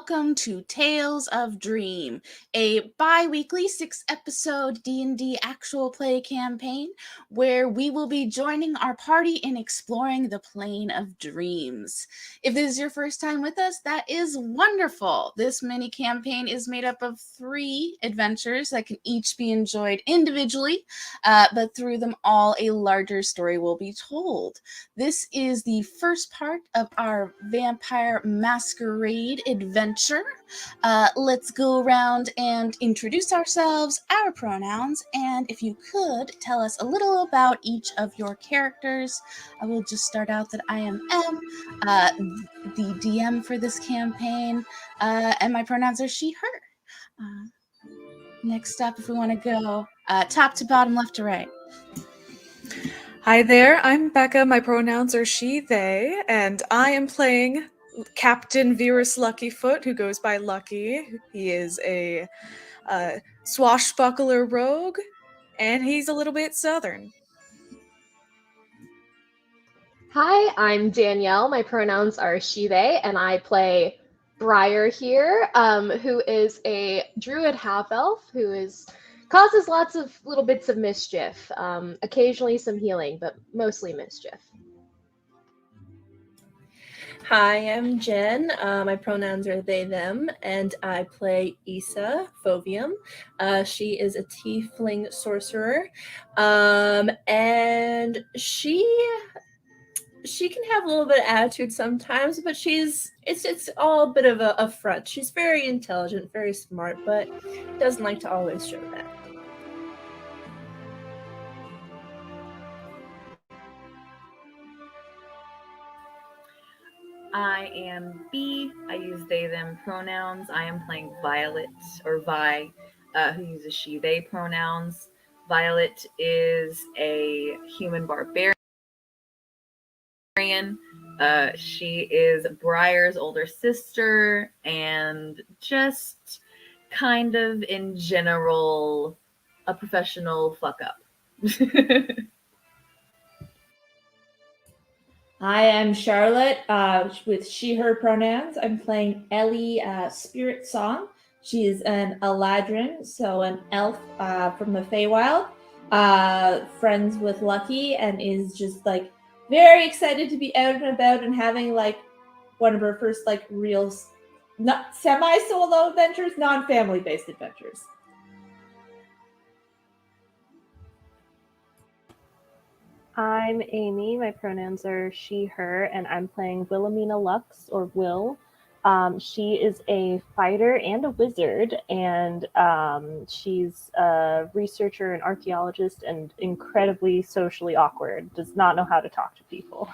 welcome to Tales of Dream, a bi-weekly 6-episode D&D actual play campaign where we will be joining our party in exploring the plane of dreams. If this is your first time with us, that is wonderful. This mini campaign is made up of 3 adventures that can each be enjoyed individually, but through them all, a larger story will be told. This is the first part of our Vampire Masquerade adventure. Let's go around and introduce ourselves, our pronouns, and if you could tell us a little about each of your characters. I will just start out that I am M, the DM for this campaign, and my pronouns are she, her. Next up, if we want to go top to bottom, left to right. Hi there, I'm Becca. My pronouns are she, they, and I am playing Captain Virus Luckyfoot, who goes by Lucky. He is a swashbuckler rogue, and he's a little bit southern. Hi, I'm Danielle. My pronouns are she, they, and I play Briar here, who is a druid half-elf who causes lots of little bits of mischief, occasionally some healing, but mostly mischief. Hi, I'm Jen. My pronouns are they, them, and I play Issa Fovium. She is a tiefling sorcerer, and she can have a little bit of attitude sometimes, but it's all a bit of a front. She's very intelligent, very smart, but doesn't like to always show that. I am B. I use they, them pronouns. I am playing Violet, or Vi, who uses she, they pronouns. Violet is a human barbarian. She is Briar's older sister, and just kind of in general a professional fuck up. Hi, I'm Charlotte with she, her pronouns. I'm playing Ellie Spirit Song. She is an Eladrin, so an elf from the Feywild, friends with Lucky, and is just like very excited to be out and about and having like one of her first like real, not semi-solo adventures, non-family based adventures. I'm Amy. My pronouns are she, her, and I'm playing Wilhelmina Lux, or Will. She is a fighter and a wizard, and she's a researcher and archaeologist and incredibly socially awkward, does not know how to talk to people.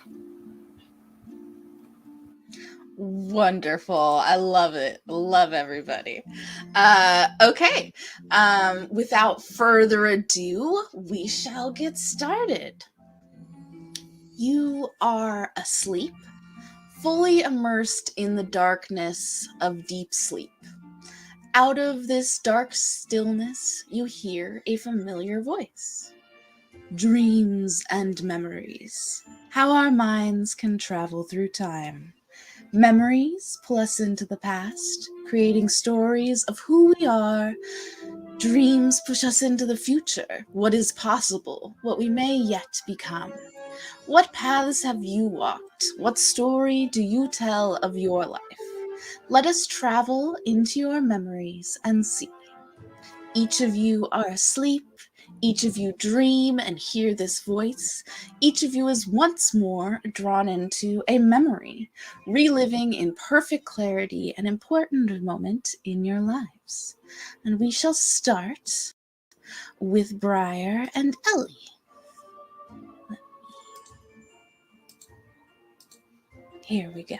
Wonderful. I love it. Love everybody. Okay. Without further ado, we shall get started. You are asleep, fully immersed in the darkness of deep sleep. Out of this dark stillness, you hear a familiar voice. Dreams and memories. How our minds can travel through time. Memories pull us into the past, creating stories of who we are. Dreams push us into the future, what is possible, what we may yet become. What paths have you walked? What story do you tell of your life? Let us travel into your memories and see. Each of you are asleep. Each of you dream and hear this voice. Each of you is once more drawn into a memory, reliving in perfect clarity an important moment in your lives. And we shall start with Briar and Ellie. Here we go.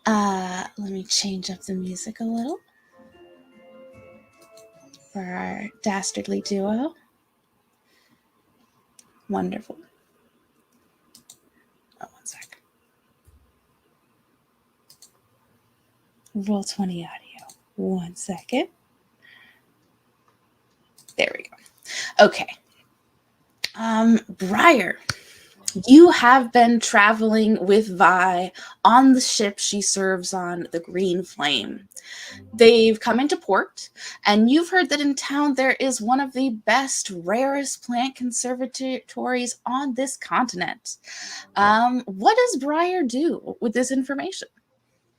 Let me change up the music a little for our dastardly duo. Wonderful. Oh, one sec. Roll 20 audio. 1 second. There we go. Okay. Briar, you have been traveling with Vi on the ship she serves on, the Green Flame. They've come into port, and you've heard that in town there is one of the best, rarest plant conservatories on this continent. What does Briar do with this information?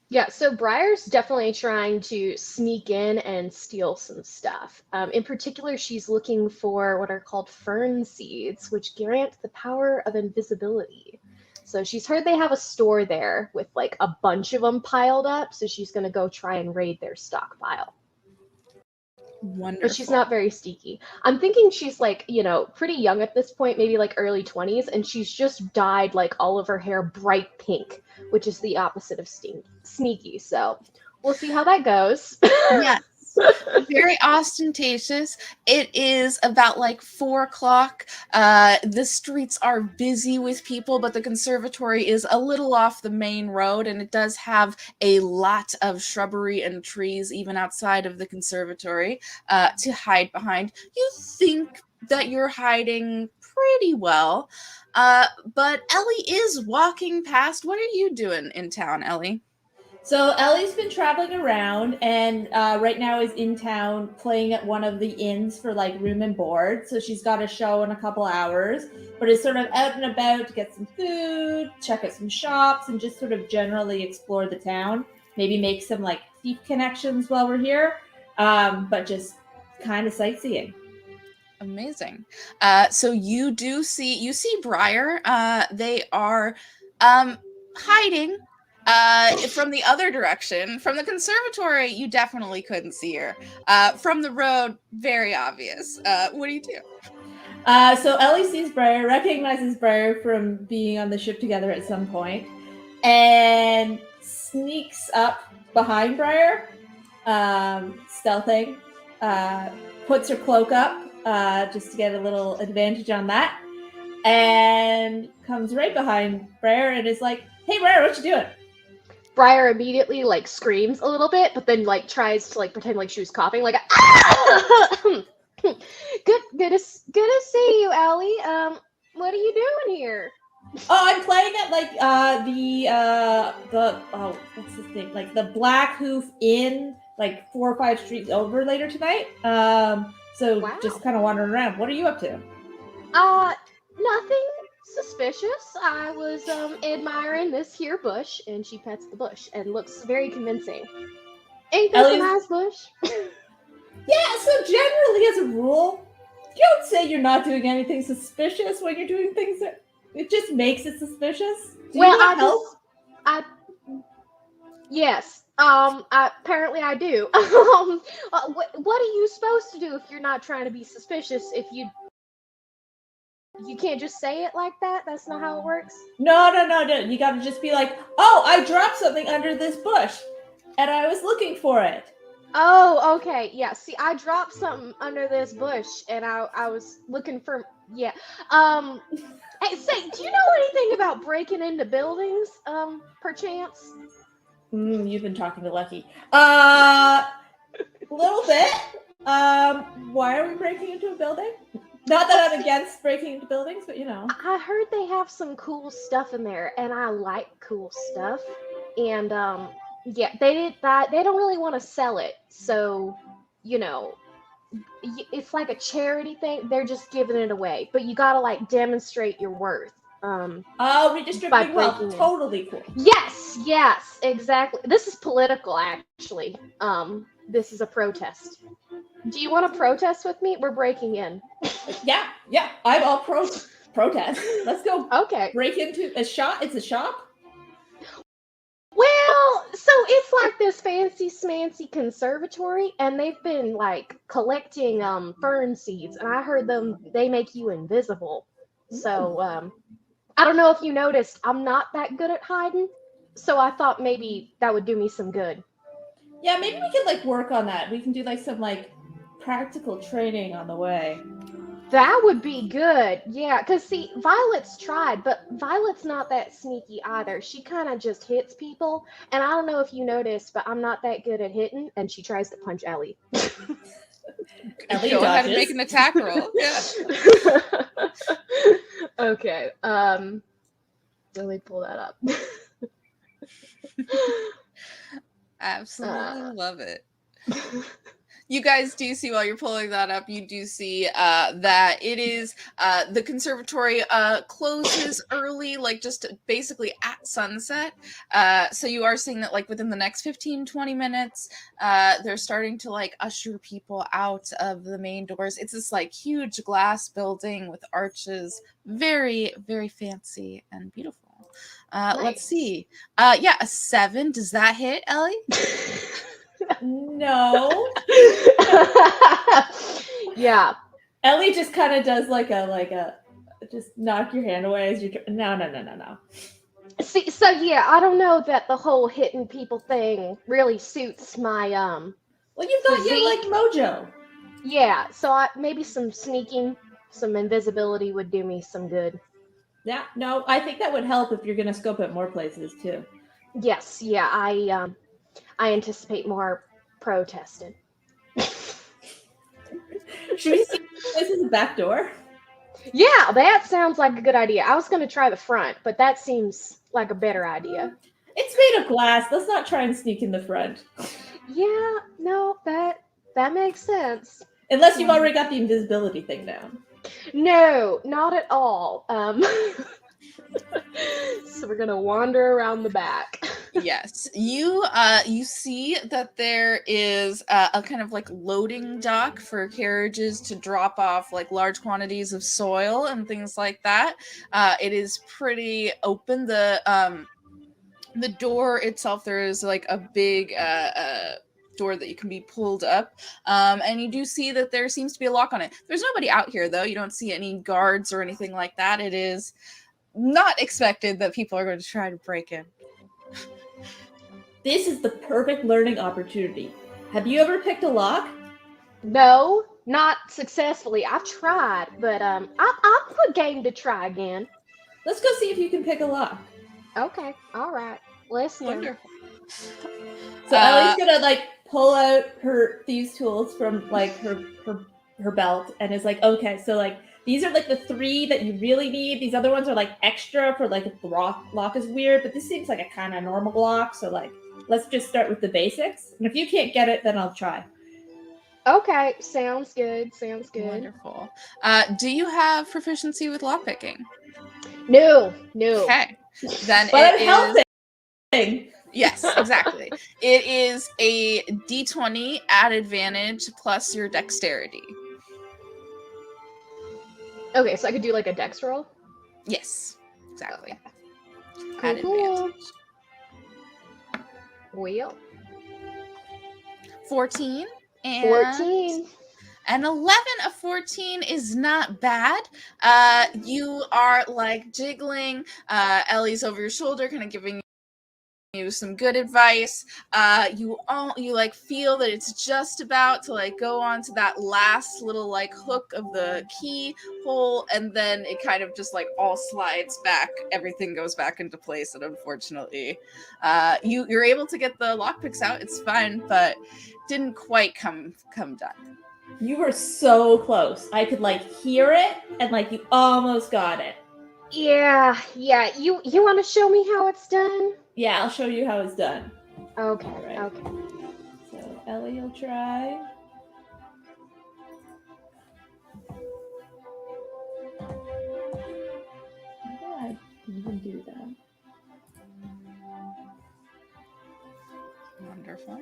Yeah, so Briar's definitely trying to sneak in and steal some stuff. In particular, she's looking for what are called fern seeds, which grant the power of invisibility. So she's heard they have a store there with like a bunch of them piled up, so she's going to go try and raid their stockpile. Wonderful. But she's not very sneaky. I'm thinking she's like, pretty young at this point, maybe like early 20s, and she's just dyed like all of her hair bright pink, which is the opposite of sneaky. So we'll see how that goes. Yes. Very ostentatious. It is about like 4:00. The streets are busy with people, but the conservatory is a little off the main road, and it does have a lot of shrubbery and trees even outside of the conservatory to hide behind. You think that you're hiding pretty well, but Ellie is walking past. What are you doing in town, Ellie? So Ellie's been traveling around, and right now is in town playing at one of the inns for like room and board. So she's got a show in a couple hours, but is sort of out and about to get some food, check out some shops, and just sort of generally explore the town. Maybe make some like thief connections while we're here, but just kind of sightseeing. Amazing. So you see Briar. They are hiding from the other direction. From the conservatory, you definitely couldn't see her. From the road, very obvious. What do you do? So Ellie sees Briar, recognizes Briar from being on the ship together at some point, and sneaks up behind Briar, stealthing, puts her cloak up just to get a little advantage on that, and comes right behind Briar and is like, "Hey Briar, what you doing?" Briar immediately like screams a little bit, but then like tries to like pretend like she was coughing, like good to see you, Ellie. What are you doing here? Oh, I'm playing at like what's this thing? Like the Black Hoof Inn, like 4 or 5 streets over later tonight. So Wow. just kind of wandering around. What are you up to? Nothing suspicious. I was admiring this here bush, and she pets the bush and looks very convincing. Ain't this a nice bush? Yeah, so generally as a rule, you don't say you're not doing anything suspicious when you're doing things that it just makes it suspicious. Do you want help? Yes. Apparently I do. What are you supposed to do if you're not trying to be suspicious? If you can't just say it like that? That's not how it works? No. You gotta just be like, oh, I dropped something under this bush, and I was looking for it. Oh, okay. Yeah, see, I dropped something under this bush, and I was looking for... Yeah. Hey, say, do you know anything about breaking into buildings, perchance? You've been talking to Lucky. A little bit. Why are we breaking into a building? Not that I'm against breaking into buildings, but I heard they have some cool stuff in there, and I like cool stuff. And yeah, they don't really want to sell it, so it's like a charity thing. They're just giving it away, but you gotta like demonstrate your worth. Redistributing wealth, totally cool. Yes, exactly. This is political, actually. This is a protest. Do you want to protest with me? We're breaking in. Yeah, I'm all protest. Let's go. Okay. Break into a shop. It's a shop. Well, so it's like this fancy smancy conservatory, and they've been like collecting fern seeds, and I heard they make you invisible. So I don't know if you noticed, I'm not that good at hiding, so I thought maybe that would do me some good. Yeah, maybe we could like work on that. We can do like some like practical training on the way. That would be good. Yeah, because see, Violet's tried, but Violet's not that sneaky either. She kind of just hits people, and I don't know if you noticed, but I'm not that good at hitting, and she tries to punch Ellie. Ellie Go ahead and dodges. make an attack roll. Yeah. Okay. Let me pull that up. Absolutely love it. You guys do see while you're pulling that up, you do see that it is the conservatory closes early, like just basically at sunset. So you are seeing that like within the next 15-20 minutes, they're starting to like usher people out of the main doors. It's this like huge glass building with arches, very, very fancy and beautiful. Let's Nice. see. Yeah, a 7. Does that hit, Ellie? No. Yeah. Ellie just kind of does like a just knock your hand away as you no. See, so yeah, I don't know that the whole hitting people thing really suits my Well, you've got your like mojo. Yeah, so maybe some sneaking, some invisibility would do me some good. Yeah, no, I think that would help if you're gonna scope at more places too. Yes, yeah, I anticipate more protesting. Should we see if this is a back door? Yeah, that sounds like a good idea. I was going to try the front, but that seems like a better idea. It's made of glass. Let's not try and sneak in the front. Yeah, no, that makes sense. Unless you've already got the invisibility thing down. No, not at all. So we're gonna wander around the back. Yes, you see that there is a kind of like loading dock for carriages to drop off like large quantities of soil and things like that. It is pretty open. The door itself, there is like a big door that you can be pulled up, and you do see that there seems to be a lock on it. There's nobody out here though. You don't see any guards or anything like that. It is not expected that people are going to try to break in. This is the perfect learning opportunity. Have you ever picked a lock? No, not successfully. I've tried, but I'm game to try again. Let's go see if you can pick a lock. Okay, all right. Listen. Wonderful. So Ellie's gonna like pull out her thieves' tools from like her belt and is like, okay, so like these are like the 3 that you really need. These other ones are like extra for like if the lock is weird, but this seems like a kind of normal lock. So like, let's just start with the basics. And if you can't get it, then I'll try. Okay, sounds good. Sounds good. Wonderful. Do you have proficiency with lockpicking? No. Okay. Then But it I'm is... helping. Yes, exactly. It is a D20 at advantage plus your dexterity. Okay, so I could do like a dex roll? Yes, exactly. Okay. At Cool. advantage. Well, 14 and 14. An 11 of 14 is not bad. You are like jiggling. Ellie's over your shoulder, kind of giving you some good advice. You like feel that it's just about to like go on to that last little like hook of the keyhole, and then it kind of just like all slides back. Everything goes back into place, and unfortunately, you're able to get the lockpicks out. It's fine, but didn't quite come done. You were so close. I could like hear it, and like you almost got it. Yeah. You want to show me how it's done? Yeah, I'll show you how it's done. Okay. Right. Okay. So Ellie will try. How do I even do that? Wonderful.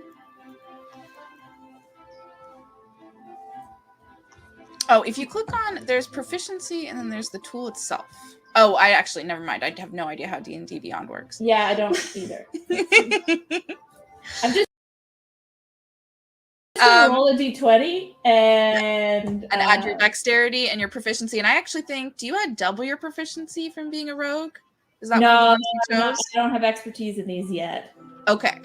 Oh, if you click on, there's proficiency, and then there's the tool itself. Oh, I actually, never mind. I have no idea how D&D Beyond works. Yeah, I don't either. I'm just gonna roll a d20 and add your dexterity and your proficiency. And I actually think, do you add double your proficiency from being a rogue? Is that no, one you chose? I don't have expertise in these yet. Okay.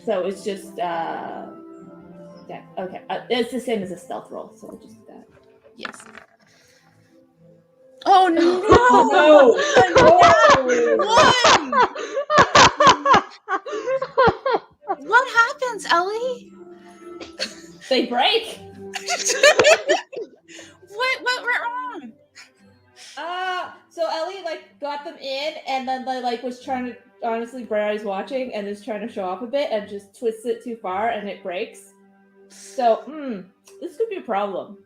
So it's just yeah. Okay, it's the same as a stealth roll, so we'll just do that. Yes. Oh no! One! What happens, Ellie? They break. What went wrong? So Ellie like got them in, and then like was trying to, honestly, Briar's watching and is trying to show off a bit and just twists it too far and it breaks. So, this could be a problem.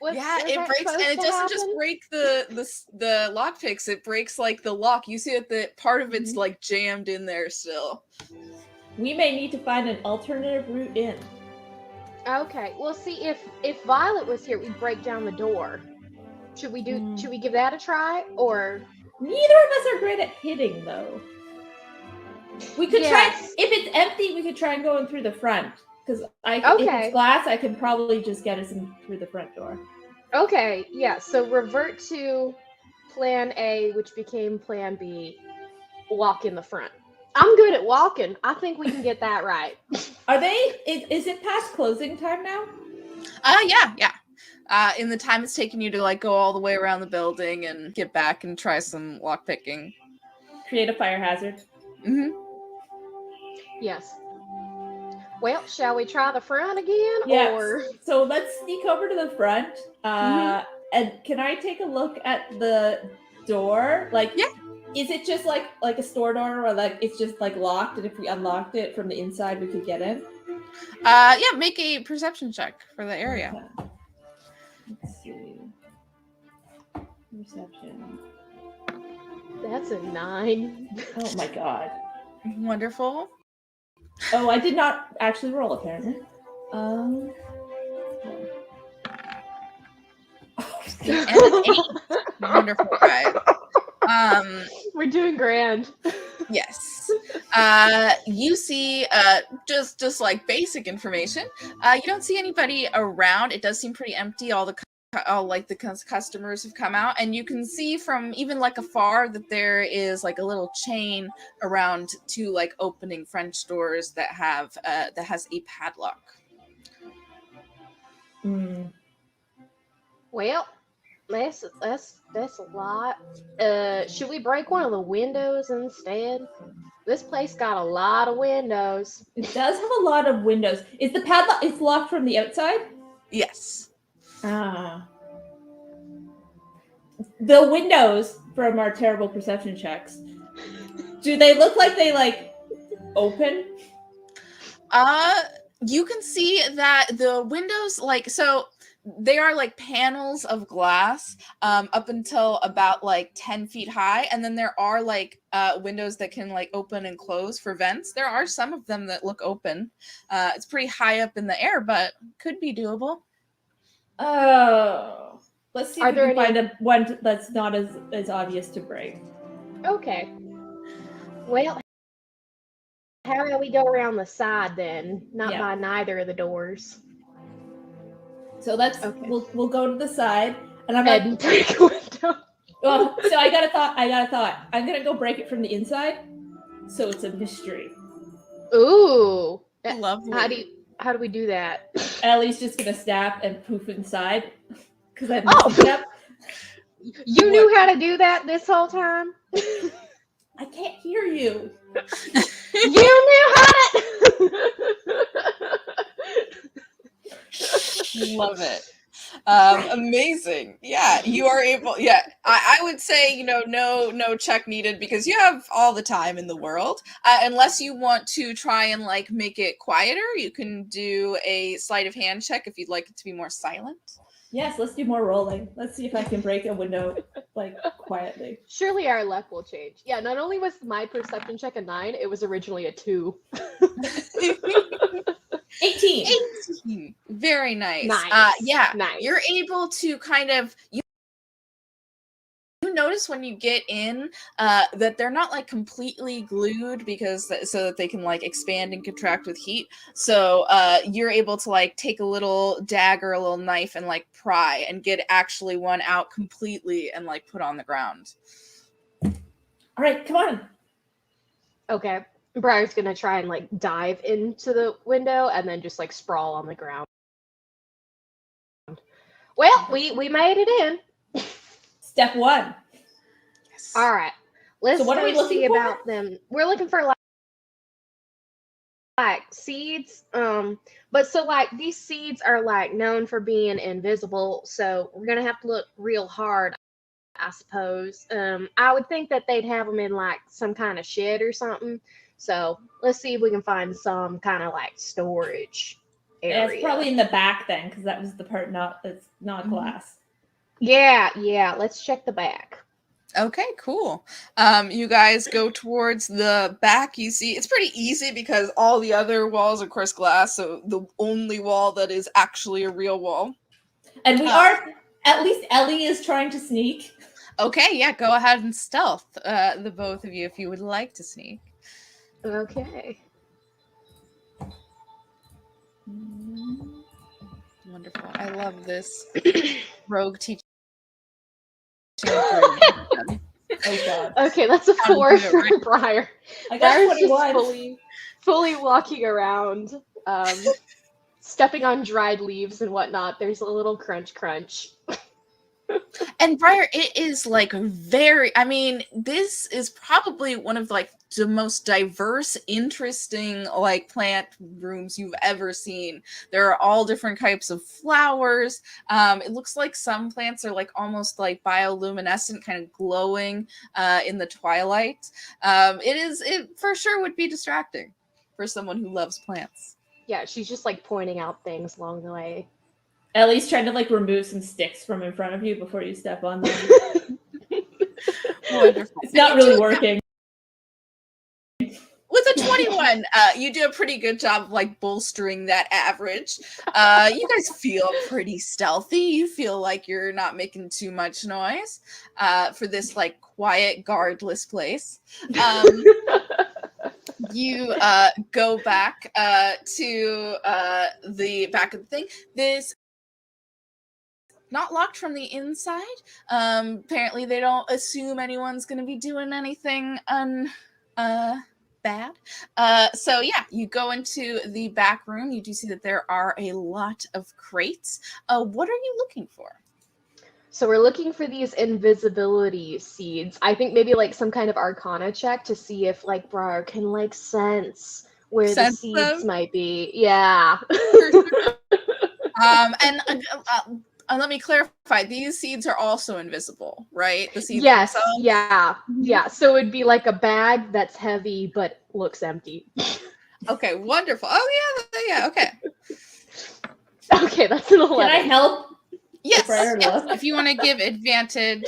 Was It that breaks, and supposed it to doesn't just happen? break the lock picks. It breaks like the lock. You see that the part of it's like jammed in there still. We may need to find an alternative route in. Okay. Well, see, if Violet was here, we'd break down the door. Should we give that a try, or? Neither of us are great at hitting, though. We could try. If it's empty, we could try and go in through the front. Because if it's glass, I can probably just get us in through the front door. Okay, yeah. So revert to Plan A, which became Plan B. Walk in the front. I'm good at walking. I think we can get that right. Are they? Is it past closing time now? Yeah. In the time it's taken you to like go all the way around the building and get back and try some lock picking. Create a fire hazard. Mm-hmm. Yes. Well, shall we try the front again? Yes. Or... So let's sneak over to the front. And can I take a look at the door? Like, is it just like a store door, or like it's just like locked, and if we unlocked it from the inside, we could get in? Make a perception check for the area. Okay. Let's see. Perception. That's a 9. Oh my god. Wonderful. Oh, I did not actually roll, apparently. And an 8. Wonderful, guys. We're doing grand. Yes. You see, just like basic information. You don't see anybody around. It does seem pretty empty. All the customers have come out, and you can see from even like afar that there is like a little chain around 2 like opening French doors that have that has a padlock. Well, that's a lot. Should we break one of the windows instead? This place got a lot of windows. It does have a lot of windows. Is the padlock? It's locked from the outside? Yes. The windows, from our terrible perception checks, do they look like they like open? You can see that the windows, like, so they are like panels of glass up until about like 10 feet high, and then there are like windows that can like open and close for vents. There are some of them that look open. It's pretty high up in the air, but could be doable. Oh, let's see if we can find one that's not as obvious to break. Okay. Well, how about we go around the side then? Not by neither of the doors. So we'll go to the side, and I'm gonna break a window. Well, so I got a thought. I'm gonna go break it from the inside, so it's a mystery. Ooh, lovely. How do we do that? Ellie's just gonna snap and poof inside because I messed up. You knew how to do that this whole time? I can't hear you. You knew how to. Love it. Amazing. Yeah, you are able. Yeah, I would say, no check needed because you have all the time in the world. Unless you want to try and like make it quieter, you can do a sleight of hand check if you'd like it to be more silent. Yes, let's do more rolling. Let's see if I can break a window like quietly. Surely our luck will change. Yeah, not only was my perception check a 9, it was originally a 2. 18. Very nice. Nice. Nice. You're able to kind of you notice when you get in that they're not like completely glued so that they can like expand and contract with heat. So you're able to like take a little dagger, a little knife, and like pry and get actually one out completely and like put on the ground. All right, come on. Okay. Briar's gonna try and like dive into the window and then just like sprawl on the ground. Well, we made it in. Step 1. Yes. All right. Let's what are we looking for? About them. We're looking for like seeds. But so like these seeds are like known for being invisible, so we're gonna have to look real hard. I suppose. I would think that they'd have them in like some kind of shed or something. So let's see if we can find some kind of like storage Yeah, area. it's probably in the back then, because that was the part that's not glass. Yeah. Let's check the back. Okay, cool. You guys go towards the back. You see, it's pretty easy because all the other walls are, of course, glass. So the only wall that is actually a real wall. And we are, at least Ellie is trying to sneak. Okay, yeah, go ahead and stealth, the both of you, if you would like to sneak. Okay. Wonderful. I love this rogue teaching. Oh god. Okay, that's a 4 for Briar. I got Briar's 21. just fully walking around, stepping on dried leaves and whatnot. There's a little crunch. And Briar, it is like I mean, this is probably one of like the most diverse, interesting like plant rooms you've ever seen. There are all different types of flowers. It looks like some plants are like almost like bioluminescent, kind of glowing in the twilight. It for sure would be distracting for someone who loves plants. Yeah, she's just like pointing out things along the way. Ellie's trying to like remove some sticks from in front of you before you step on them. Wonderful. It's not really working. With a 21, you do a pretty good job of like bolstering that average. You guys feel pretty stealthy. You feel like you're not making too much noise for this like quiet, guardless place. You go back to the back of the thing. This not locked from the inside. Apparently they don't assume anyone's going to be doing anything bad. So yeah, you go into the back room. You do see that there are a lot of crates. What are you looking for? So we're looking for these invisibility seeds. I think maybe like some kind of arcana check to see if like Briar can like sense where the seeds might be. Yeah. And let me clarify, these seeds are also invisible, right? The seeds yes, themselves? yeah. So it'd be like a bag that's heavy but looks empty. Okay, wonderful. Oh yeah, okay. Okay, that's an 11. Can I help? Yes. If you want to give advantage,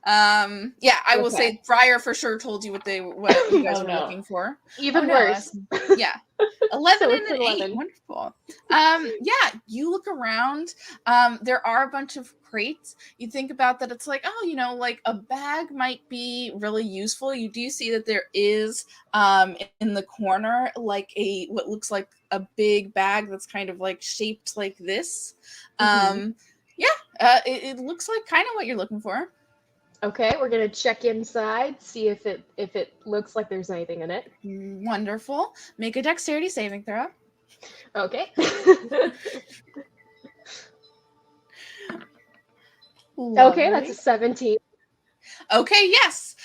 I will say Briar for sure told you what you guys were looking for. Even worse. Yeah. 11 So and it's an 11. 8. Wonderful. You look around. There are a bunch of crates. You think about that. It's like, like a bag might be really useful. You do see that there is in the corner like what looks like a big bag that's kind of like shaped like this. It looks like kind of what you're looking for. Okay, we're gonna check inside, see if it looks like there's anything in it. Wonderful. Make a dexterity saving throw. Okay. Okay, that's a 17. Okay, yes.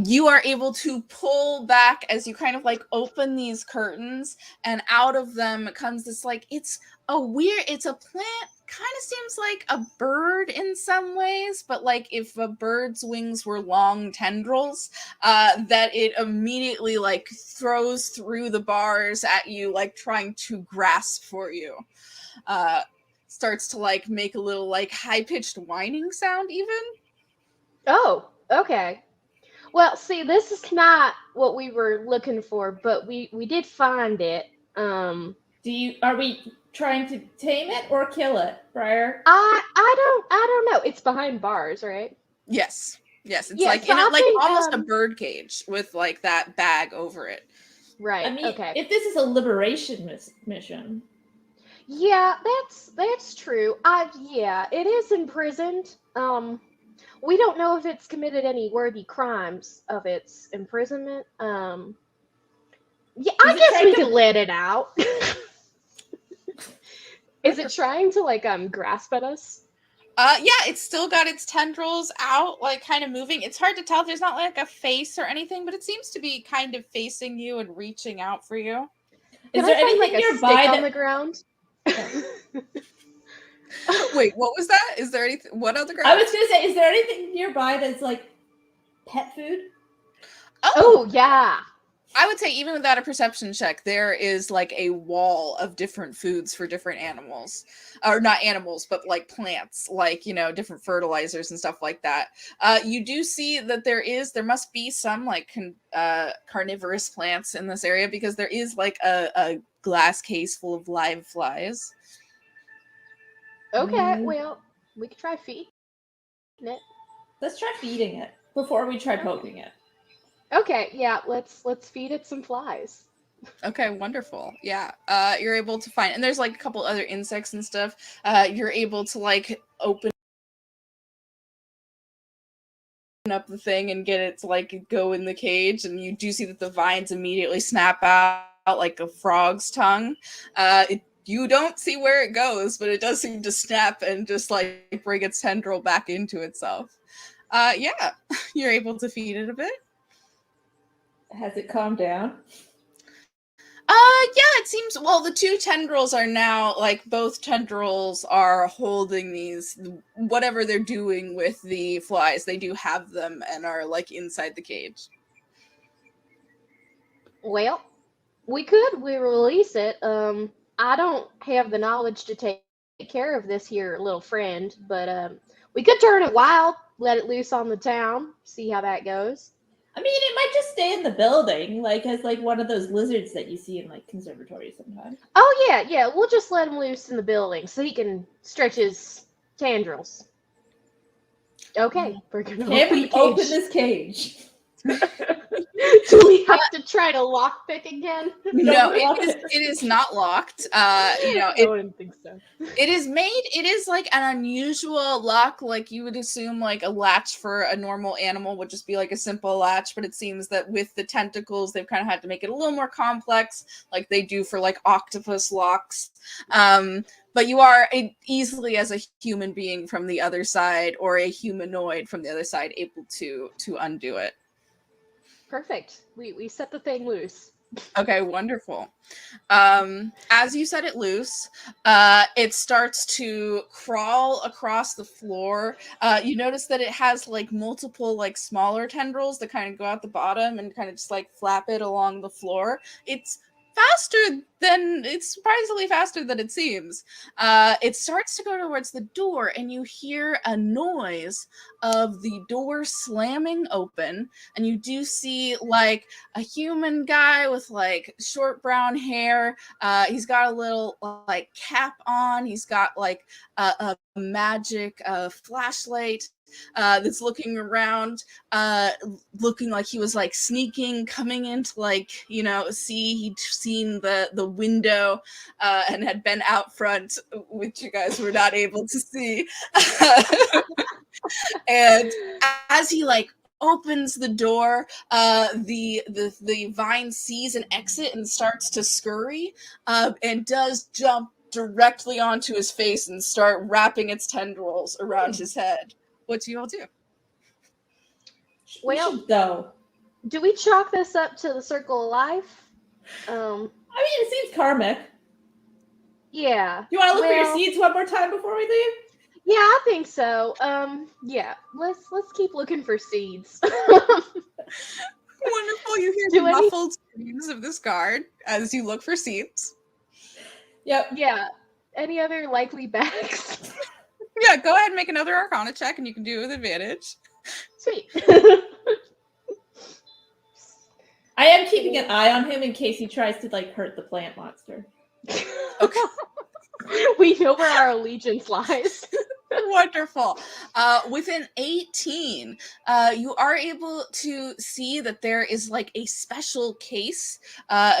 You are able to pull back as you kind of like open these curtains, and out of them comes this like it's a plant, kind of seems like a bird in some ways, but like if a bird's wings were long tendrils, that it immediately like throws through the bars at you, like trying to grasp for you. Starts to like make a little like high-pitched whining sound even. Oh, okay. Well, see, this is not what we were looking for, but we did find it. Are we trying to tame it or kill it, Briar? I don't know. It's behind bars, right? Yes. It's Yeah, like so in I like think, almost a bird cage with like that bag over it. Right. I mean, okay. if this is a liberation mission. Yeah, that's true. Yeah, it is imprisoned. We don't know if it's committed any worthy crimes of its imprisonment. Yeah, I guess we could let it out. Is it trying to like grasp at us? It's still got its tendrils out, like kind of moving. It's hard to tell. There's not like a face or anything, but it seems to be kind of facing you and reaching out for you. Is there anything like nearby on the ground? Wait, what was that? Is there anything? What other I ground? was gonna say, is there anything nearby that's like pet food? Oh, yeah. I would say even without a perception check, there is like a wall of different foods for different animals, or not animals, but like plants, like, you know, different fertilizers and stuff like that. You do see that there must be some like carnivorous plants in this area, because there is like a glass case full of live flies. Okay, well, we could try feeding it. Let's try feeding it before we try poking it. Okay, yeah, let's feed it some flies. Okay, wonderful. Yeah. You're able to find, and there's like a couple other insects and stuff. You're able to like open up the thing and get it to like go in the cage, and you do see that the vines immediately snap out like a frog's tongue. You don't see where it goes, but it does seem to snap and just like bring its tendril back into itself. Yeah, you're able to feed it a bit. Has it calmed down? Yeah, it seems, well, the two tendrils are now, like, both tendrils are holding these, whatever they're doing with the flies, they do have them and are, like, inside the cage. Well, we release it. I don't have the knowledge to take care of this here little friend, but we could turn it wild, let it loose on the town, see how that goes. I mean, it might just stay in the building, like as like one of those lizards that you see in like conservatories sometimes. Oh yeah, we'll just let him loose in the building so he can stretch his tendrils. Okay, we're gonna Can open we the cage. open this cage? Do we have to try to lockpick again? No, it is not locked. You know, I didn't think so. it is like an unusual lock, like you would assume like a latch for a normal animal would just be like a simple latch, but it seems that with the tentacles they've kind of had to make it a little more complex, like they do for like octopus locks. But you are easily, as a human being from the other side, or a humanoid from the other side, able to undo it. Perfect. We set the thing loose. Okay, wonderful. As you set it loose, it starts to crawl across the floor. You notice that it has like multiple like smaller tendrils that kind of go out the bottom and kind of just like flap it along the floor. It's surprisingly faster than it seems. It starts to go towards the door, and you hear a noise of the door slamming open, and you do see like a human guy with like short brown hair. He's got a little like cap on. He's got like a magic flashlight. That's looking around, looking like he was like sneaking, coming into like, you know, he'd seen the window and had been out front, which you guys were not able to see. And as he like opens the door, the vine sees an exit and starts to scurry, and does jump directly onto his face and start wrapping its tendrils around his head. What do you all do? We Well, should go. do we chalk this up to the circle of life? I mean, it seems karmic. Yeah. You want to look for your seeds one more time before we leave? Yeah, I think so. Yeah. Let's keep looking for seeds. Wonderful. You hear Do the any- muffled screams of this guard as you look for seeds. Yep. Yeah. Any other likely bags? Yeah, go ahead and make another Arcana check, and you can do it with advantage. Sweet. I am keeping an eye on him in case he tries to like hurt the plant monster. Okay. We know where our allegiance lies. Wonderful. With an 18, you are able to see that there is like a special case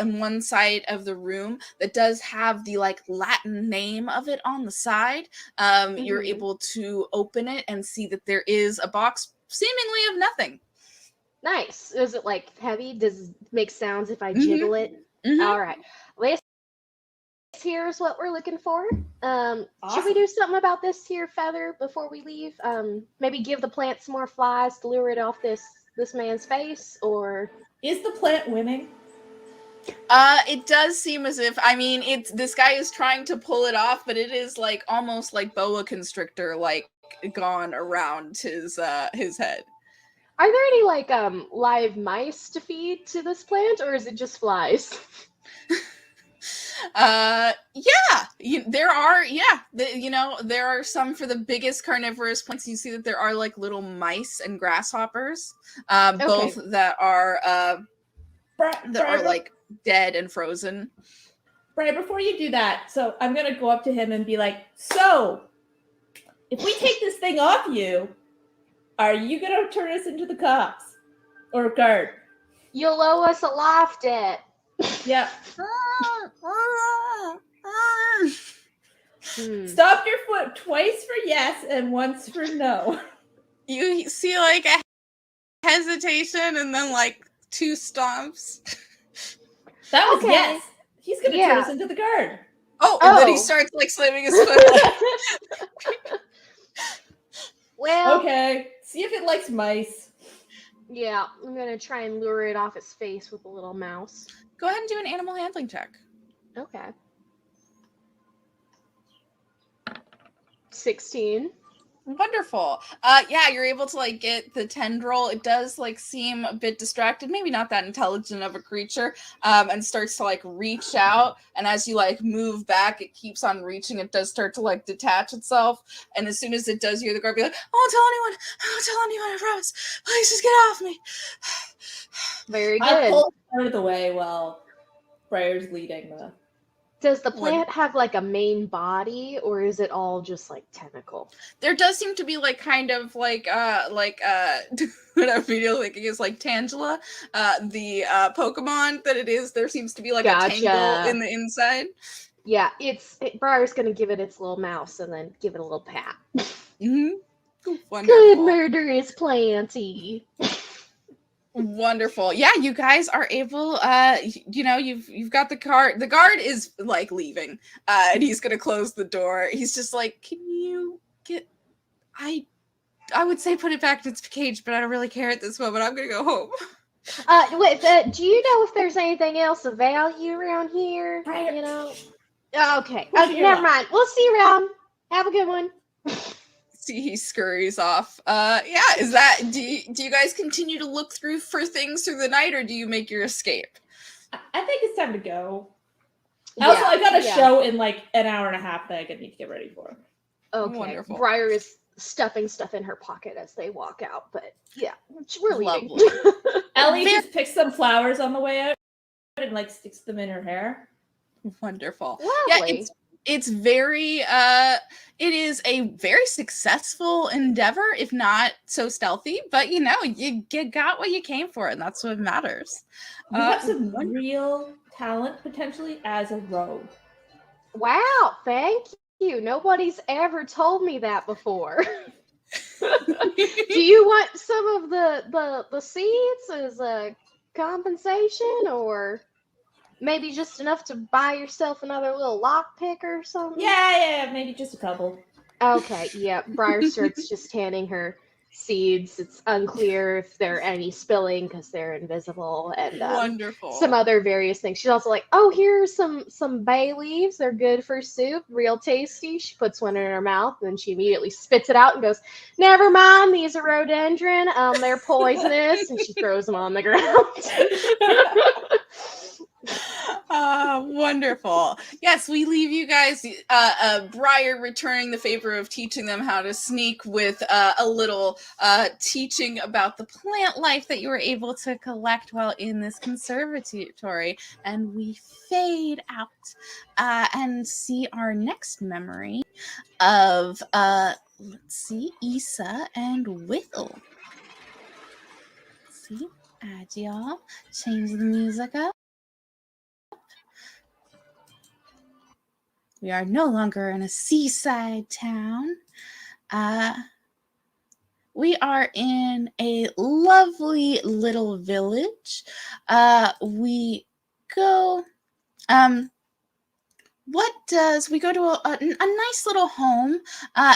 in one side of the room that does have the like Latin name of it on the side. You're able to open it and see that there is a box seemingly of nothing. Nice. Is it like heavy? Does it make sounds if I jiggle it? All right. This here's what we're looking for. Should we do something about this here feather before we leave? Maybe give the plant some more flies to lure it off this man's face, or Is the plant winning? It does seem as if, I mean, this guy is trying to pull it off, but it is like almost like boa constrictor, like gone around his head. Are there any like live mice to feed to this plant, or is it just flies? There are, there are some for the biggest carnivorous plants. You see that there are like little mice and grasshoppers, both that are like dead and frozen. Brian, before you do that, so I'm gonna go up to him and be like, so if we take this thing off you, are you gonna turn us into the cops or guard? You'll owe us a life debt. Yeah. Stop your foot twice for yes and once for no. You see like a hesitation and then like 2 stomps. That was yes. He's gonna turn us into the guard. And then he starts like slamming his foot. Well, okay. See if it likes mice. Yeah, I'm gonna try and lure it off its face with a little mouse. Go ahead and do an animal handling check. Okay. 16. Wonderful. Yeah, you're able to like get the tendril. It does like seem a bit distracted, maybe not that intelligent of a creature, and starts to like reach out. And as you like move back, it keeps on reaching. It does start to like detach itself. And as soon as it does, you hear the guard be like, "I won't tell anyone. I won't tell anyone. I promise. Please just get off me." Very good. I pull out of the way while Briar's leading the. Does the plant have like a main body, or is it all just like tentacle? There does seem to be like kind of like what I'm thinking is like Tangela, the Pokemon that it is. There seems to be like a tangle in the inside. Yeah, Briar's gonna give it its little mouse and then give it a little pat. Wonderful. Good murderous planty. Wonderful. Yeah, you guys are able, you've got the guard. The guard is like leaving, and he's gonna close the door. He's just like, can you get, I would say put it back in its cage, but I don't really care at this moment. I'm gonna go home. Do you know if there's anything else of value around here? Right. You know? Okay, never mind. We'll see you around. Have a good one. See, he scurries off. Is that, do you guys continue to look for things through the night, or do you make your escape? I think it's time to go. Also, I got a show in like an hour and a half that I need to get ready for. Okay. Wonderful. Briar is stuffing stuff in her pocket as they walk out, but yeah, we're leaving. Ellie just picks some flowers on the way out and like sticks them in her hair. Wonderful. Lovely. Yeah, it's very it is a very successful endeavor, if not so stealthy, but you got what you came for, and that's what matters. You have some real talent potentially as a rogue. Wow, thank you. Nobody's ever told me that before. Do you want some of the seeds as a compensation, or maybe just enough to buy yourself another little lockpick or something? Yeah, maybe just a couple. Okay, yeah. Briar starts just handing her seeds. It's unclear if there are any spilling because they're invisible, and wonderful. Some other various things. She's also like, "Oh, here's some bay leaves. They're good for soup, real tasty." She puts one in her mouth, and she immediately spits it out and goes, "Never mind, these are rhododendron. They're poisonous," and she throws them on the ground. Wonderful. Yes, we leave you guys, Briar returning the favor of teaching them how to sneak with a little teaching about the plant life that you were able to collect while in this conservatory. And we fade out and see our next memory of, Issa and Will. Let's see, add y'all, change the music up. We are no longer in a seaside town. We are in a lovely little village. We go, we go to a nice little home.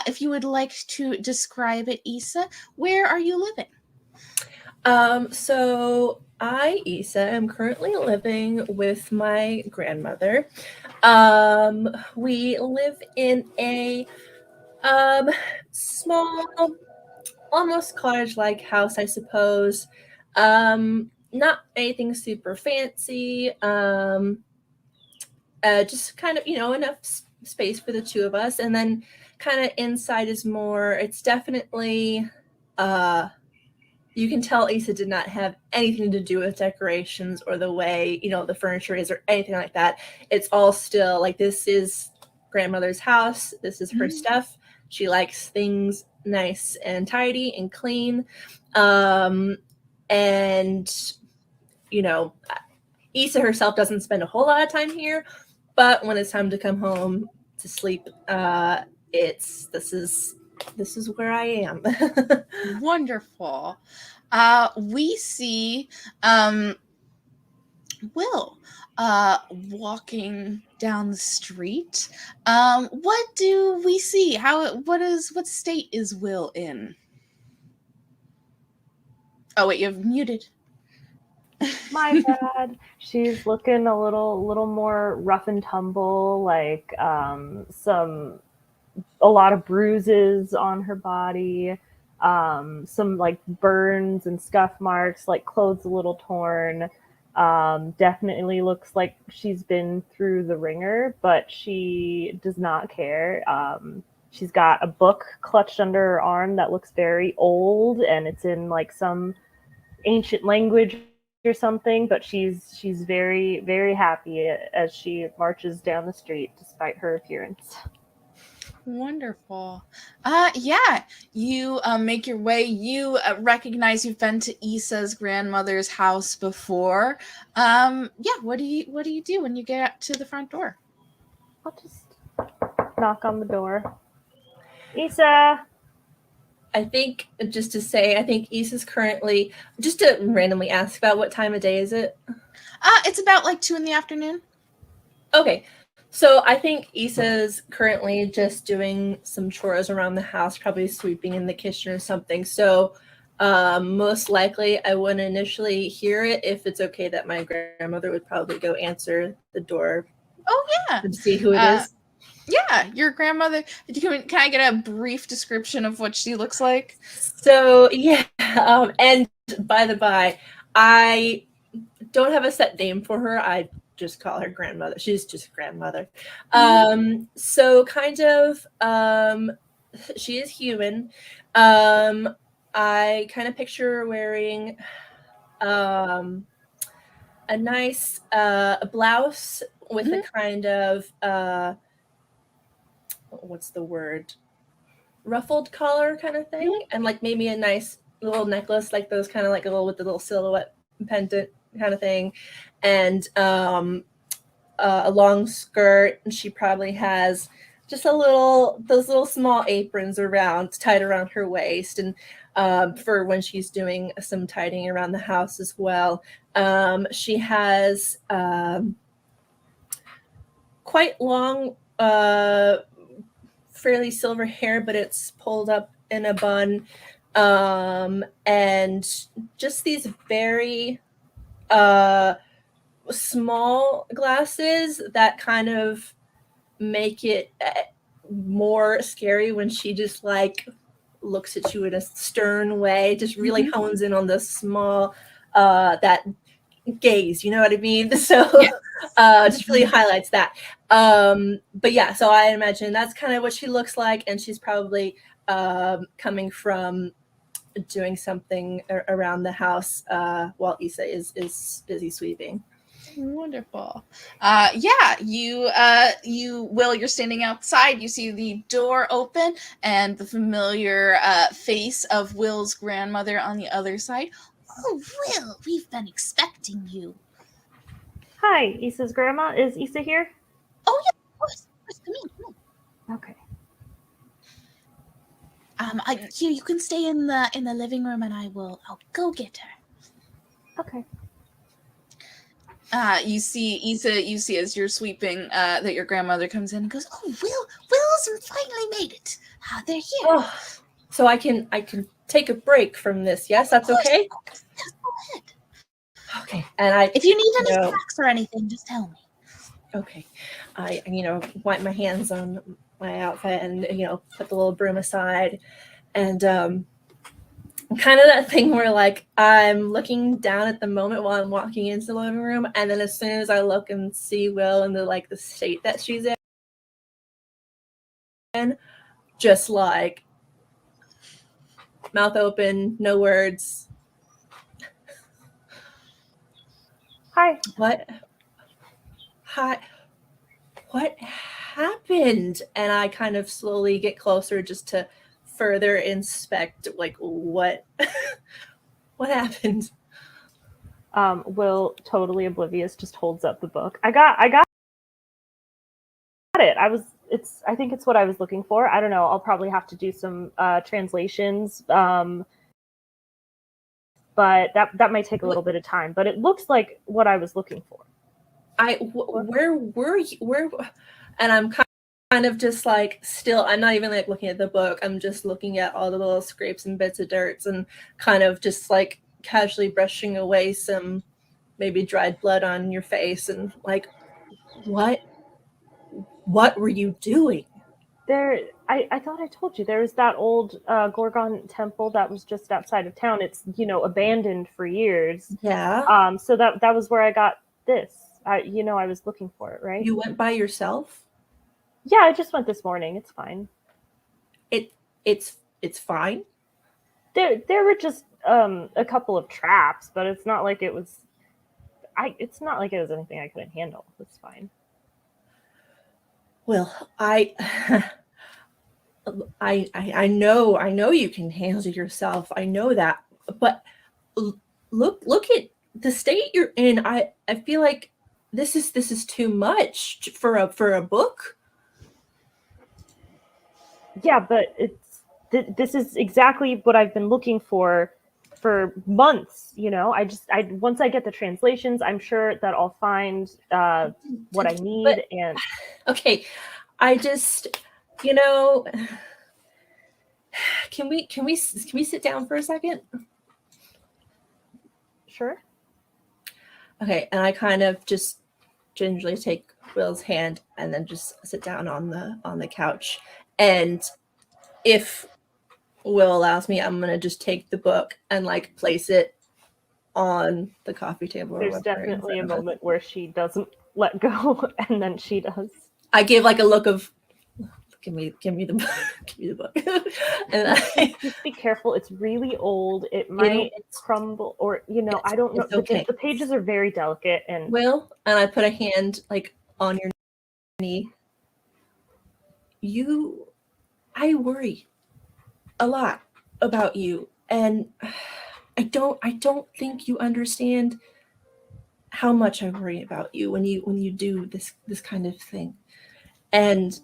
If you would like to describe it, Issa, where are you living? So I, Issa, am currently living with my grandmother. We live in a small, almost cottage-like house, I suppose. Not anything super fancy. Just kind of, enough space for the two of us. And then kind of inside is more, it's definitely, you can tell Issa did not have anything to do with decorations or the way, the furniture is or anything like that. It's all still like, this is grandmother's house. This is her stuff. She likes things nice and tidy and clean. And, Issa herself doesn't spend a whole lot of time here, but when it's time to come home to sleep, this is where I am. Wonderful. We see Will walking down the street. What do we see? What state is Will in? Oh wait, you've muted. My bad. She's looking a little more rough and tumble, like a lot of bruises on her body, some like burns and scuff marks, like clothes a little torn. Definitely looks like she's been through the ringer, but she does not care. She's got a book clutched under her arm that looks very old, and it's in like some ancient language or something, but she's very, very happy as she marches down the street despite her appearance. Wonderful. Yeah, you make your way. You recognize you've been to Issa's grandmother's house before. Yeah, what do you do when you get to the front door? I'll just knock on the door. Issa! I think, just to say, I think Issa's currently, just to randomly ask about what time of day is it? It's about like 2 p.m. Okay. So I think Issa's currently just doing some chores around the house, probably sweeping in the kitchen or something. So most likely I wouldn't initially hear it. If it's okay, that my grandmother would probably go answer the door. Oh, yeah. To see who it is. Yeah, your grandmother. Can I get a brief description of what she looks like? So, yeah. And by the by, I don't have a set name for her. I just call her grandmother. She's just grandmother. So kind of, she is human. I kind of picture her wearing a nice blouse with a kind of what's the word? Ruffled collar kind of thing, and like maybe a nice little necklace, like those kind of like with the little silhouette pendant kind of thing, and a long skirt. And she probably has just those little small aprons tied around her waist, and for when she's doing some tidying around the house as well. She has quite long, fairly silver hair, but it's pulled up in a bun, and just these very small glasses that kind of make it more scary when she just like looks at you in a stern way, just really hones in on the small that gaze, you know what I mean? So just really highlights that. But yeah, so I imagine that's kind of what she looks like, and she's probably coming from doing something around the house while Issa is busy sweeping. Wonderful. Yeah, you're standing outside. You see the door open and the familiar face of Will's grandmother on the other side. Oh, Will, we've been expecting you. Hi, Issa's grandma. Is Issa here? Oh, yeah, of course. Come in. Okay. Here, you can stay in the living room, and I'll go get her. Okay. You see Issa. You see as you're sweeping that your grandmother comes in and goes, "Oh, Will's finally made it. They're here." Oh, so I can take a break from this. Yes, that's okay. Yes, go ahead. Okay, and I If you need any No. snacks or anything, just tell me. okay, I wipe my hands on my outfit and put the little broom aside, and kind of that thing where like I'm looking down at the moment while I'm walking into the living room, and then as soon as I look and see Will in the state that she's in, just like mouth open, no words. Hi. What? Hi. What happened? And I kind of slowly get closer just to further inspect like what what happened. Will, totally oblivious, just holds up the book. I got it. I think it's what I was looking for. I don't know. I'll probably have to do some translations. But that might take a little bit of time. But it looks like what I was looking for. Where were you? Where? And I'm kind of just like still. I'm not even like looking at the book. I'm just looking at all the little scrapes and bits of dirt, and kind of just like casually brushing away some maybe dried blood on your face, and like, what were you doing? I thought I told you there was that old Gorgon temple that was just outside of town. It's abandoned for years. Yeah. So that was where I got this. I was looking for it, right? You went by yourself? Yeah, I just went this morning. It's fine. It's fine. There were just a couple of traps, but it's not like it was. It's not like it was anything I couldn't handle. It's fine. Well, I know you can handle yourself. I know that, but look at the state you're in. I feel like this is too much for a book. Yeah, but this is exactly what I've been looking for months. Once I get the translations, I'm sure that I'll find what I need. But, and okay, I just can we sit down for a second? Sure. Okay, and I kind of just gingerly take Will's hand and then just sit down on the couch. And if Will allows me, I'm gonna just take the book and like place it on the coffee table. There's definitely a moment where she doesn't let go, and then she does. I give like a look of, give me the book, give me the book, and just be careful. It's really old. It might crumble, or I don't know. Okay. The pages are very delicate, and Will, and I put a hand like on your knee. I worry a lot about you, and I don't think you understand how much I worry about you when you do this kind of thing. And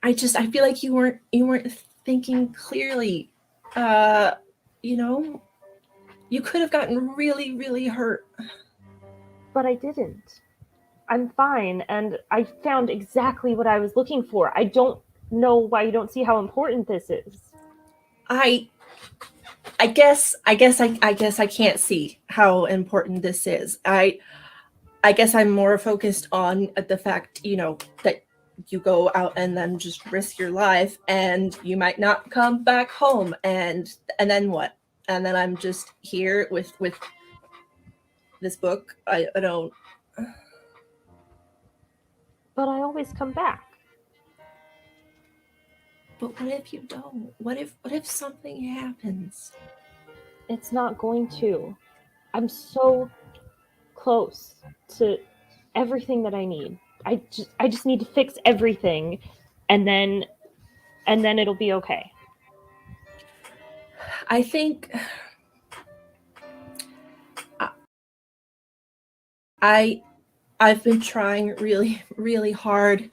I feel like you weren't thinking clearly. You could have gotten really, really hurt. But I didn't. I'm fine, and I found exactly what I was looking for. I don't know why you don't see how important this is. I guess I can't see how important this is. I guess I'm more focused on the fact, that you go out and then just risk your life, and you might not come back home, and then what? And then I'm just here with this book. I don't. But I always come back. But what if you don't? What if something happens? It's not going to. I'm so close to everything that I need. I just need to fix everything, and then it'll be okay. I think I've been trying really, really hard.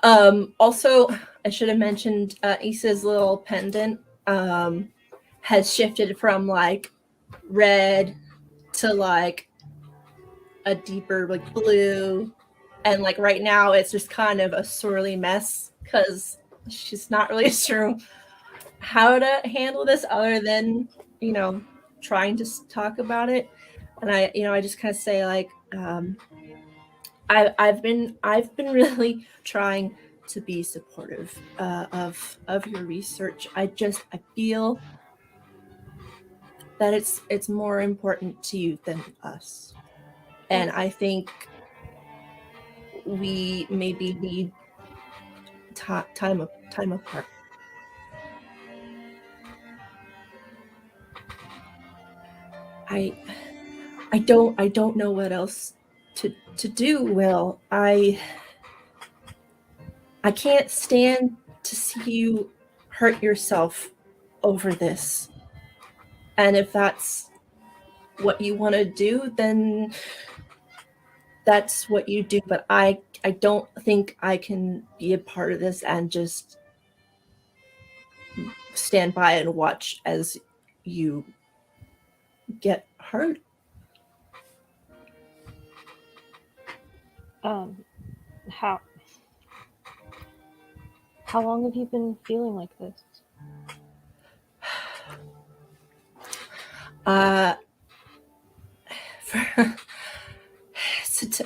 Also, I should have mentioned Issa's little pendant has shifted from like red to like a deeper like blue, and like right now it's just kind of a swirly mess because she's not really sure how to handle this other than trying to talk about it, and I just kind of say like, I've been really trying to be supportive of your research. I feel that it's more important to you than us, and I think we maybe need time apart. I don't know what else to do, Will. I can't stand to see you hurt yourself over this. And if that's what you want to do, then that's what you do. But I don't think I can be a part of this and just stand by and watch as you get hurt. How long have you been feeling like this?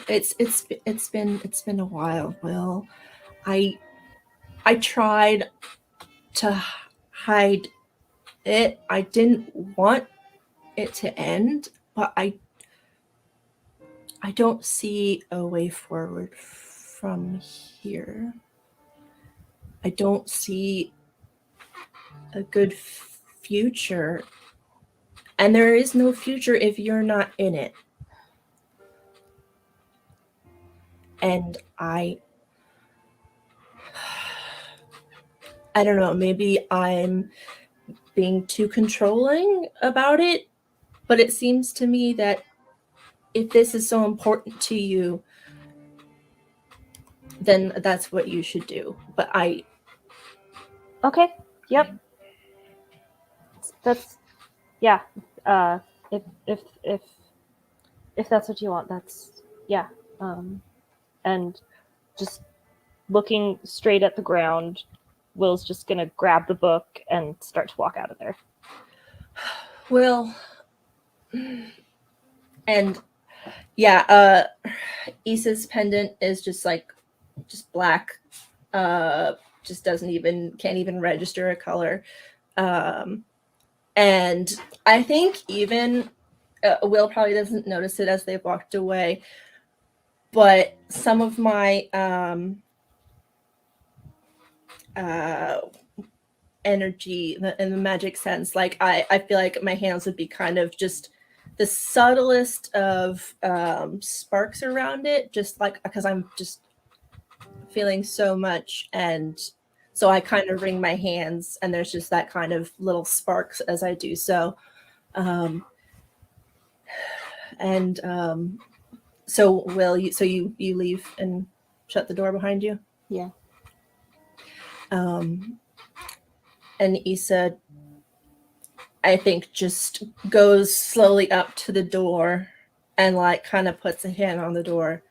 It's been a while, Will. I tried to hide it. I didn't want it to end, but I don't see a way forward from here. I don't see a good future. And there is no future if you're not in it. And I don't know, maybe I'm being too controlling about it, but it seems to me that if this is so important to you, then that's what you should do. But Okay. Yep. That's yeah. If that's what you want, that's yeah. And just looking straight at the ground, Will's just gonna grab the book and start to walk out of there. Will, and yeah, Issa's pendant is just black, just can't even register a color, and I think even Will probably doesn't notice it as they've walked away, but some of my energy in the magic sense, like I feel like my hands would be kind of just the subtlest of sparks around it, just like because I'm just feeling so much, and so I kind of wring my hands and there's just that kind of little sparks as I do so. So Will, you leave and shut the door behind you? Yeah. And Issa, I think, just goes slowly up to the door and like kind of puts a hand on the door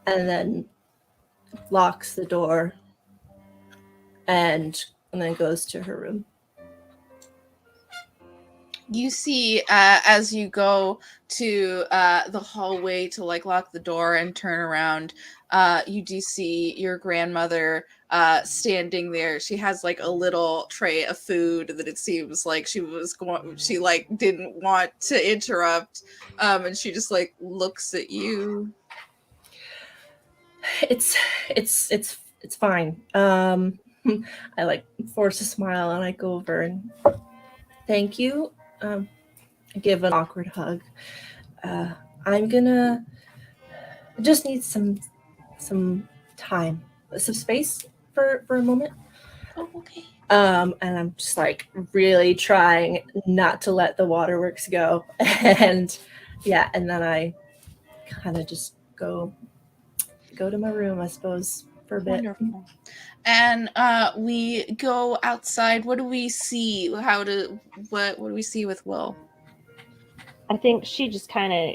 and then locks the door and then goes to her room. You see, as you go to the hallway to like lock the door and turn around, you do see your grandmother standing there. She has like a little tray of food that it seems like she like didn't want to interrupt, and she just like looks at you. It's fine. I like force a smile and I go over and thank you. I give an awkward hug. I'm gonna just need some time, some space for a moment. Oh, okay. And I'm just like really trying not to let the waterworks go. And yeah, and then I kind of just go to my room, I suppose, for a bit. Wonderful. And we go outside. What do we see? What do we see with Will? I think she just kind of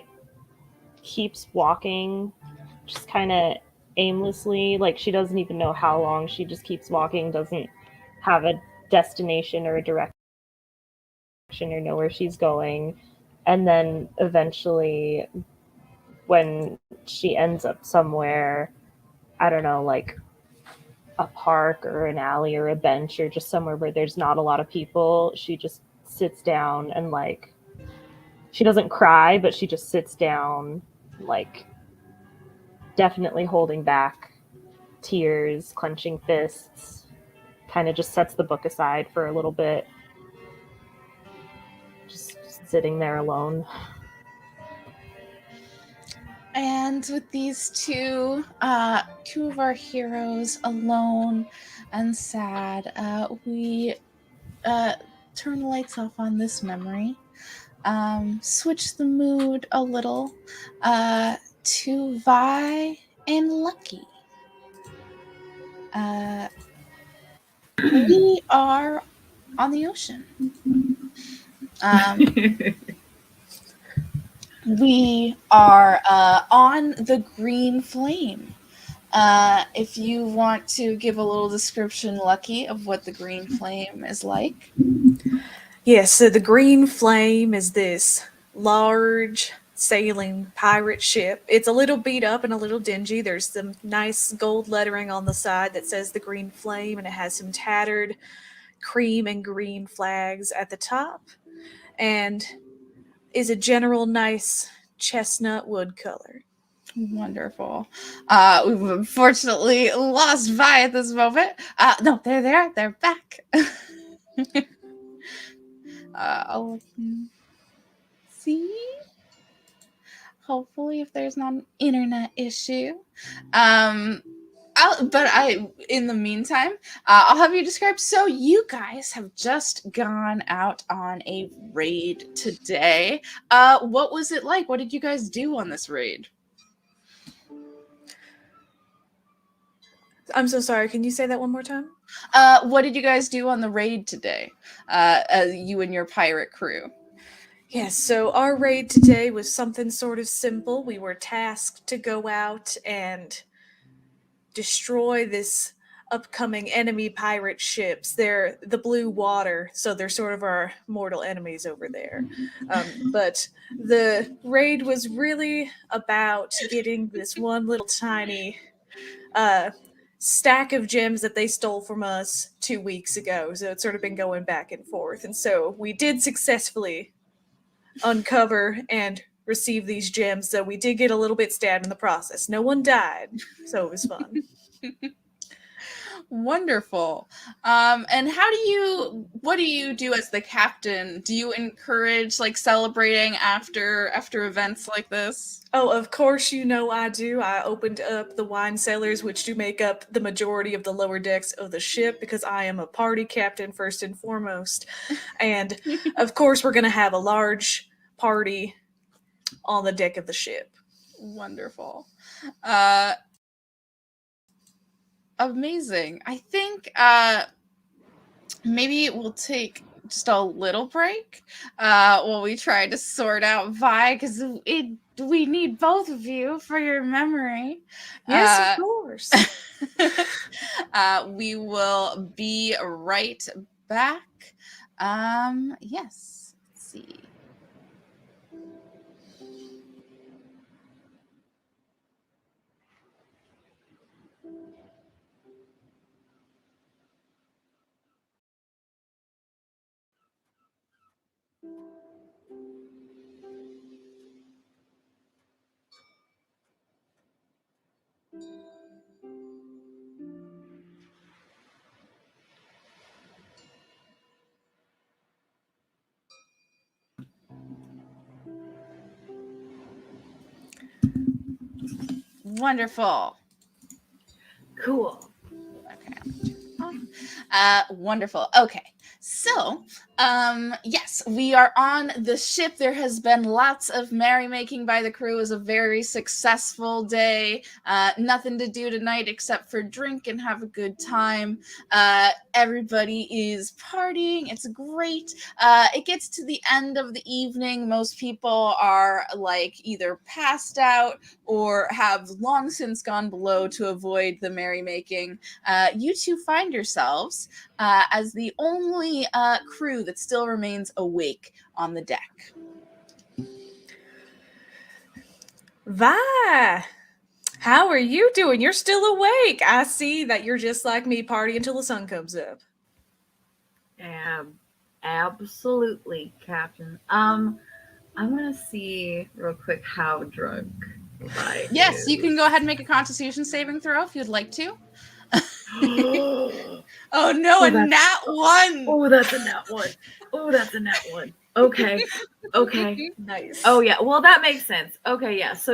keeps walking, just kind of aimlessly, like she doesn't even know how long. She just keeps walking, doesn't have a destination or a direction. or know where she's going. And then eventually, when she ends up somewhere, I don't know, like a park or an alley or a bench or just somewhere where there's not a lot of people, she just sits down and like she doesn't cry, but she just sits down, like definitely holding back tears, clenching fists, kind of just sets the book aside for a little bit, just sitting there alone. And with these two of our heroes alone and sad, we turn the lights off on this memory, switch the mood a little to Vi and Lucky. We are on the ocean. We are on the Green Flame. If you want to give a little description, Lucky, of what the Green Flame is like. Yes, so the Green Flame is this large sailing pirate ship. It's a little beat up and a little dingy. There's some nice gold lettering on the side that says the Green Flame, and it has some tattered cream and green flags at the top, and is a general nice chestnut wood color. Wonderful. We've unfortunately lost Vi at this moment. No, they're there. They're back. I'll see. Hopefully, if there's not an internet issue. In the meantime, I'll have you describe. So you guys have just gone out on a raid today. What was it like? What did you guys do on this raid? I'm so sorry. Can you say that one more time? What did you guys do on the raid today? You and your pirate crew. Yes, so our raid today was something sort of simple. We were tasked to go out and destroy this upcoming enemy pirate ships. They're the blue water, so they're sort of our mortal enemies over there. But the raid was really about getting this one little tiny stack of gems that they stole from us 2 weeks ago. So it's sort of been going back and forth. And so we did successfully uncover and receive these gems, so we did get a little bit stabbed in the process. No one died, so it was fun. Wonderful. And what do you do as the captain? Do you encourage like celebrating after events like this? Oh, of course, you know I do. I opened up the wine cellars, which do make up the majority of the lower decks of the ship, because I am a party captain first and foremost. And of course, we're going to have a large party on the deck of the ship. Wonderful. Amazing. I think maybe we'll take just a little break while we try to sort out Vi, because we need both of you for your memory. Yes, of course. We will be right back. Yes. Let's see. Wonderful. Cool. Okay. Wonderful. Okay. So, yes, we are on the ship. There has been lots of merrymaking by the crew. It was a very successful day. Nothing to do tonight except for drink and have a good time. Everybody is partying. It's great. It gets to the end of the evening. Most people are like either passed out or have long since gone below to avoid the merrymaking. You two find yourselves as the only any crew that still remains awake on the deck. Vi, how are you doing? You're still awake. I see that you're just like me, party until the sun comes up. Absolutely, Captain. I'm gonna see real quick how drunk Vi Yes, is. you can go ahead and make a Constitution saving throw if you'd like to. Oh no, Oh, a nat 1! Oh, that's a nat one. Oh, that's a nat one. Okay. Nice. Oh yeah. Well, that makes sense. Okay, yeah. So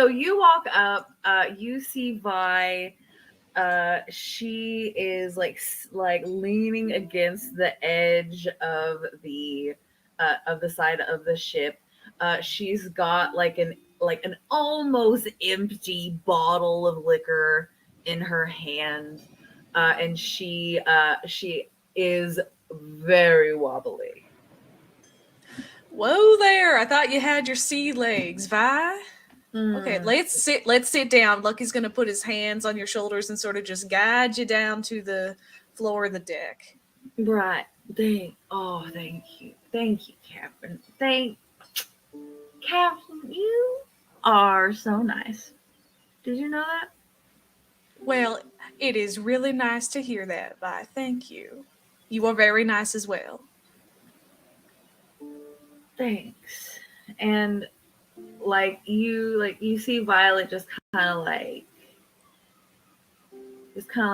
you walk up, you see Vi. She is like leaning against the edge of the side of the ship. She's got like an almost empty bottle of liquor in her hand, and she is very wobbly. Whoa there! I thought you had your sea legs, Vi. Okay, Mm. let's sit down. Lucky's gonna put his hands on your shoulders and sort of just guide you down to the floor of the deck. Right. Thank you. Thank you, Captain. Captain, you are so nice. Did you know that? Well, it is really nice to hear that, Vi. Thank you. You are very nice as well. Thanks. And you see Violet just kind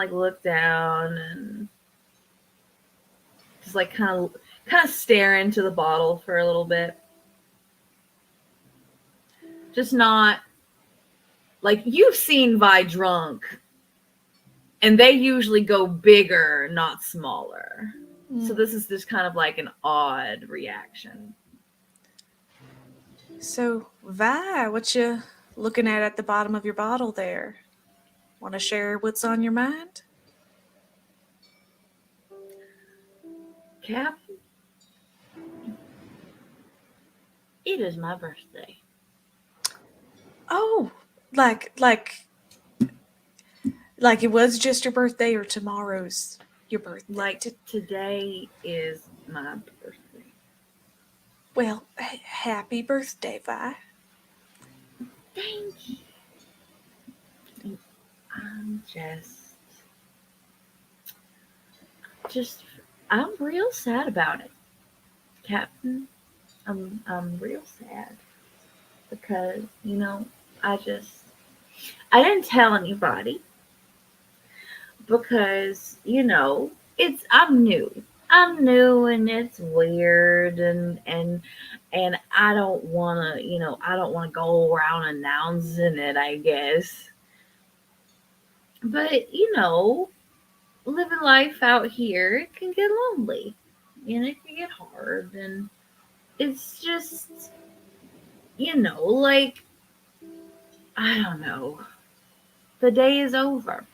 of look down and just kind of stare into the bottle for a little bit. Just not like you've seen Vi drunk, and they usually go bigger, not smaller. So this is just kind of like an odd reaction. So, Vi, what you looking at the bottom of your bottle there? Want to share what's on your mind? Captain, it is my birthday. Oh, like it was just your birthday, or tomorrow's your birthday? Like today is my birthday. Well, happy birthday, Vi. Thank you. I'm I'm real sad about it, Captain. I'm real sad because I didn't tell anybody because I'm new. I'm new and it's weird and I don't want to go around announcing it, I guess. But living life out here, it can get lonely and it can get hard, and it's just like, I don't know, the day is over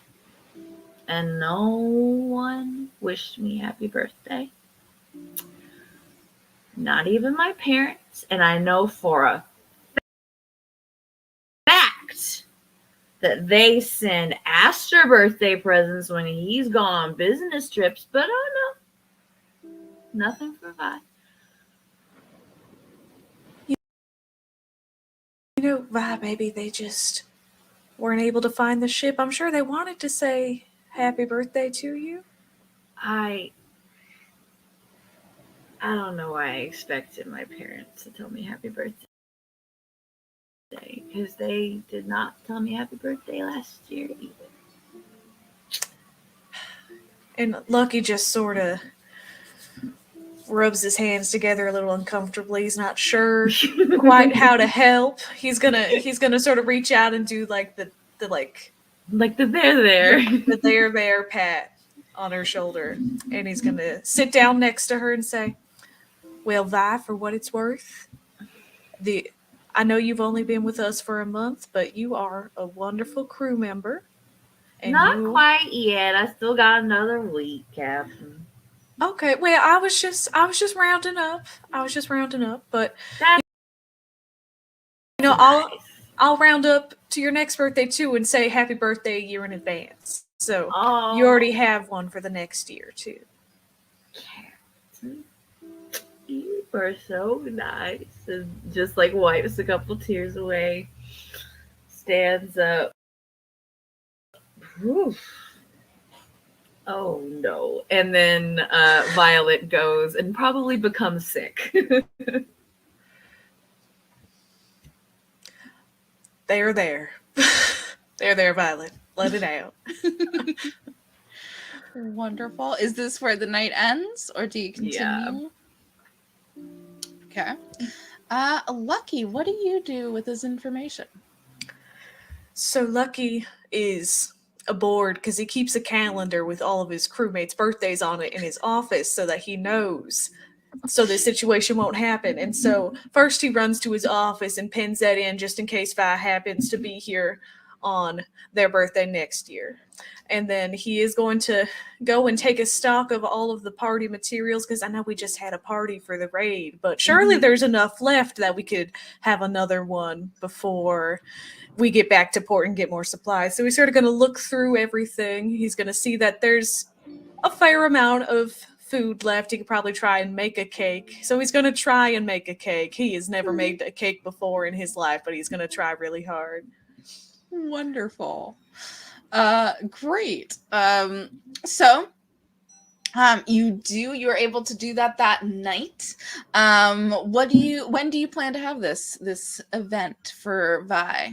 and no one wished me happy birthday, not even my parents. And I know for a fact that they send Astor birthday presents when he's gone on business trips, but oh no, nothing for Vi. Vi, maybe they just weren't able to find the ship. I'm sure they wanted to say happy birthday to you. I don't know why I expected my parents to tell me happy birthday, because they did not tell me happy birthday last year either. And Lucky just sort of rubs his hands together a little uncomfortably. He's not sure quite how to help. He's gonna sort of reach out and do like the there pat on her shoulder, and he's gonna sit down next to her and say, "Well, Vi, for what it's worth, I know you've only been with us for a month, but you are a wonderful crew member." And Not quite yet. I still got another week, Captain. Okay, well, I was just rounding up. But That's I'll round up to your next birthday too and say happy birthday a year in advance. So Oh, you already have one for the next year too. Captain. are so nice. And just like wipes a couple tears away. Stands up. Whew. Oh no. And then Violet goes and probably becomes sick. They're there. They're there, Violet. Let it out. Wonderful. Is this where the night ends, or do you continue? Okay. Lucky, what do you do with this information? So Lucky is aboard because he keeps a calendar with all of his crewmates' birthdays on it in his office so that he knows so this situation won't happen. And so first he runs to his office and pins that in just in case Vi happens to be here on their birthday next year. And then he is going to go and take a stock of all of the party materials because I know we just had a party for the raid, but surely there's enough left that we could have another one before we get back to port and get more supplies. So he's sort of going to look through everything. He's going to see that there's a fair amount of food left. He could probably try and make a cake. So he's going to try and make a cake. He has never made a cake before in his life, but he's going to try really hard. Wonderful. Great. So you're able to do that night. When do you plan to have this event for Vi?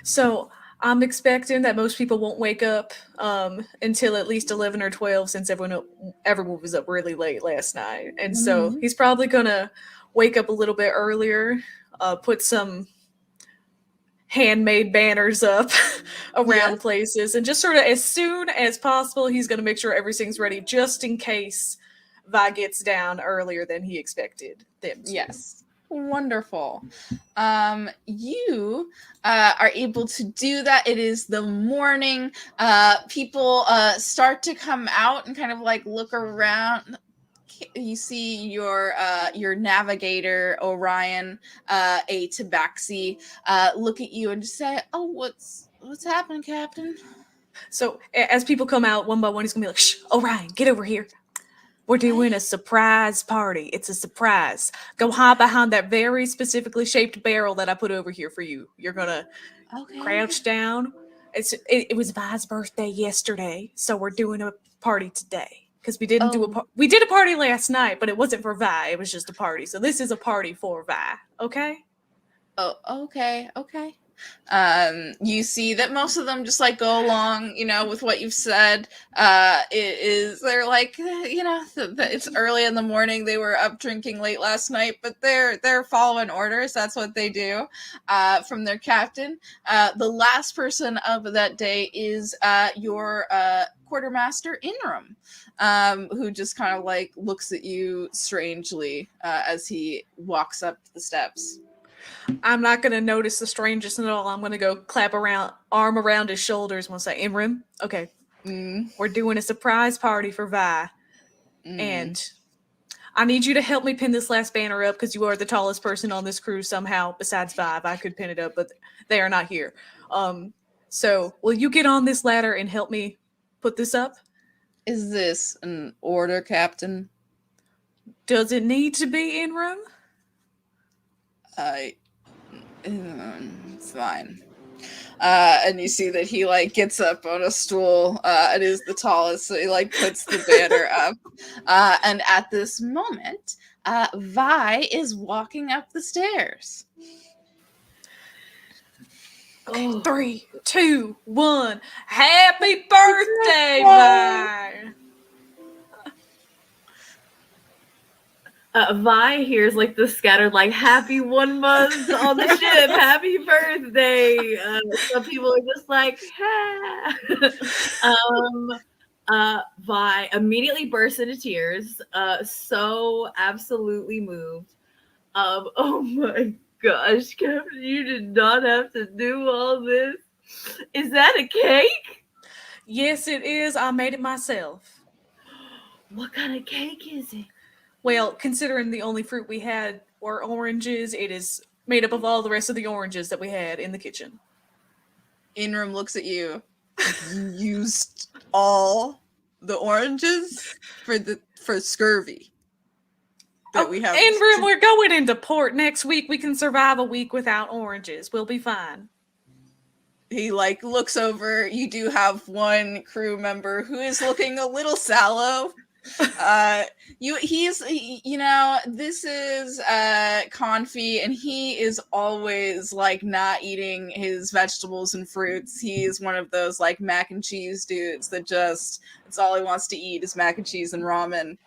So I'm expecting that most people won't wake up until at least 11 or 12 since everyone was up really late last night. And so he's probably going to wake up a little bit earlier, put some handmade banners up around places, and just sort of as soon as possible, he's going to make sure everything's ready just in case Vi gets down earlier than he expected them to. Yes. Wonderful. You are able to do that. It is the morning. People start to come out and kind of like look around. You see your navigator Orion, a tabaxi, look at you and just say, "Oh, what's happening, Captain?" So as people come out one by one, he's gonna be like, "Shh, Orion, get over here. We're doing a surprise party. It's a surprise. Go hide behind that very specifically shaped barrel that I put over here for you. You're gonna crouch down. It was Vi's birthday yesterday, so we're doing a party today." Because we didn't we did a party last night, but it wasn't for Vi. It was just a party. So this is a party for Vi. Okay? Oh, okay. You see that most of them just like go along, with what you've said. They're like, it's early in the morning. They were up drinking late last night, but they're following orders. That's what they do from their captain. The last person of that day is your quartermaster Interim, who just kind of like looks at you strangely as he walks up the steps. I'm not going to notice the strangest at all. I'm going to go clap arm around his shoulders and we'll say, Imrim, okay, we're doing a surprise party for Vi. And I need you to help me pin this last banner up because you are the tallest person on this crew somehow besides Vi. I could pin it up, but they are not here. So will you get on this ladder and help me put this up? Is this an order, Captain? Does it need to be in room? It's fine. And you see that he like gets up on a stool and is the tallest, so he like puts the banner up. And at this moment, Vi is walking up the stairs. Okay, 3, 2, 1. Happy birthday, Vi! Vi hears like the scattered like happy 1 month on the ship, happy birthday. Some people are just like, Vi immediately bursts into tears, so absolutely moved. Oh my gosh, Captain, you did not have to do all this. Is that a cake? Yes, it is. I made it myself. What kind of cake is it? Well, considering the only fruit we had were oranges, it is made up of all the rest of the oranges that we had in the kitchen. Inram looks at you. You used all the oranges for scurvy. that we have. Ingram, we're going into port next week. We can survive a week without oranges. We'll be fine. He like looks over. You do have one crew member who is looking a little sallow. This is Confi, and he is always like not eating his vegetables and fruits. He's one of those like mac and cheese dudes that just, it's all he wants to eat is mac and cheese and ramen.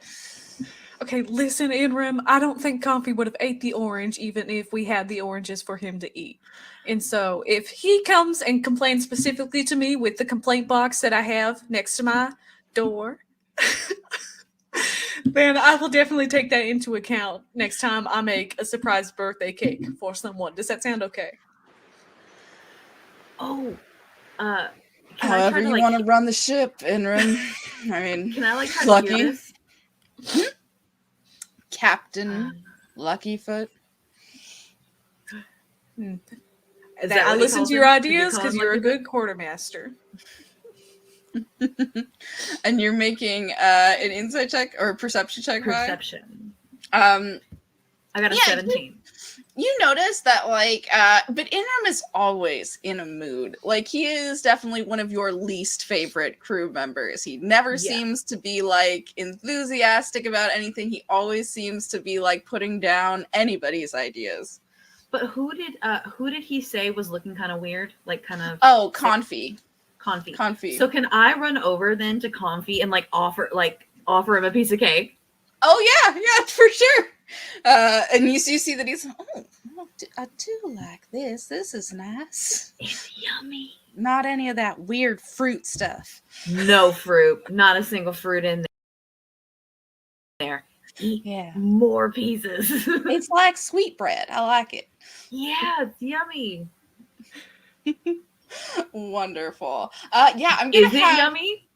Okay, listen, Inram, I don't think Comfy would have ate the orange even if we had the oranges for him to eat. And so if he comes and complains specifically to me with the complaint box that I have next to my door, then I will definitely take that into account next time I make a surprise birthday cake for someone. Does that sound okay? Oh, However you want to run the ship, Inram. I mean, can I like try Lucky? to hear this? Captain Luckyfoot. Is that I what he listen calls to your him? Did you ideas call because him you're a Luckyfoot? good quartermaster. And you're making an insight check or a perception check, right? Perception. I got a yeah, 17. You notice that, like, but Inram is always in a mood. Like, he is definitely one of your least favorite crew members. He never seems to be, like, enthusiastic about anything. He always seems to be, like, putting down anybody's ideas. But who did he say was looking kind of weird? Like, kind of... Oh, Confi. Confi. So can I run over then to Confi and, like, offer him a piece of cake? Oh, yeah, for sure. And you see that he's, I do like this. This is nice. It's yummy. Not any of that weird fruit stuff. No fruit. Not a single fruit in there. Eat more pieces. It's like sweetbread. I like it. Yeah, it's yummy. Wonderful. I'm gonna Is it yummy?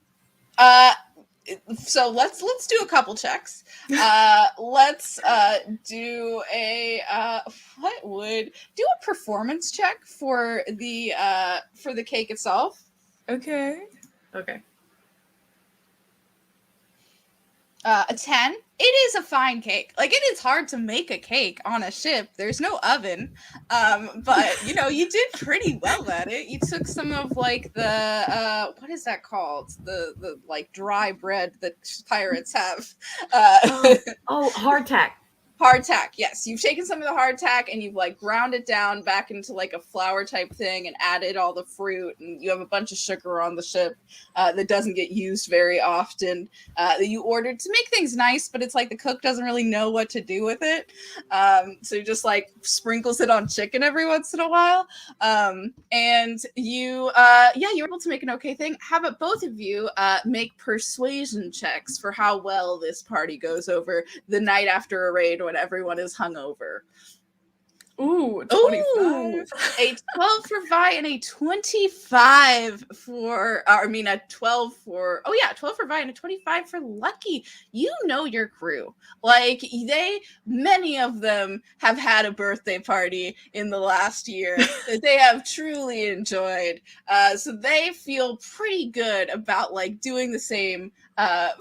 So let's do a couple checks. Let's do a do a performance check for the cake itself. Okay. A 10. It is a fine cake. Like, it is hard to make a cake on a ship. There's no oven. But you did pretty well at it. You took some of like the what is that called? The like dry bread that pirates have. Hardtack. Hardtack, yes. You've taken some of the hardtack and you've like ground it down back into like a flour type thing and added all the fruit, and you have a bunch of sugar on the ship that doesn't get used very often that you ordered to make things nice, but it's like the cook doesn't really know what to do with it. So he just like sprinkles it on chicken every once in a while. And you're able to make an okay thing. How about both of you make persuasion checks for how well this party goes over the night after a raid when everyone is hungover. Ooh, 25. Ooh, a 12 for Vi and a 25 for, a 12 for, 12 for Vi and a 25 for Lucky. You know your crew. Like, many of them have had a birthday party in the last year that they have truly enjoyed. So they feel pretty good about, like, doing the same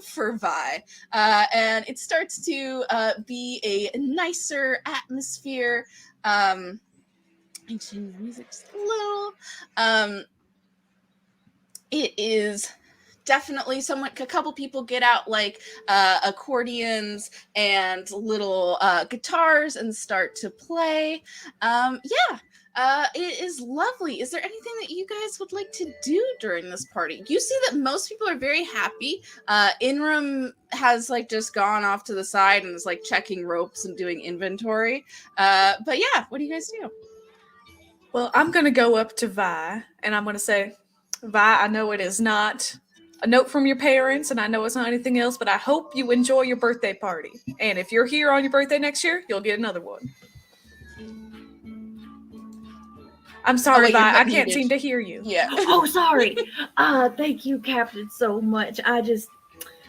for Vi. And it starts to be a nicer atmosphere. Changing the music just a little. It is definitely a couple people get out like accordions and little guitars and start to play. It is lovely. Is there anything that you guys would like to do during this party? You see that most people are very happy. Inram has like just gone off to the side and is like checking ropes and doing inventory. But yeah, what do you guys do? Well, I'm going to go up to Vi and I'm going to say, Vi, I know it is not a note from your parents and I know it's not anything else, but I hope you enjoy your birthday party. And if you're here on your birthday next year, you'll get another one. I'm sorry, Vi. I can't seem to hear you. Yeah. Oh, sorry. Thank you, Captain, so much.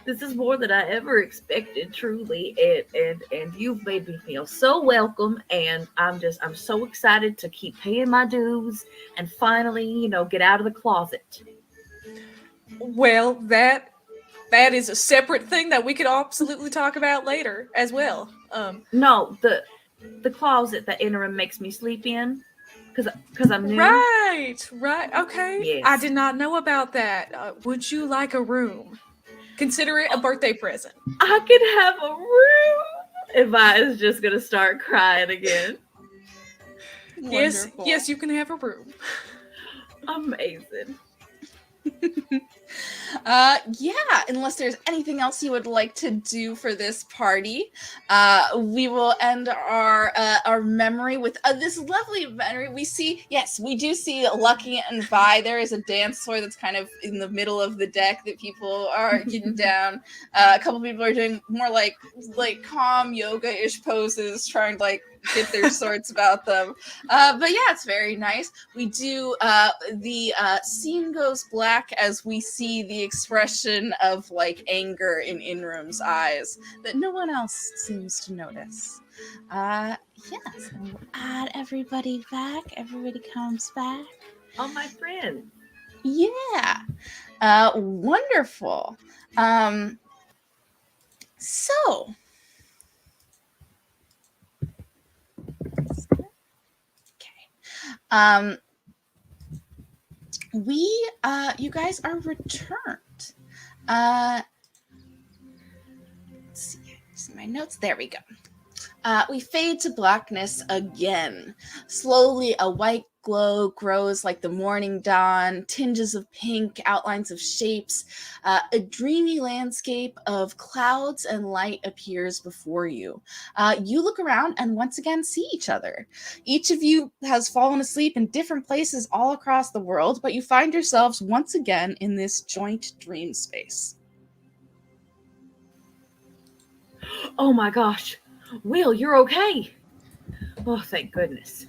This is more than I ever expected, truly. And you've made me feel so welcome. And I'm so excited to keep paying my dues and finally, get out of the closet. Well, that that is a separate thing that we could absolutely talk about later as well. No, the closet that interim makes me sleep in, because I'm new. Right. Okay. Yes. I did not know about that. Would you like a room? Consider it a birthday present. I could have a room. If I was just gonna start crying again. Wonderful. Yes, you can have a room. Amazing. Yeah, unless there's anything else you would like to do for this party, we will end our memory with this lovely memory. We do see Lucky and Vi. There is a dance floor that's kind of in the middle of the deck that people are getting down. A couple people are doing more like calm yoga-ish poses, trying to like get their swords about them. But yeah, it's very nice. We do the scene goes black as we see the expression of like anger in Inrum's eyes that no one else seems to notice. So we'll add everybody back. Everybody comes back. All my friends. Yeah. Wonderful. So you guys are returned. Let's see, here's my notes. There we go. We fade to blackness again. Slowly, a white glow grows like the morning dawn, tinges of pink, outlines of shapes. A dreamy landscape of clouds and light appears before you. You look around and once again see each other. Each of you has fallen asleep in different places all across the world, but you find yourselves once again in this joint dream space. Oh my gosh. Will, you're okay. Oh, thank goodness.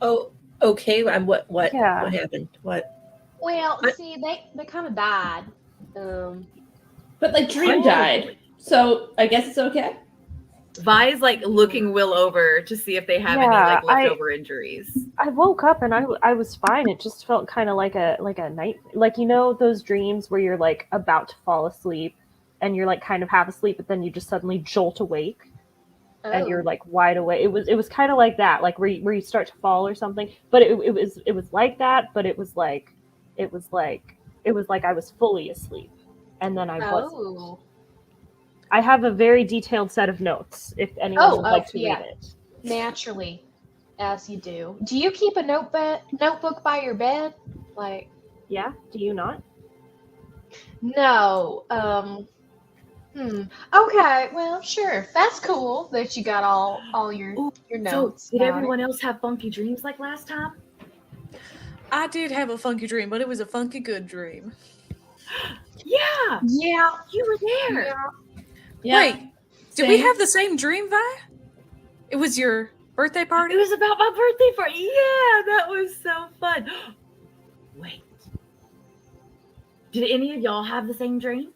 Oh, okay. What Yeah. happened? What? Well, see, they kind of died. But like Dream died, so I guess it's okay. Vi's like looking Will over to see if they have any Yeah, like leftover injuries. I woke up and I was fine. It just felt kind of like a night, like, you know, those dreams where you're like about to fall asleep and you're like kind of half asleep, but then you just suddenly jolt awake and you're like wide awake. It was kind of like that, like where you start to fall or something. But it was like that, but it was like I was fully asleep, and then I wasn't. I have a very detailed set of notes if anyone would like to read it. Naturally, as you do. Do you keep a notebook by your bed? Like, Yeah, do you not? no. Okay, well, sure. That's cool that you got all your notes. So, did about everyone else have funky dreams like last time? I did have a funky dream, but it was a funky good dream. Yeah, Yeah. you were there. Yeah. Wait, did we have the same dream, Vi? It was your birthday party? It was about my birthday party. Yeah, that was so fun. Wait, did any of y'all have the same dream?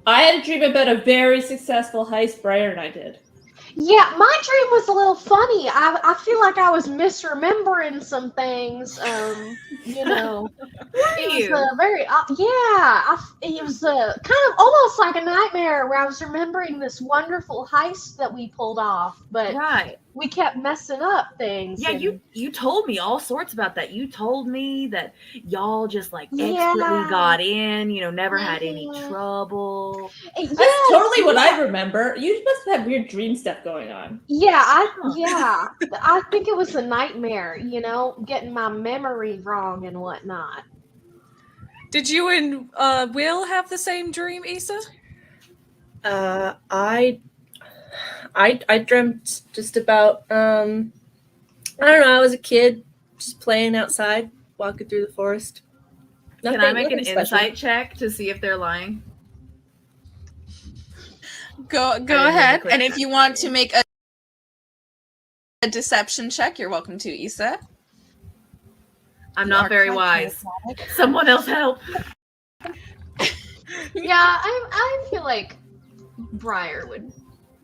I had a dream about a very successful heist Briar and I did. Yeah, my dream was a little funny. I feel like I was misremembering some things. You know, it was very it was kind of almost like a nightmare where I was remembering this wonderful heist that we pulled off, but Right. we kept messing up things. Yeah, and- you told me all sorts about that. You told me that y'all just like expertly Yeah. got in, never had any Yeah. trouble. Yes, That's totally what yeah. I remember. You must have weird dream stuff going on. Yeah, I think it was a nightmare, getting my memory wrong and whatnot. Did you and Will have the same dream, Issa? I dreamt just about I don't know, I was a kid just playing outside, walking through the forest. Can I make an nothing special. insight check to see if they're lying? Go ahead, and if you want to make a deception check, you're welcome to, Issa. I'm not very wise. Someone else help. Yeah, I feel like Briar would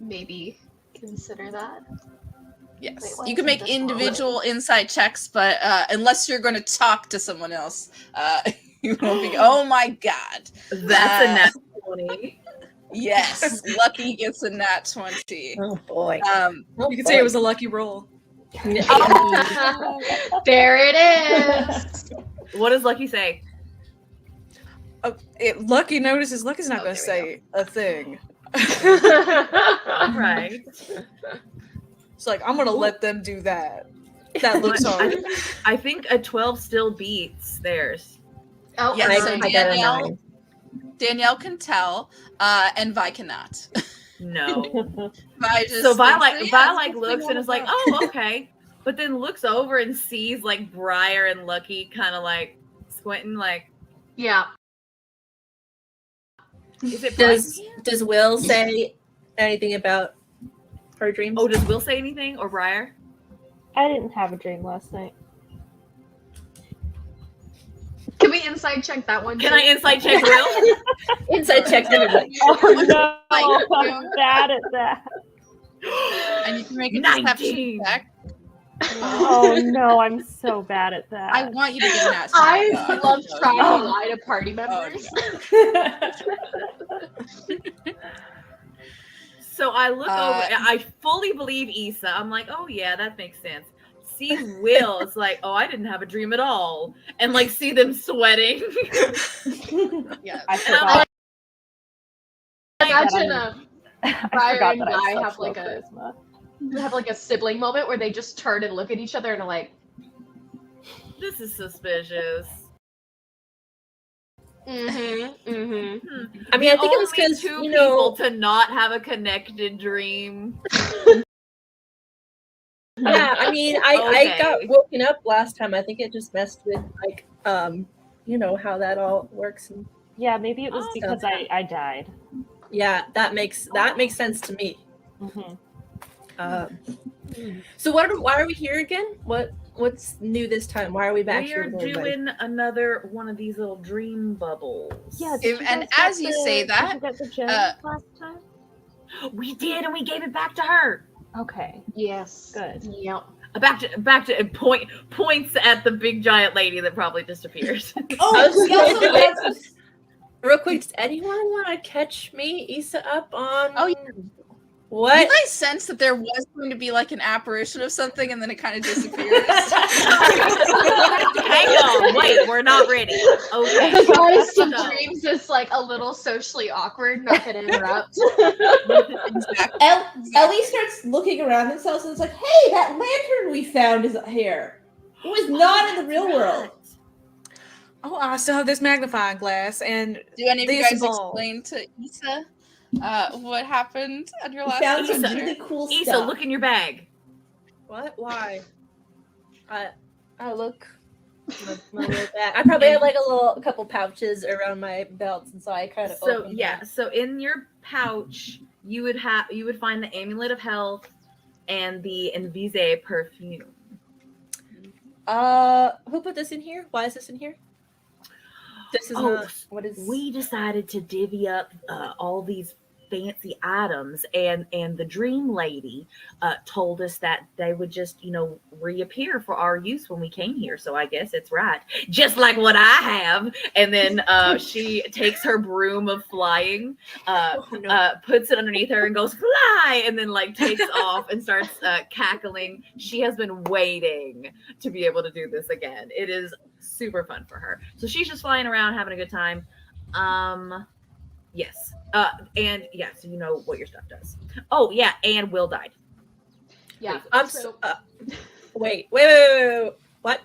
maybe consider that. Yes, Wait, why you can isn't make this individual insight checks, but unless you're going to talk to someone else, you won't be. Oh my god, That's a natural 20. Yes, Lucky gets a nat 20. Oh boy. You could say it was a lucky roll. There it is. What does Lucky say? Lucky notices Lucky's not Oh, going to there we say a thing. All right. It's like, I'm going to let them do that. That looks hard. I think a 12 still beats theirs. Oh, Yes, yeah, so so Danielle can tell, and Vi cannot. No. Vi just So Vi thinks that, like looks and is like, oh, okay. But then looks over and sees like Briar and Lucky kind of like squinting, like, yeah. is it Does Will say anything about her dreams? Oh, does Will say anything or Briar? I didn't have a dream last night. Can we inside check that one? Can too? I insight check Will? Inside checks everybody. Oh no, I'm bad at that. and you can make a 19. deception check. Oh no, I'm so bad at that. I want you to get a nat 20. I though. love trying to lie to party members. So I look over, Uh, I fully believe Issa. I'm like, oh yeah, that makes sense. See Will, it's like, oh, I didn't have a dream at all. And like see them sweating. Yeah. I And I'm forgot. Imagine I Briar forgot and that I Vi have have such like low a charisma. have like a sibling moment where they just turn and look at each other and are like, this is suspicious. mm-hmm, mm-hmm. I mean, I think it was Only because two you know. people to not have a connected dream. Yeah, I mean, I got Okay. woken up last time. I think it just messed with like you know how that all works. And Yeah, maybe it was Oh, because okay. I died. yeah, that makes sense to me. Mm-hmm. So why are we here again? What's new this time? Why are we back We're here? with everybody? doing another one of these little dream bubbles. Yeah, If- and as you say that, did you get the gem last time? We did, and we gave it back to her. Okay, Yes. good. Yep. Back to points at the big giant lady that probably disappeared. I was we also wait, have- real quick, does anyone want to catch me, Issa, up on? Oh, yeah. What? You guys sense that there was going to be like an apparition of something, and then it kind of disappears. Hang on, wait, we're not ready. Okay. The goddess of So- dreams is like a little socially awkward, not gonna interrupt. Exactly. Ellie starts looking around themselves and it's like, hey, that lantern we found is here. It was not in the real world. Oh, I still have this magnifying glass, and Do any of you This guys ball. explain to Issa what happened on your We last found some adventure? really cool Issa, stuff. look in your bag. What? Why? I look. My little bag. I probably have like a couple pouches around my belts, and so I kind of. So yeah, so in your pouch you would find the amulet of health and the Invise perfume. Who put this in here? Why is this in here? This is Oh, not. What is? We decided to divvy up all these fancy items, and the dream lady told us that they would just reappear for our use when we came here, so I guess it's right, just like what I have. And then she takes her broom of flying, puts it underneath her and goes fly, and then like takes off and starts cackling. She has been waiting to be able to do this again. It is super fun for her, so she's just flying around having a good time. Yes. And yeah, so you know what your stuff does. Oh yeah, and Will died. Yeah. I'm so- so. Wait. What?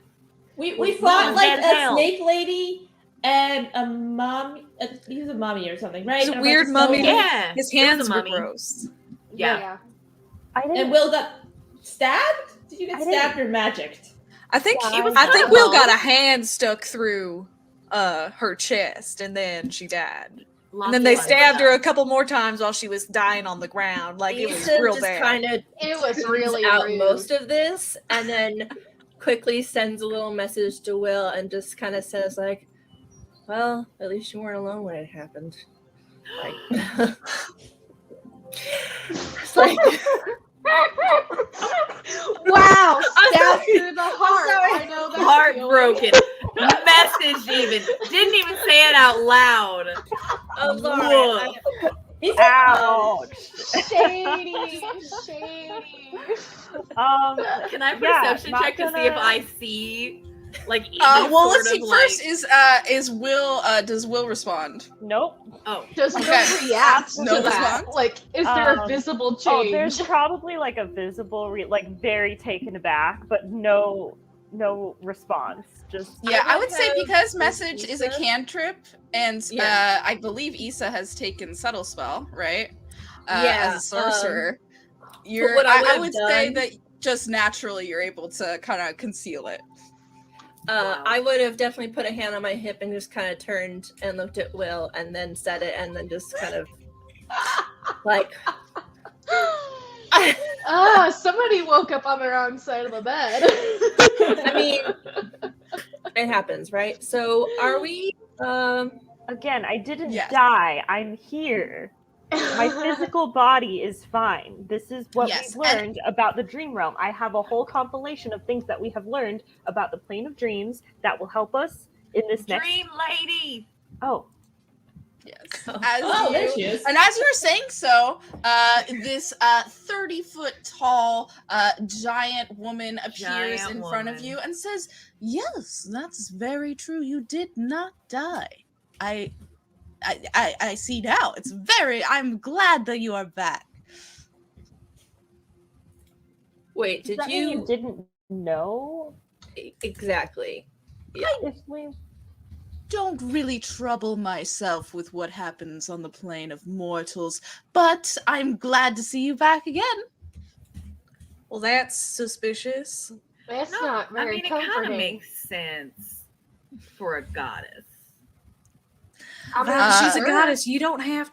We Well, fought like and a hell. snake lady and a mummy. He was a mummy or something, right? It's a And weird bunch of mummy. skeletons. Yeah. his it was hands a were mummy. gross. Yeah. I didn't. And Will got stabbed? Did you get I didn't- stabbed or magicked? I think Yeah, was I kinda think Will got both. a hand stuck through her chest, and then she died. Lots And then of they fun stabbed her a stuff. couple more times while she was dying on the ground. Like, it was Ethan real just bad. kind of It was really out rude. most of this, and then quickly sends a little message to Will and just kind of says like, "Well, at least you weren't alone when it happened." Like, it's like Wow, I'm stab sorry. through the heart. sorry. I know that Heartbroken. Message even. Didn't even say it out loud. Oh, Lauren. He's Ouch. Shady, shady. Can I Yeah, perception not check to see if gonna- I see like even Well, sort let's see. of, First like... is Will. Does Will respond? Nope. Oh, Does Okay. Will react No to that? response? Like, is there a Um, visible Oh, change? there's probably like a visible, like very taken aback, but no response. Just Yeah, I would would say have because message is a Issa. cantrip, and Yeah. I believe Issa has taken subtle spell, right? Yeah, As a sorcerer, what I I would've would say done- that just naturally you're able to kind of conceal it. Wow. I would have definitely put a hand on my hip and just kind of turned and looked at Will and then said it and then just kind of like Somebody woke up on the wrong side of the bed. I mean, it happens, right? So are we again, I didn't Yes. die. I'm here. My physical body is fine. This is what Yes, we've learned about the dream realm. I have a whole compilation of things that we have learned about the plane of dreams that will help us in this next. Dream Lady. Oh, Yes. there she is. And as you were saying so, this 30-foot tall giant woman appears Giant in front of woman. you and says, "Yes, that's very true. You did not die. I see now. I'm glad that you are back." wait, does did that mean you you didn't know exactly? if we? Don't really trouble myself with what happens on the plane of mortals, but I'm glad to see you back again. Well, that's suspicious. That's No, not I very mean, it kind comforting. of makes sense for a goddess. I mean, Val, she's a sure. goddess. You don't have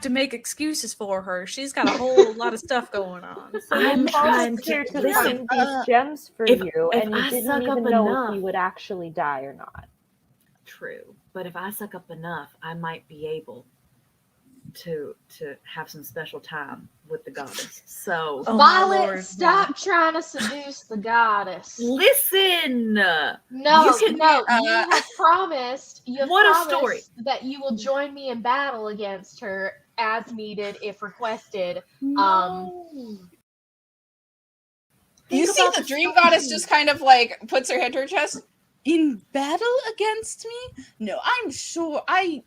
to make excuses for her. She's got a whole lot of stuff going on. So I'm you trying volunteered to listen, find these gems for if- you, if and you I didn't suck even up know enough- if you would actually die or not. True, but if I suck up enough, I might be able to have some special time with the goddess. So Oh, my Violet, lord, stop trying to seduce the goddess. listen. No, You can- you have promised. You have What a promised story. that you will join me in battle against her as needed if requested. You see the dream goddess just kind of like puts her hand to her chest. In battle against me? No, I'm sure I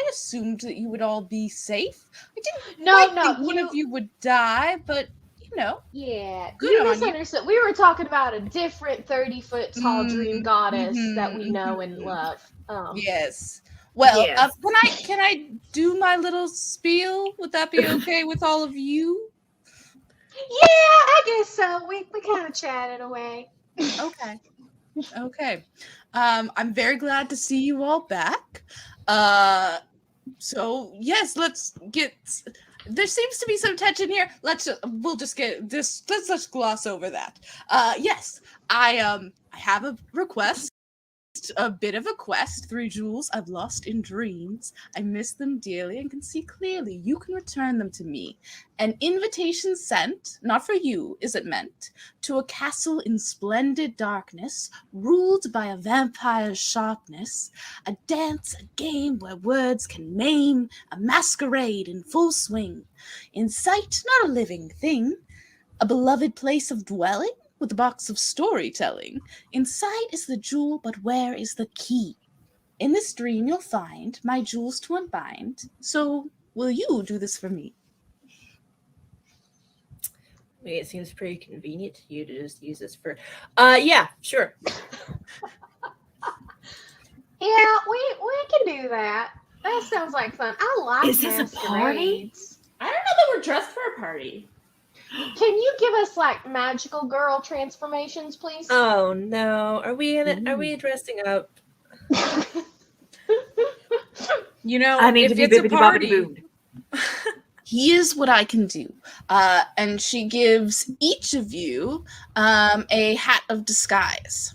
assumed that you would all be safe. I didn't quite think one of you would die, but Yeah, Good you on you. misunderstood. We were talking about a different 30-foot tall dream Mhm, goddess mhm, that we know and mhm. love. Yes. Well, Yes. can I do my little spiel? Would that be okay with all of you? Yeah, I guess so. We kind of chatted away. Okay. Okay. I'm very glad to see you all back. So yes, let's get. There seems to be some tension here. Let's just gloss over that. Yes, I have a request. A bit of a quest. 3 jewels I've lost in dreams. I miss them dearly and can see clearly. You can return them to me. An invitation sent, not for you, is it meant, to a castle in splendid darkness, ruled by a vampire's sharpness, a dance, a game where words can maim, a masquerade in full swing. In sight, not a living thing, a beloved place of dwelling, with a box of storytelling. Inside is the jewel, but where is the key? In this dream you'll find my jewels to unbind. So will you do this for me? I mean, it seems pretty convenient to you to just use this for yeah, sure. Yeah, we can do that. That sounds like fun. I like Is this a party? masquerades. I don't know that we're dressed for a party. Can you give us like magical girl transformations, please? Oh no. Are we dressing up? I mean, if it's a party, Here's what I can do. And she gives each of you a hat of disguise.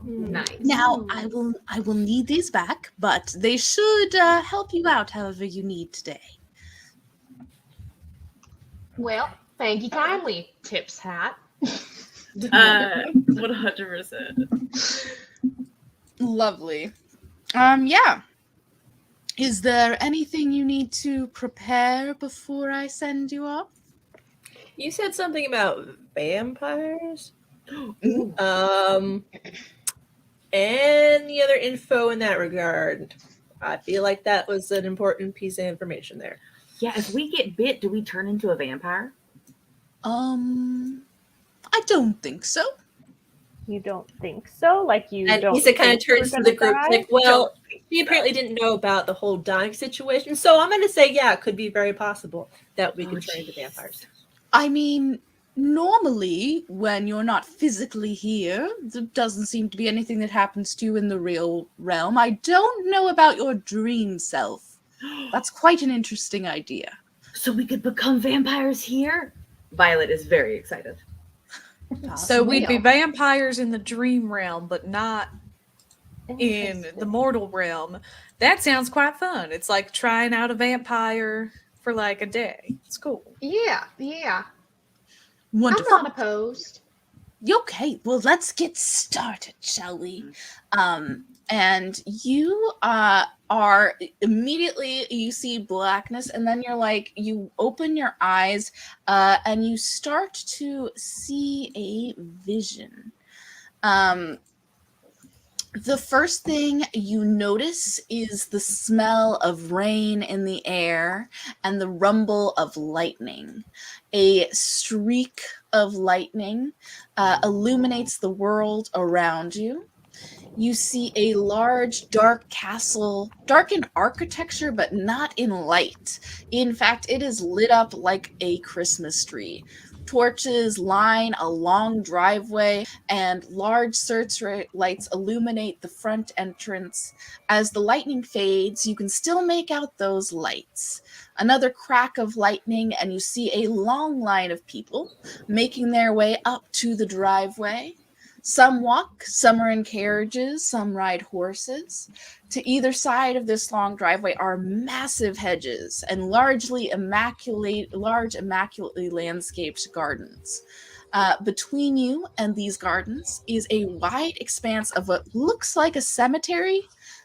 Nice. Now, I will need these back, but they should help you out however you need today. Well, thank you kindly, Tips hat. 100%. Lovely. Yeah. Is there anything you need to prepare before I send you off? You said something about vampires? Mhm. Any other info in that regard? I feel like that was an important piece of information there. Yeah, if we get bit, do we turn into a vampire? I don't think so. You don't think so? Like you And don't Issa kind of think we're turns to gonna the group die? like, well, she apparently didn't know about the whole dying situation, so I'm going to say, yeah, it could be very possible that we could turn into vampires. I mean, normally, when you're not physically here, there doesn't seem to be anything that happens to you in the real realm. I don't know about your dream self. That's quite an interesting idea. So we could become vampires here? Violet is very excited. So we'd be Possibly. vampires in the dream realm, but not in the Interesting. mortal realm. That sounds quite fun. It's like trying out a vampire for like a day. It's cool. Yeah, yeah. Wonderful. I'm not opposed. Okay, well, let's get started, shall we? And you are immediately, you see blackness, and then you're like, you open your eyes and you start to see a vision. The first thing you notice is the smell of rain in the air and the rumble of lightning. A streak of lightning illuminates the world around you. You see a large, dark castle, dark in architecture, but not in light. In fact, it is lit up like a Christmas tree. Torches line a long driveway, and large searchlights illuminate the front entrance. As the lightning fades, you can still make out those lights. Another crack of lightning, and you see a long line of people making their way up to the driveway. Some walk, some are in carriages, some ride horses. To either side of this long driveway are massive hedges and large, immaculately landscaped gardens. Between you and these gardens is a wide expanse of what looks like a cemetery.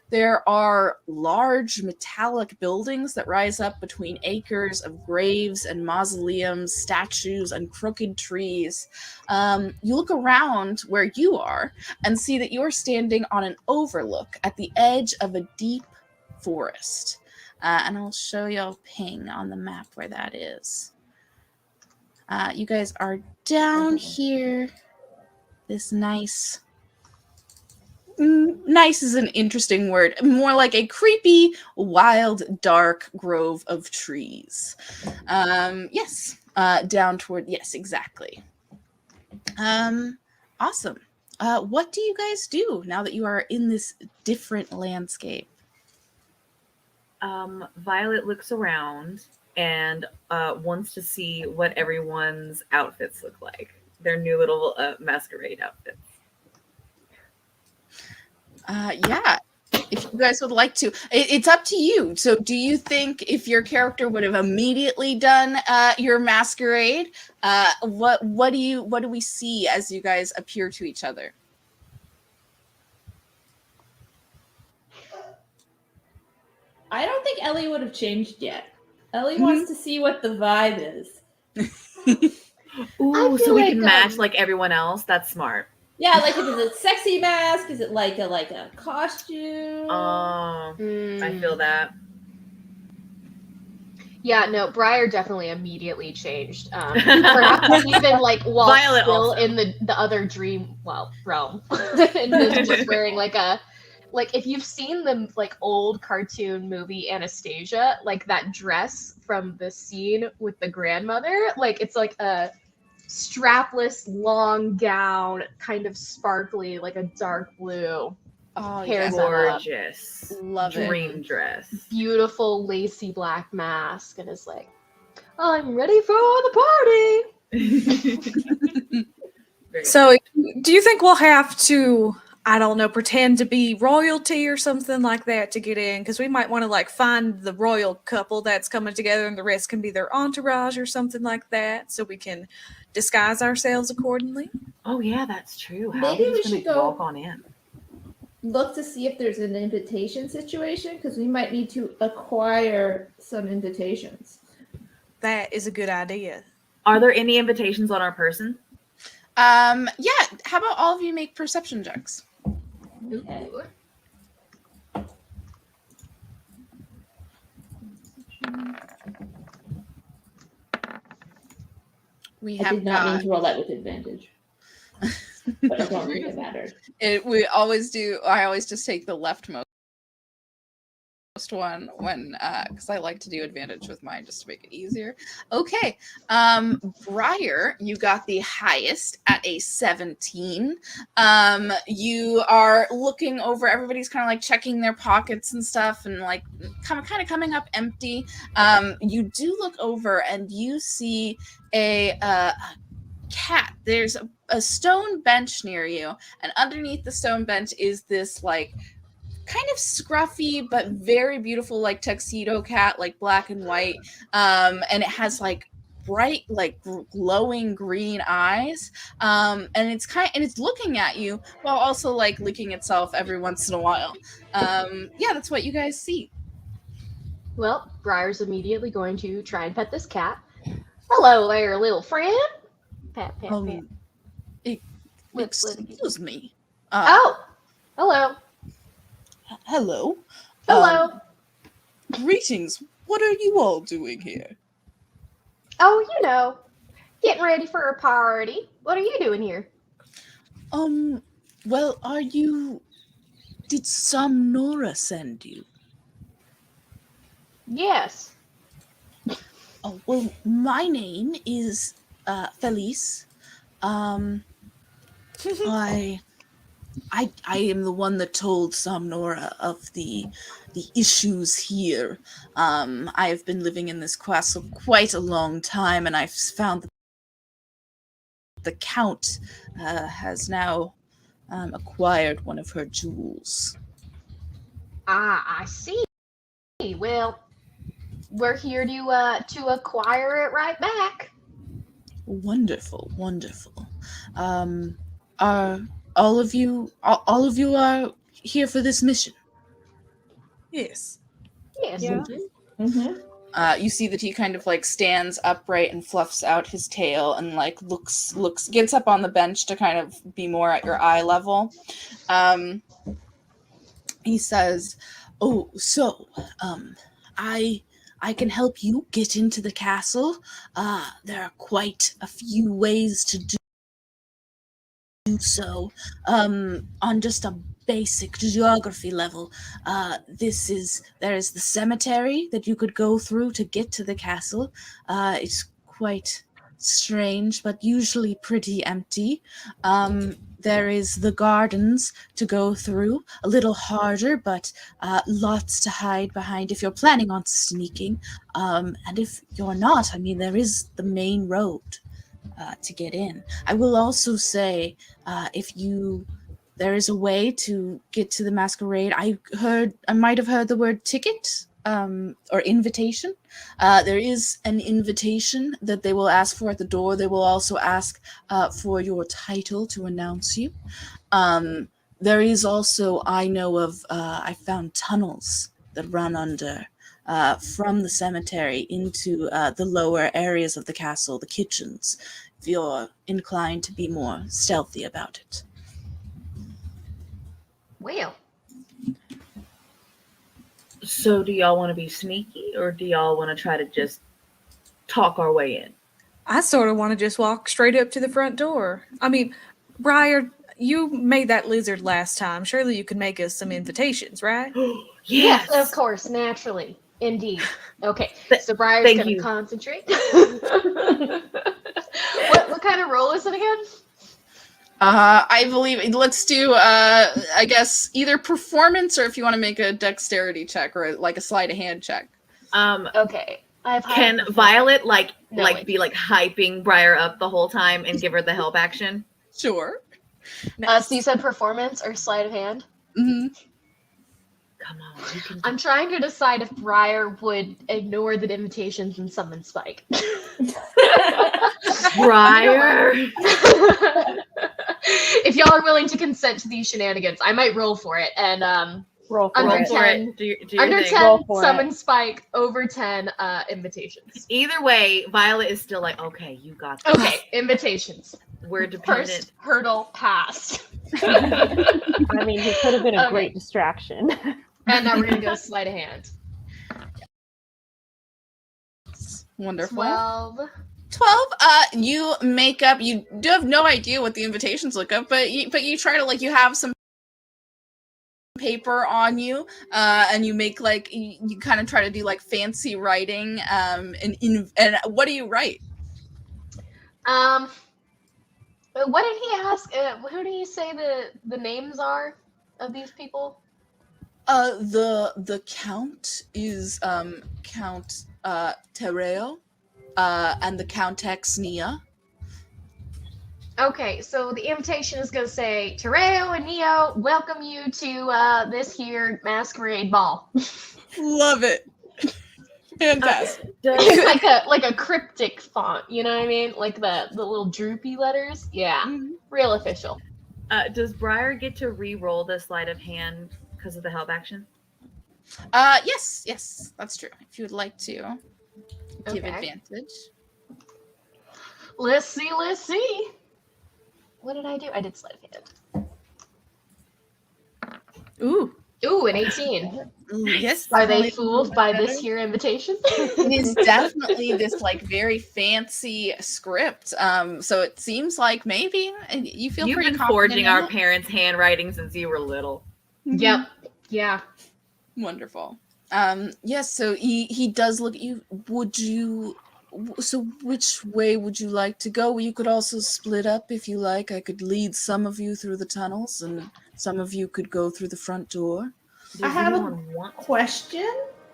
There are large metallic buildings that rise up between acres of graves and mausoleums, statues, and crooked trees. You look around where you are and see that you're standing on an overlook at the edge of a deep forest. And I'll show you a ping on the map where that is. You guys are down here. This nice is an interesting word. More like a creepy, wild, dark grove of trees. Yes. Down toward, yes, exactly. Awesome. What do you guys do now that you are in this different landscape? Violet looks around and wants to see what everyone's outfits look like. Their new little masquerade outfits. Yeah, if you guys would like to, it's up to you. So do you think if your character would have immediately done your masquerade, what do we see as you guys appear to each other? I don't think Ellie would have changed yet. Ellie wants to see what the vibe is. Ooh, I so feel we like, can match like everyone else. That's smart. Yeah, like is it a sexy mask? Is it like a costume? I feel that. Yeah, no, Briar definitely immediately changed. Perhaps even like while Violet still also. in the other dream realm. And then just wearing like if you've seen the like old cartoon movie Anastasia, like that dress from the scene with the grandmother, like it's like a strapless long gown, kind of sparkly, like a dark blue. Oh, Hair yes. setup. Gorgeous. Love it. Dream dress. Beautiful lacy black mask, and is like, I'm ready for the party. So do you think we'll have to, I don't know, pretend to be royalty or something like that to get in? Because we might want to like find the royal couple that's coming together and the rest can be their entourage or something like that, so we can disguise ourselves accordingly. Oh yeah, that's true. How Maybe are we we just gonna should go- walk on in? look to see if there's an invitation situation because we might need to acquire some invitations. That is a good idea. Are there any invitations on our person? Yeah, how about all of you make perception checks? Okay. We I have did not got mean to roll that with advantage, but I don't think it mattered. we always do. I always just take the leftmost one when because I like to do advantage with mine just to make it easier. Okay, Briar, you got the highest at a 17. You are looking over, everybody's kind of like checking their pockets and stuff and like kind of coming up empty. You do look over and you see a cat. There's a stone bench near you, and underneath the stone bench is this like kind of scruffy but very beautiful like tuxedo cat, like black and white, and it has like bright like glowing green eyes, and it's looking at you while also like licking itself every once in a while. Yeah, that's what you guys see. Well, Briar's immediately going to try and pet this cat. Hello there, little friend. Pat, pat, pat. Excuse me. Oh, hello. Hello. Hello. Greetings. What are you all doing here? Oh, you know, getting ready for a party. What are you doing here? Well, did Samnora send you? Yes. Oh, well, my name is Felice. I am the one that told Samnora of the issues here. I have been living in this castle quite a long time, and I've found that the Count has now acquired one of her jewels. Ah, I see. Well, we're here to acquire it right back. Wonderful, wonderful. Are all of you are here for this mission? Yes. Yes. Yeah. Mm-hmm. You see that he kind of like stands upright and fluffs out his tail and like gets up on the bench to kind of be more at your eye level. He says, "Oh, so I can help you get into the castle. There are quite a few ways to do so. On just a basic geography level, there is the cemetery that you could go through to get to the castle. It's quite strange, but usually pretty empty. There is the gardens to go through, a little harder, but lots to hide behind if you're planning on sneaking. And if you're not, I mean, there is the main road to get in. I will also say, there is a way to get to the masquerade. I might have heard the word ticket or invitation. There is an invitation that they will ask for at the door. They will also ask for your title to announce you. There is also, I found tunnels that run under from the cemetery into the lower areas of the castle, the kitchens, if you're inclined to be more stealthy about it. Well, So do y'all want to be sneaky, or do y'all want to try to just talk our way in? I sort of want to just walk straight up to the front door. I mean, Briar, you made that lizard last time. Surely you could make us some invitations, right? yes, of course, naturally. Indeed. Okay, so Briar's thank going to you. concentrate. What kind of roll is it again? I believe let's do I guess either performance or if you want to make a dexterity check or like a sleight of hand check. Okay. Can Violet No, wait. be like hyping Briar up the whole time and give her the help action? Sure. So you said performance or sleight of hand? Mm-hmm. Come on, you can. I'm trying to decide if Briar would ignore the invitations and summon Spike. Briar. If if y'all are willing to consent to these shenanigans, I might roll for it. And Roll for under it. 10, Do your under thing. 10 Roll for summon it. spike, over 10 invitations. Either way, Violet is still like, okay, you got this. Okay, invitations. We're dependent. First hurdle passed. I mean, he could have been a Okay. great distraction. And now we're gonna go sleight of hand. Wonderful. 12. 12. You make up. You do have no idea what the invitations look up, but you try to like you have some paper on you, and you make like you kind of try to do like fancy writing. And what do you write? What did he ask? Who did he say the names are of these people? The count is Count Tereo, and the Countess Nia. Okay, so the invitation is gonna say, Tereo and Neo welcome you to this here masquerade ball. Love it. Fantastic. like a cryptic font, you know what I mean? Like the little droopy letters. Yeah, real official. Does Briar get to re-roll the sleight of hand because of the help action? Yes, that's true. If you would like to give Okay. advantage. Let's see. What did I do? I did sleight of hand. Ooh, an 18. Yes. Are they fooled by this here invitation? It is definitely this like very fancy script. So it seems like maybe you feel You've pretty been confident forging in our it. parents' handwriting since you were little. Yep. Yeah. Wonderful. Yes, so he does look at you. So which way would you like to go? You could also split up if you like. I could lead some of you through the tunnels and some of you could go through the front door. I have a want question.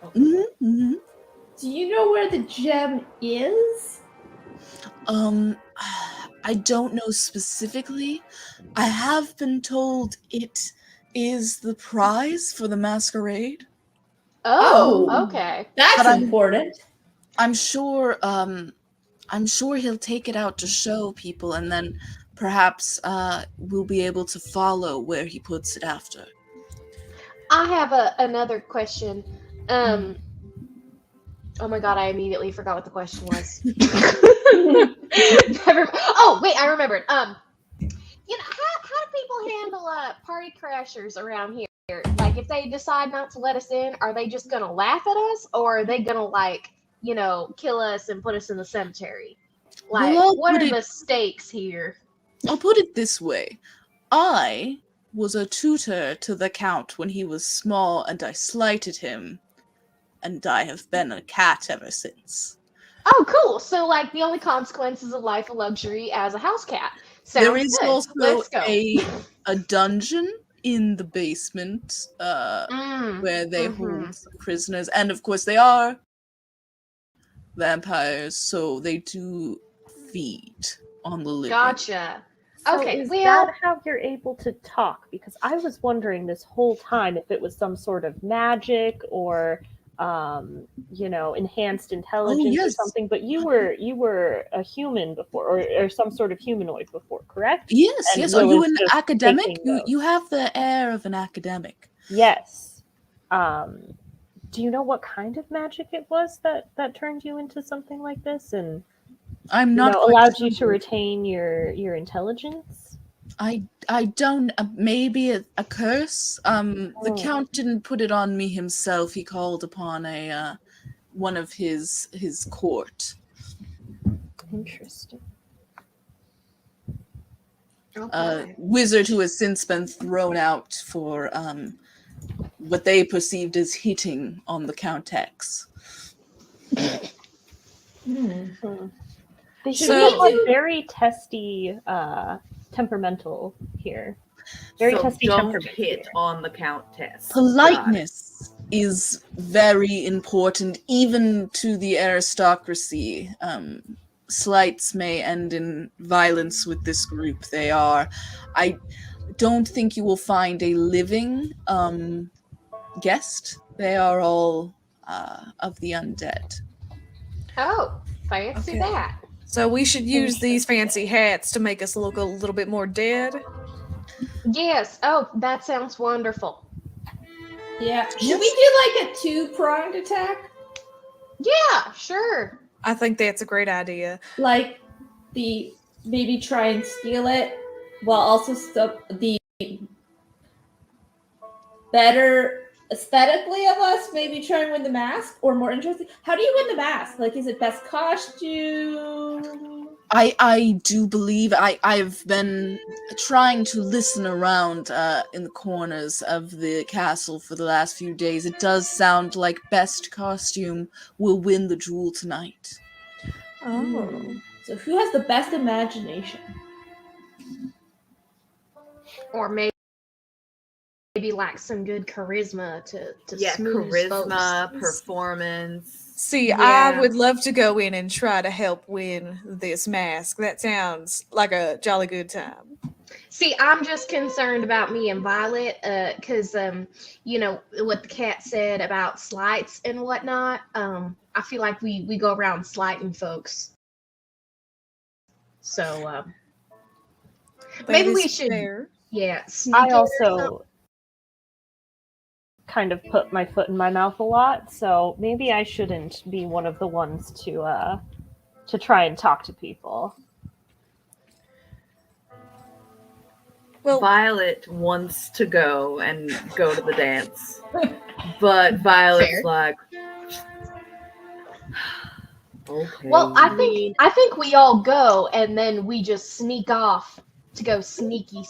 Mm-hmm. Do you know where the gem is? I don't know specifically. I have been told it is the prize for the masquerade. Oh, okay. That's But I'm- important. I'm sure he'll take it out to show people, and then perhaps we'll be able to follow where he puts it after. I have another question. Oh my god, I immediately forgot what the question was. Oh, wait, I remembered. How do people handle party crashers around here? Like, if they decide not to let us in, are they just gonna laugh at us, or are they gonna kill us and put us in the cemetery? Like, Well, what would are it- the stakes here? I'll put it this way. I was a tutor to the Count when he was small, and I slighted him, and I have been a cat ever since. Oh, cool. So, the only consequences of life of luxury as a house cat. Sounds There is good. also Let's go. a dungeon in the basement where they mhm. hold prisoners, and of course they are vampires, so they do feed on the living. Gotcha. So Okay, is well- that how you're able to talk? Because I was wondering this whole time if it was some sort of magic or enhanced intelligence or yes. something. But you were a human before, or some sort of humanoid before, correct? Yes, And yes. Are Will you is an just academic? taking You those. you have the air of an academic. Yes. Do you know what kind of magic it was that turned you into something like this, and I'm not quite allowed you to sure. retain your intelligence? I don't. Maybe a curse. The Oh. Count didn't put it on me himself. He called upon one of his court. Interesting. Okay. Wizard who has since been thrown out for what they perceived as hitting on the Countess. They So- seem like very testy, temperamental here. Very so testy don't temperament hit here. on the Countess. Politeness is very important, even to the aristocracy. Slights may end in violence with this group. I don't think you will find a living guest. They are all of the undead. Oh, fancy Okay. that. So we should use these fancy hats to make us look a little bit more dead. Yes. Oh, that sounds wonderful. Yeah. Should we do like a 2-pronged attack? Yeah, sure. I think that's a great idea. Like maybe try and steal it while also stop the better aesthetically of us, maybe try and win the mask, or more interesting, how do you win the mask? Like, is it best costume? I do believe I've been trying to listen around in the corners of the castle for the last few days. It does sound like best costume will win the jewel tonight. Oh. So who has the best imagination? Or maybe like some good charisma to Yeah, smooth charisma, folks. performance. See, I Yeah. would love to go in and try to help win this mask. That sounds like a jolly good time. See, I'm just concerned about me and Violet, because you know what the cat said about slights and whatnot. I feel like we go around slighting folks. So maybe That we is should, fair. yeah, sneak I in or something. also kind of put my foot in my mouth a lot, so maybe I shouldn't be one of the ones to try and talk to people. Well, Violet wants to go to the dance, but Violet's Fair. like, okay. Well, I think we all go and then we just sneak off to go sneaky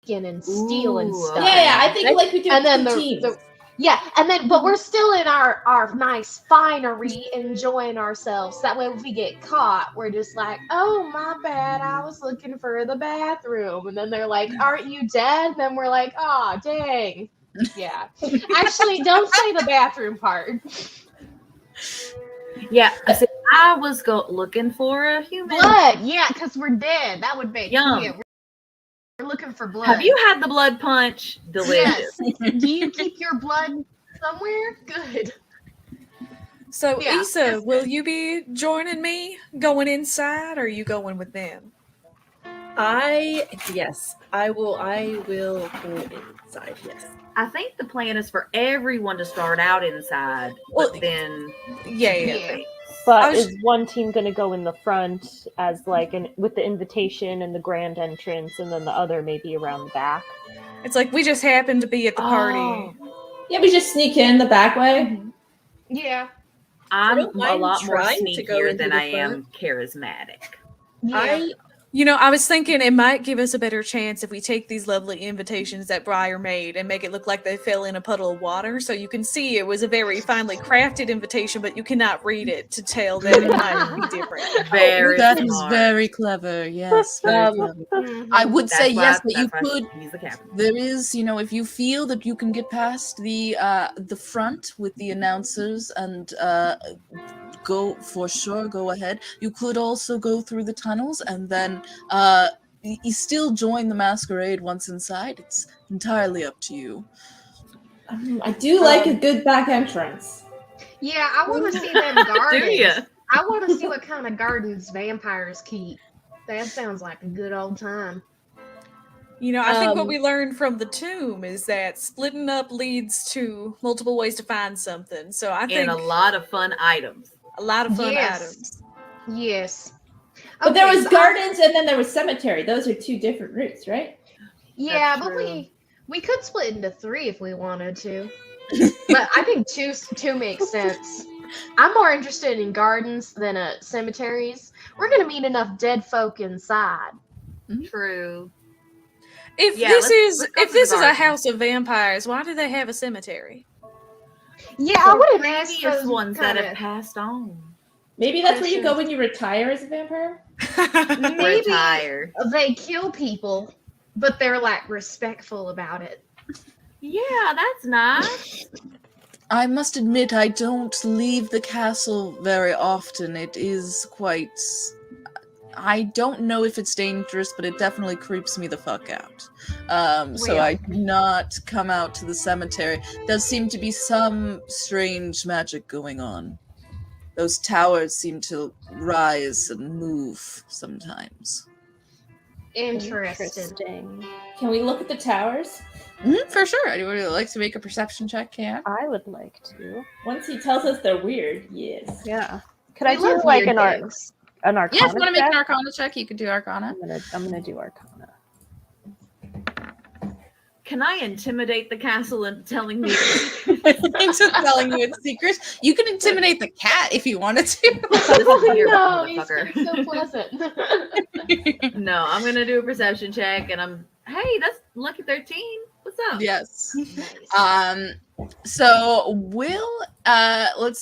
in and steal and Ooh, stuff. Yeah, I think like we do And then two the- teams. Yeah, and then but we're still in our nice finery enjoying ourselves. That way if we get caught, we're just like, oh my bad, I was looking for the bathroom. And then they're like, aren't you dead? And then we're like, oh dang. Yeah. Actually, don't say the bathroom part. Yeah, I said I was looking for a human. Blood, yeah, because we're dead. That would make Yum. yeah, we're looking for blood. Have you had the blood punch? Delicious. Yes. Do you keep your blood somewhere? Good. so Yeah. Issa, will you be joining me going inside, or are you going with them? Yes, I will go inside. Yes. I think the plan is for everyone to start out inside, Well, but then Yeah. Yeah. But I was- is one team going to go in the front as like with the invitation and the grand entrance, and then the other maybe around the back? It's like we just happened to be at the party. Oh, Yeah, we just sneak in the back way. Yeah. I'm don't a mind lot more trying to go sneakier into than the I am charismatic. Yeah. You know, I was thinking it might give us a better chance if we take these lovely invitations that Briar made and make it look like they fell in a puddle of water, so you can see it was a very finely crafted invitation, but you cannot read it to tell that it might be different. Very That is smart. very clever. Yes, very clever. Mhm. I would say That's why- yes, that you that's why could. He's the captain. There is, you know, if you feel that you can get past the front with the announcers and go ahead. You could also go through the tunnels and then you still join the masquerade once inside. It's entirely up to you. I do like a good back entrance. Yeah, I want to see them Do gardens. you? I want to see what kind of gardens vampires keep. That sounds like a good old time. You know, I think what we learned from the tomb is that splitting up leads to multiple ways to find something. So I think And a lot of fun items. a lot of fun Yes. items. Yes. But there Okay, was so gardens and then there was cemetery. Those are two different routes, right? Yeah, That's but true. we could split into 3 if we wanted to. But I think two makes sense. I'm more interested in gardens than cemeteries. We're gonna meet enough dead folk inside. True. If Yeah, this let's is go if to this the is a garden. house of vampires, why do they have a cemetery? Yeah, I would have asked Previous those ones that have kinda- passed on. Maybe that's where you go Questions. when you retire as a vampire. Maybe Retire. they kill people, but they're like respectful about it. Yeah, that's nice. I must admit, I don't leave the castle very often. It is quite. I don't know if it's dangerous, but it definitely creeps me the fuck out. So Well. I do not come out to the cemetery. Does seem to be some strange magic going on. Those towers seem to rise and move sometimes. Interesting. Can we look at the towers? For sure. Anyone who would like to make a perception check can. I would like to. Once he tells us they're weird, yes. Yeah. Could We I do love like weird an things. arcana? Yeah, if you want to make check? an Arcana check, you could do Arcana. I'm gonna do arcana. Can I intimidate the castle into telling me? Into telling you its secrets. You can intimidate the cat if you wanted to. Oh Here, no, he's motherfucker. been so pleasant. No, I'm gonna do a perception check, and hey, that's lucky 13. What's up? Yes. Nice. So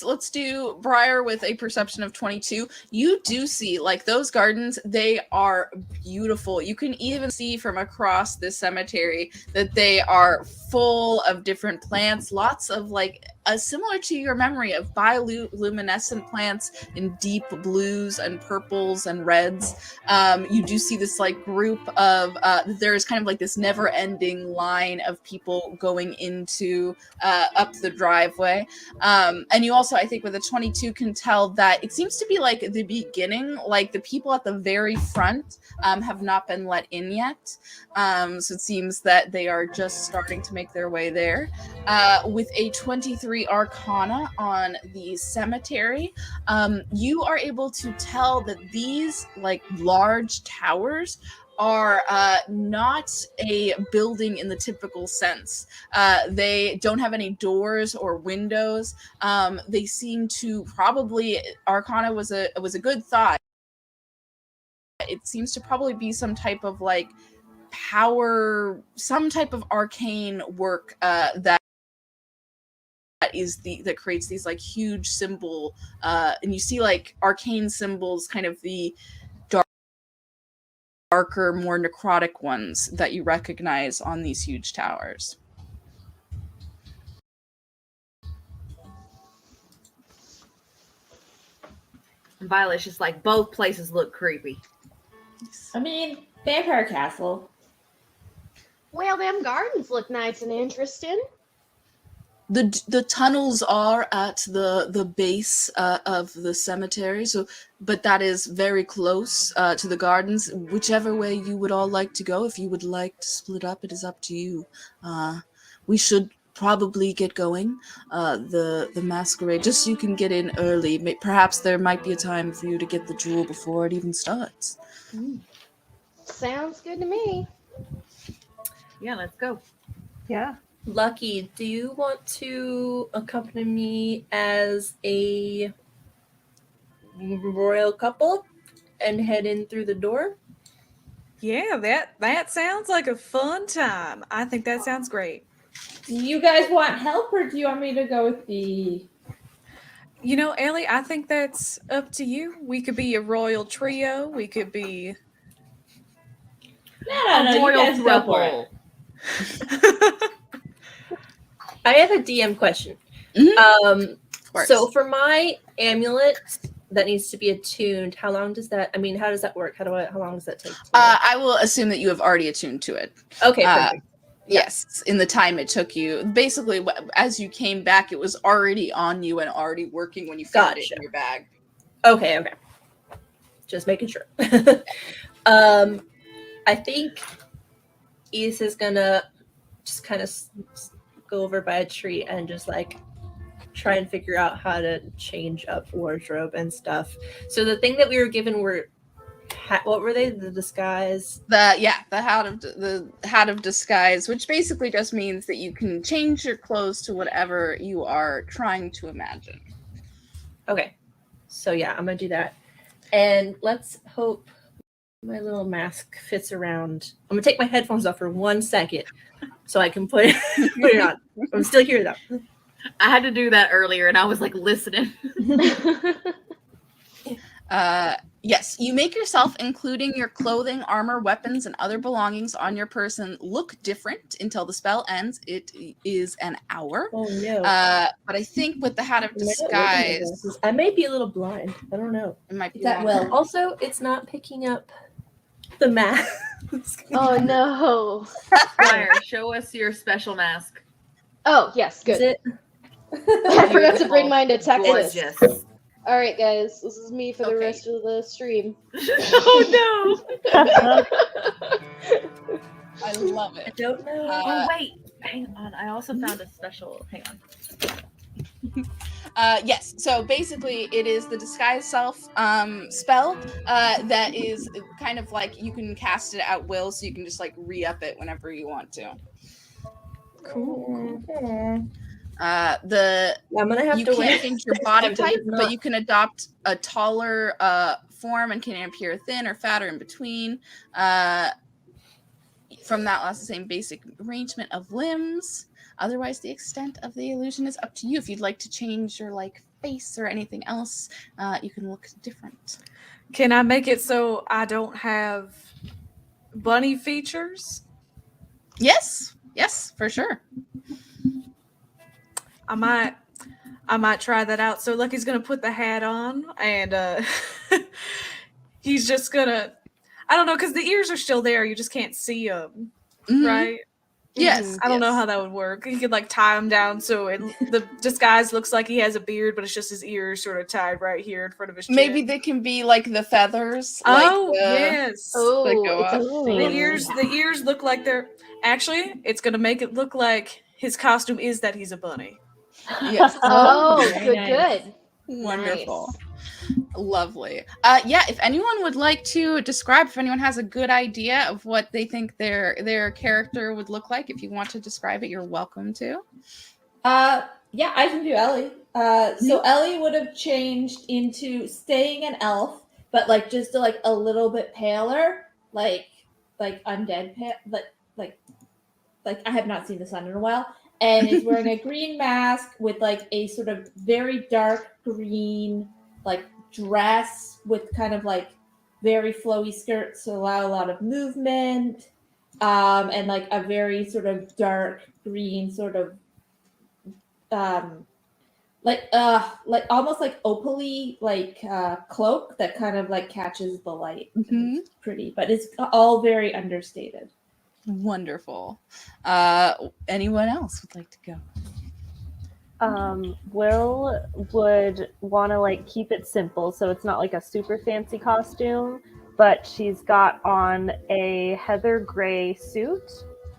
let's do Briar with a perception of 22. You do see, like, those gardens, they are beautiful. You can even see from across this cemetery that they are full of different plants, lots of, like, similar to your memory of bioluminescent plants in deep blues and purples and reds. You do see this, like, group of there's kind of like this never-ending line of people going into up the driveway. And you also, I think, with a 22 can tell that it seems to be like the beginning, like the people at the very front have not been let in yet. So it seems that they are just starting to make their way there. With a 23 Arcana on the cemetery, you are able to tell that these, like, large towers are not a building in the typical sense. They don't have any doors or windows. They seem to probably, Arcana was a good thought. It seems to probably be some type of, like, power, some type of arcane work that creates these, like, huge symbol, and you see, like, arcane symbols, kind of the darker, more necrotic ones that you recognize on these huge towers. And Violet's just like, both places look creepy. I mean, Vampire Castle. Well, them gardens look nice and interesting. The tunnels are at the base of the cemetery, but that is very close to the gardens. Whichever way you would all like to go, if you would like to split up, it is up to you. We should probably get going. The masquerade, just so you can get in early. Perhaps there might be a time for you to get the jewel before it even starts. Sounds good to me. Yeah, let's go. Yeah. Lucky, do you want to accompany me as a royal couple and head in through the door? Yeah, that sounds like a fun time. I think that sounds great. Do you guys want help, or do you want me to go with the... You know, Ellie, I think that's up to you. We could be a royal trio. We could be... No, you Royal guys go for it. throuple. I have a DM question. Of course. So for my amulet that needs to be attuned, how long does that? I mean, how does that work? How long does that take? I will assume that you have already attuned to it. Okay, perfect. Yes, in the time it took you. Basically, as you came back, it was already on you and already working when you found it in your bag. Okay. Just making sure. I think Issa is gonna just kind of go over by a tree and just, like, try and figure out how to change up wardrobe and stuff. So the thing that we were given were, what were they? The disguise. The hat of disguise, which basically just means that you can change your clothes to whatever you are trying to imagine. Okay, so yeah, I'm gonna do that, and let's hope my little mask fits around. I'm gonna take my headphones off for 1 second so I can put it on. I'm still here though. I had to do that earlier, and I was like listening. Yes, you make yourself, including your clothing, armor, weapons, and other belongings on your person, look different until the spell ends. It is an hour. Oh no! But I think with the hat of disguise, I may be a little blind. I don't know. it might be That longer. will. Also, it's not picking up the mask. Oh no. Fire, show us your special mask. Oh yes, Is good. it? I forgot to bring mine to Texas. Gorgeous. All right, guys, this is me for the Okay. rest of the stream. Oh I love I it. don't know. no! Oh wait, hang on. I also found a special. Hang on. Yes, so basically it is the disguise self spell that is kind of like you can cast it at will, so you can just like re-up it whenever you want to. Cool. The I'm gonna have you to can't wait. change your body Because type, it's but not- you can adopt a taller form and can appear thin or fat or in between. From that lasts the same basic arrangement of limbs. Otherwise, the extent of the illusion is up to you. If you'd like to change your like face or anything else, you can look different. Can I make it so I don't have bunny features? Yes, for sure. I might try that out. So Lucky's gonna put the hat on, and he's just gonna. I don't know, because the ears are still there. You just can't see them, right? Yes, I don't know how that would work. He could like tie them down so the disguise looks like he has a beard, but it's just his ears sort of tied right here in front of his chin. Maybe they can be like the feathers. Oh, like yes. Oh, That go it's up. The ears look like they're actually. It's gonna make it look like his costume is that he's a bunny. Yes. Oh, Very good, nice. good. Wonderful. Nice. Lovely. Yeah, if anyone would like to describe, if anyone has a good idea of what they think their character would look like, if you want to describe it, you're welcome to. Yeah, I can do Ellie. So Ellie would have changed into staying an elf, but like just like a little bit paler, like undead pale, like I have not seen the sun in a while, and is wearing a green mask with like a sort of very dark green like dress with kind of like very flowy skirts to allow a lot of movement, and like a very sort of dark green sort of like almost like opaly like cloak that kind of like catches the light. Mhm. It's pretty, but it's all very understated. Wonderful. Anyone else would like to go? Will would want to like keep it simple, so it's not like a super fancy costume, but she's got on a heather gray suit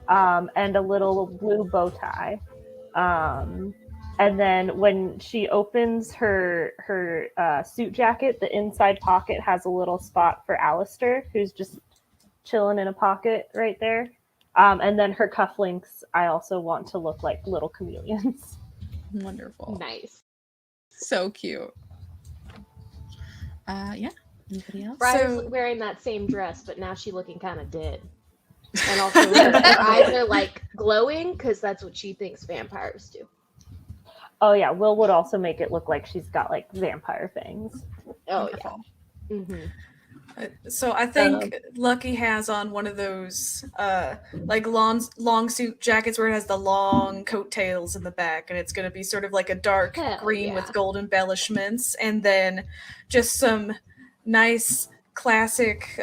and a little blue bow tie. And then when she opens her suit jacket, the inside pocket has a little spot for Alistair, who's just chilling in a pocket right there. And then her cufflinks, I also want to look like little chameleons. Wonderful. Nice. So cute. Yeah. Anybody else? Briar's wearing that same dress, but now she's looking kind of dead. And also her eyes are like glowing because that's what she thinks vampires do. Oh yeah, Will would also make it look like she's got like vampire fangs. Oh Wonderful. yeah. Mm-hmm. So I think Lucky has on one of those like long suit jackets where it has the long coattails in the back, and it's going to be sort of like a dark Hell green yeah. with gold embellishments, and then just some nice classic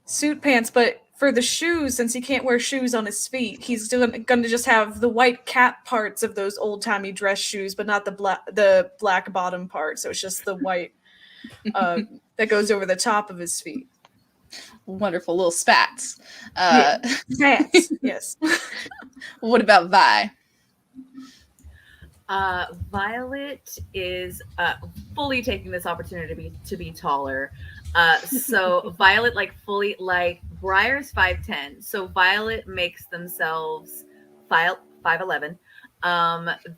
suit pants. But for the shoes, since he can't wear shoes on his feet, he's going to just have the white cap parts of those old timey dress shoes, but not the black bottom part. So it's just the white. That goes over the top of his feet. Wonderful little spats. Spats, yes. What about Vi? Violet is fully taking this opportunity to be taller. So Violet fully Briar's 5'10", so Violet makes themselves 5'11".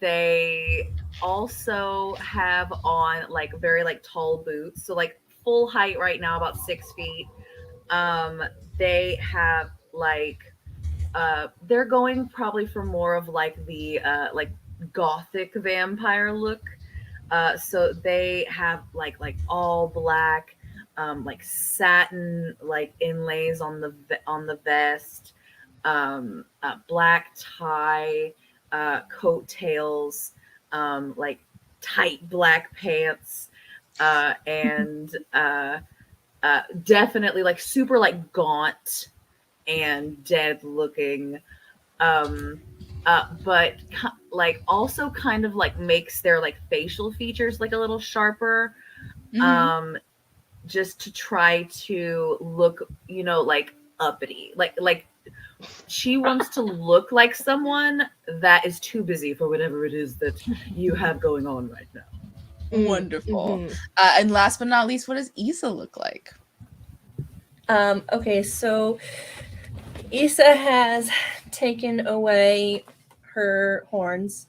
They also have on very tall boots, so full height right now about 6 feet. They have they're going probably for more of the gothic vampire look. So they have all black, satin inlays on the vest, black tie, coattails, tight black pants, and definitely super gaunt and dead looking. but like also kind of like makes their like facial features like a little sharper, Mhm. just to try to look, like uppity, like she wants to look like someone that is too busy for whatever it is that you have going on right now. Wonderful. Mhm. And last but not least, what does Issa look like? Okay, so Issa has taken away her horns,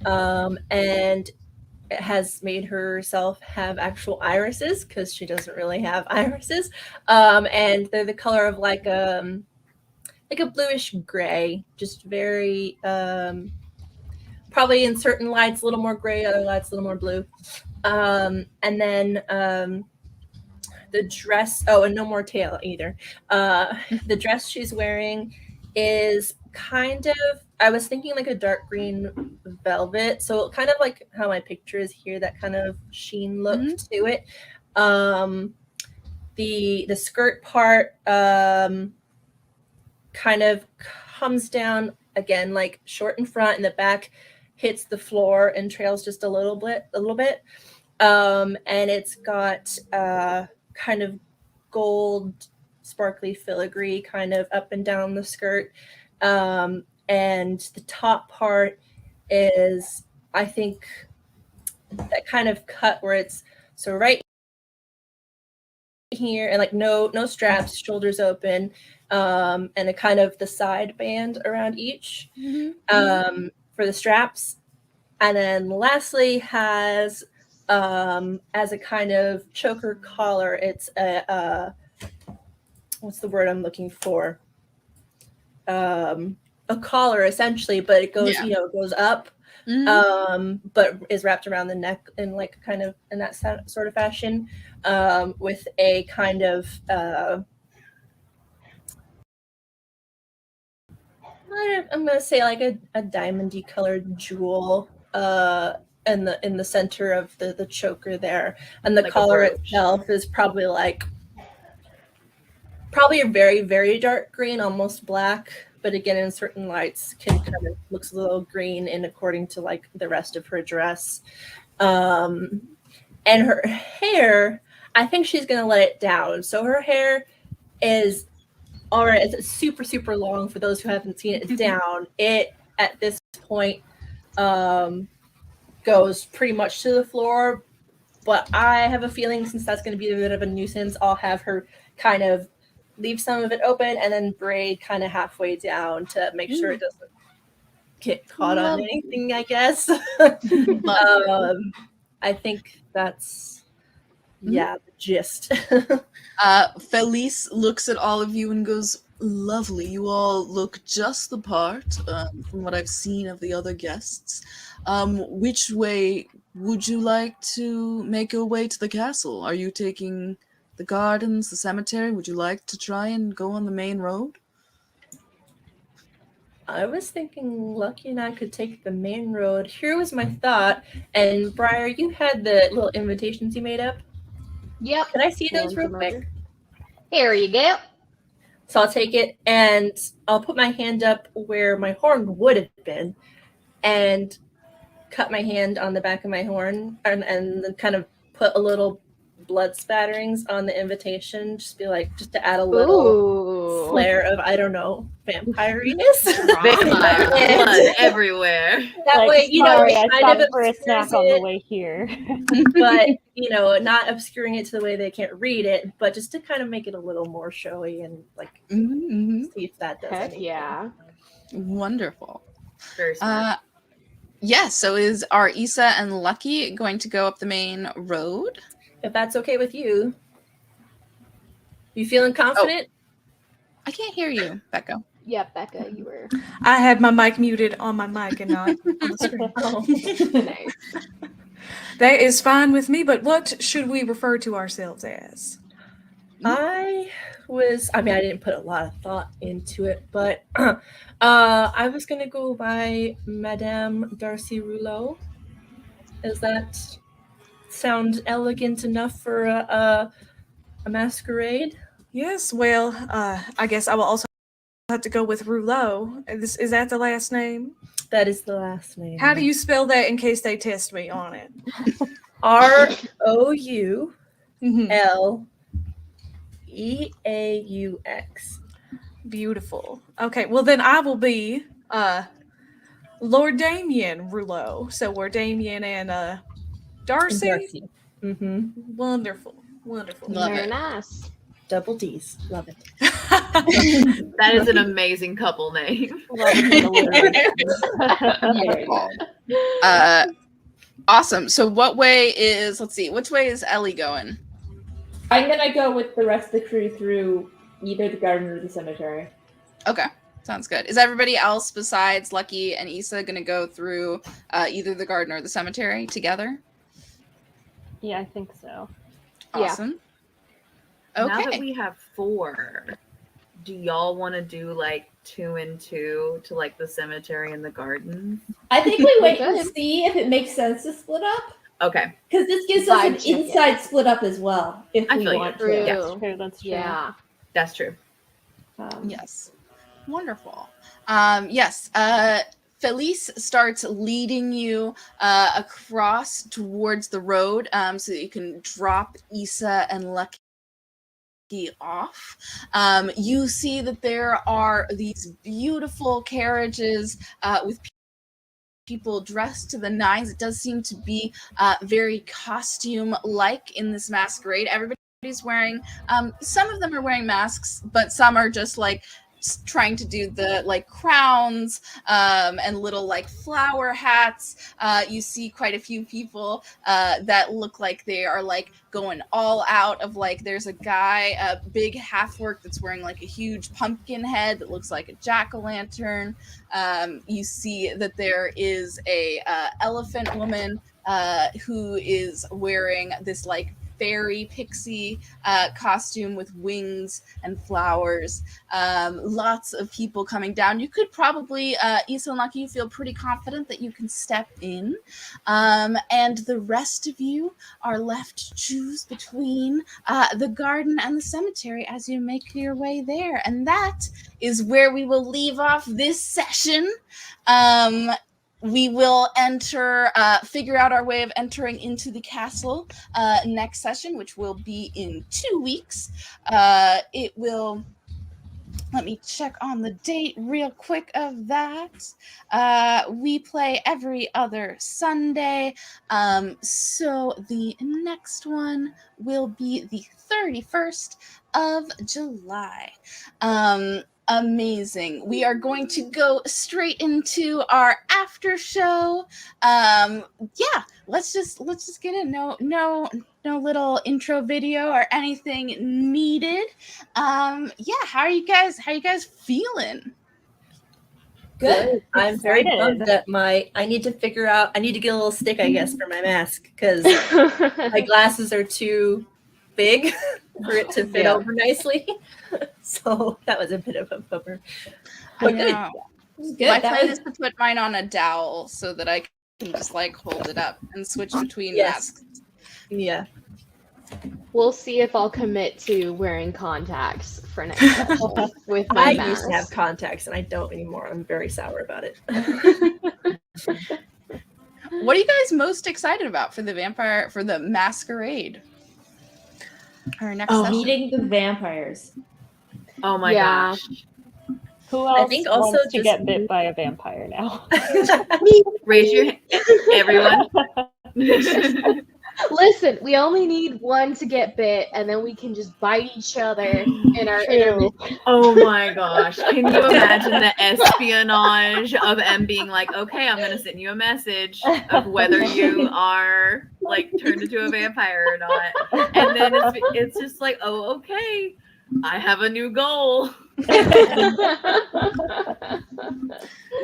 and has made herself have actual irises because she doesn't really have irises, and they're the color of like a bluish gray, just very probably in certain lights a little more gray, other lights a little more blue. And then the dress, oh, and no more tail either. The dress she's wearing is kind of, I was thinking like a dark green velvet, so kind of like how my picture is here, that kind of sheen look to it. The skirt part kind of comes down again, like short in front, and the back hits the floor and trails just a little bit. And it's got kind of gold, sparkly filigree kind of up and down the skirt. And the top part is, I think, that kind of cut where it's so right here, and like no straps, shoulders open, and a kind of the side band around each for the straps. And then lastly has as a kind of choker collar, it's a what's the word I'm looking for? A collar essentially, but it goes, Yeah. it goes up, but is wrapped around the neck in like kind of in that sort of fashion, with a kind of I'm gonna say like a diamondy colored jewel in the center of the choker there, and the Like a collar brooch. itself is probably a very, very dark green, almost black, but again in certain lights can kind of looks a little green in according to like the rest of her dress. And her hair, I think she's gonna let it down, so her hair is all right. It's super, super long for those who haven't seen it. It's down. It at this point goes pretty much to the floor, but I have a feeling since that's going to be a bit of a nuisance, I'll have her kind of leave some of it open and then braid kind of halfway down to make sure it doesn't get caught on Lovely. anything, I guess. I think that's the gist. Felice looks at all of you and goes, "Lovely. You all look just the part from what I've seen of the other guests. Which way would you like to make your way to the castle? Are you taking the gardens, the cemetery? Would you like to try and go on the main road?" I was thinking Lucky and I could take the main road. Here was my thought. And Briar, you had the little invitations you made up. Yep. Can I see those Hands real them quick? over. Here you go. So I'll take it and I'll put my hand up where my horn would have been and cut my hand on the back of my horn and then kind of put a little blood spatterings on the invitation. Just to add a little Ooh. flair of, I don't know, vampire-iness. Vampire blood everywhere. That Like, way, sorry, I it kind stopped of for a obscures snack on the it, way here. but not obscuring it to the way they can't read it, but just to kind of make it a little more showy and like see if that does Heck anything. yeah. Wonderful. Very smart. So is our Issa and Lucky going to go up the main road? If that's okay with you. You feeling confident? I can't hear you, Becca. Yep, Becca, you were I had my mic muted on my mic and not on the screen. nice. That is fine with me, but what should we refer to ourselves as? I didn't put a lot of thought into it, but I was going to go by Madame Darcy Rouleau. Does that sound elegant enough for a masquerade? Yes, well, I guess I will also have to go with Rouleau. Is that the last name? That is the last name. How do you spell that in case they test me on it? ROULEAUX. Mhm. Beautiful. Okay, well then I will be Lord Damien Rouleau. So we're Damien and Darcy. Mm-hmm. Wonderful. Wonderful. Love Very it. nice. Double D's. Love it. That is an amazing couple name. Love the Wonderful. Awesome. So what way is, let's see, which way is Ellie going? I'm gonna go with the rest of the crew through either the garden or the cemetery. Okay. Sounds good. Is everybody else besides Lucky and Issa going to go through either the garden or the cemetery together? Yeah, I think so. Awesome. Now that Okay. we have 4, do y'all want to do like 2 and 2 to like the cemetery and the garden? I think we wait Good. and see if it makes sense to split up. Okay. Because this gives us an Vibe check it. inside split up as well, if I we feel you. want True. to. Yes. True, that's true. Yeah. That's true. Yes. Wonderful. Yes. Felice starts leading you across towards the road so that you can drop Issa and Lucky off. You see that there are these beautiful carriages with people dressed to the nines. It does seem to be very costume-like in this masquerade. Everybody's wearing, some of them are wearing masks, but some are just like trying to do the like crowns and little like flower hats. You see quite a few people that look like they are like going all out of like, there's a guy, a big half-orc that's wearing like a huge pumpkin head that looks like a jack-o'-lantern. You see that there is a elephant woman who is wearing this like fairy pixie costume with wings and flowers. Lots of people coming down. You could probably, Issa and Lucky, you feel pretty confident that you can step in. And the rest of you are left to choose between the garden and the cemetery as you make your way there. And that is where we will leave off this session. We will figure out our way of entering into the castle next session, which will be in 2 weeks. It will, let me check on the date real quick of that. We play every other Sunday. So the next one will be the 31st of July. Amazing. We are going to go straight into our after show. Yeah, let's just get in. No little intro video or anything needed. Yeah, how are you guys feeling? Good. I'm very Excited. bummed that I need to get a little stick, I guess, for my mask because my glasses are too big for it to fit Yeah. over nicely. So that was a bit of a bummer. I But good. know. It was good. My That plan was is to put mine on a dowel so that I can just like hold it up and switch between Yes. masks. Yeah. We'll see if I'll commit to wearing contacts for next session with my I mask. used to have contacts and I don't anymore. I'm very sour about it. What are you guys most excited about for the masquerade? Our next session. meeting the vampires. Oh my Yeah. gosh. Who else think also wants to just- get bit by a vampire now? Raise your hand, everyone. Listen, we only need one to get bit, and then we can just bite each other in our True. intermission. Oh my gosh. Can you imagine the espionage of M being like, okay, I'm going to send you a message of whether you are like turned into a vampire or not. And then it's just like, oh, okay, I have a new goal.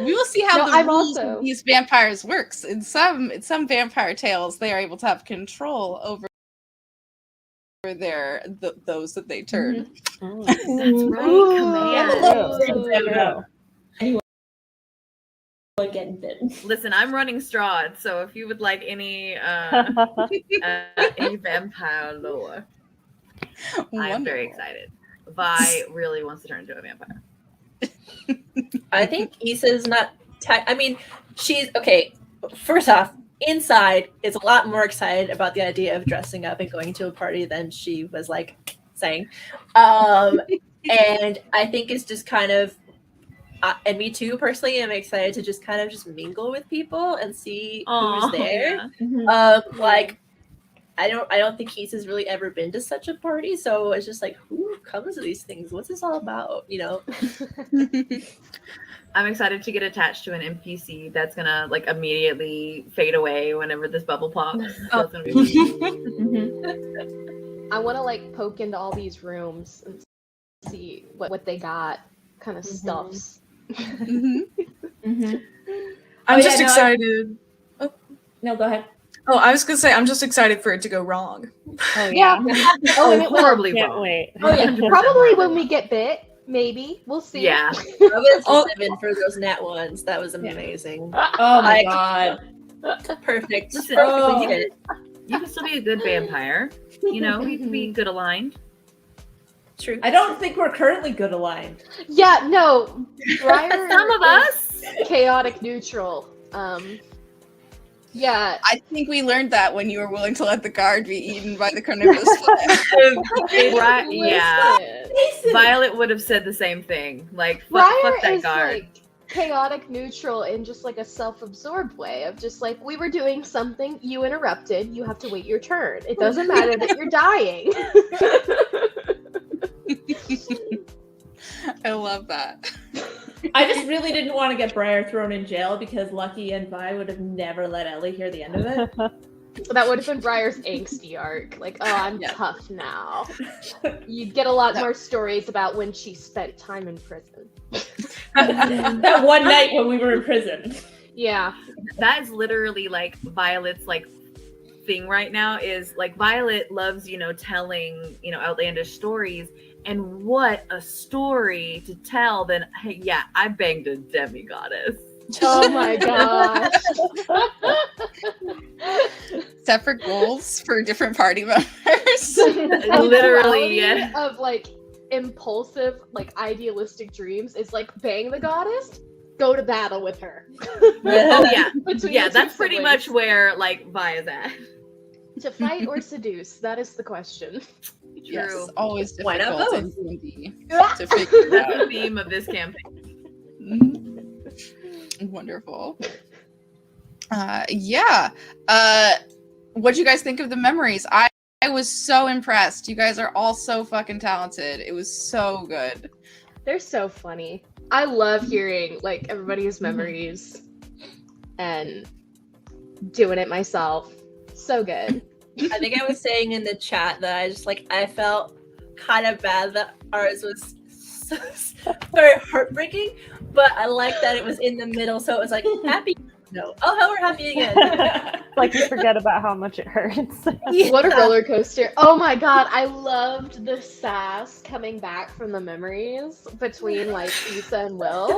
We will see how No, the I'm rules also- of these vampires works. In some vampire tales, they are able to have control over those that they turn. That's right, Ooh. command. Ooh. Like getting bitten. Listen, I'm running Strahd, so if you would like any vampire lore, I'm very excited. Vi really wants to turn into a vampire. I think Issa's not. I mean, she's okay. First off, inside is a lot more excited about the idea of dressing up and going to a party than she was like saying. And I think it's just kind of, and me too personally, I'm excited to just kind of just mingle with people and see who's there. Yeah. Like I don't think Issa's really ever been to such a party, so it's just like, who comes to these things? What's this all about? You know. I'm excited to get attached to an NPC that's gonna like immediately fade away whenever this bubble pops. So it's gonna be I want to like poke into all these rooms and see what they got, kind of stuffs. I'm Oh, just yeah, no, excited. No, go ahead. Oh, I was gonna say I'm just excited for it to go wrong. Oh Yeah. Oh, and it will. horribly Can't wrong. wait. Oh, yeah. Probably when we get bit. Maybe we'll see. Yeah. I was Oh. living for those nat ones. That was amazing. Oh my Like- god. Perfect. Listen, Perfectly hit. You can still be a good vampire. You know, you can be good aligned. True. I don't think we're currently good aligned. Yeah. No. Briar Some of us. is chaotic neutral. Yeah. I think we learned that when you were willing to let the guard be eaten by the carnivorous flesh. Right, yeah. Listen, Violet would have said the same thing. Like, fuck Briar that is guard. like chaotic neutral in just like a self-absorbed way of just like, we were doing something, you interrupted, you have to wait your turn. It doesn't matter that you're dying. I love that. I just really didn't want to get Briar thrown in jail because Lucky and Vi would have never let Ellie hear the end of it. That would have been Briar's angsty arc. Like, oh, I'm Yeah. tough now. You'd get a lot No. more stories about when she spent time in prison. That one night when we were in prison. Yeah. That is literally like Violet's like thing right now is like Violet loves, you know, telling, you know, outlandish stories. And what a story to tell then, hey, yeah, I banged a demigoddess. Oh my gosh. Separate goals for different party members. Literally, yeah. Of like impulsive, like idealistic dreams is like bang the goddess, go to battle with her. Oh yeah. Between Yeah, the two that's pretty siblings. much where like Vi is at. To fight or seduce, that is the question. Yes, True. always Why not difficult in both? D&D to figure it That's out. the theme of this campaign. Mhm. Wonderful. Yeah. What'd you guys think of the memories? I was so impressed. You guys are all so fucking talented. It was so good. They're so funny. I love hearing like everybody's memories and doing it myself. So good. I think I was saying in the chat that I just like I felt kind of bad that ours was so very heartbreaking, but I like that it was in the middle, so it was like happy. No, oh, hell, we're happy again. Like you forget about how much it hurts. What a roller coaster. Oh my god, I loved the sass coming back from the memories between like Issa and Will.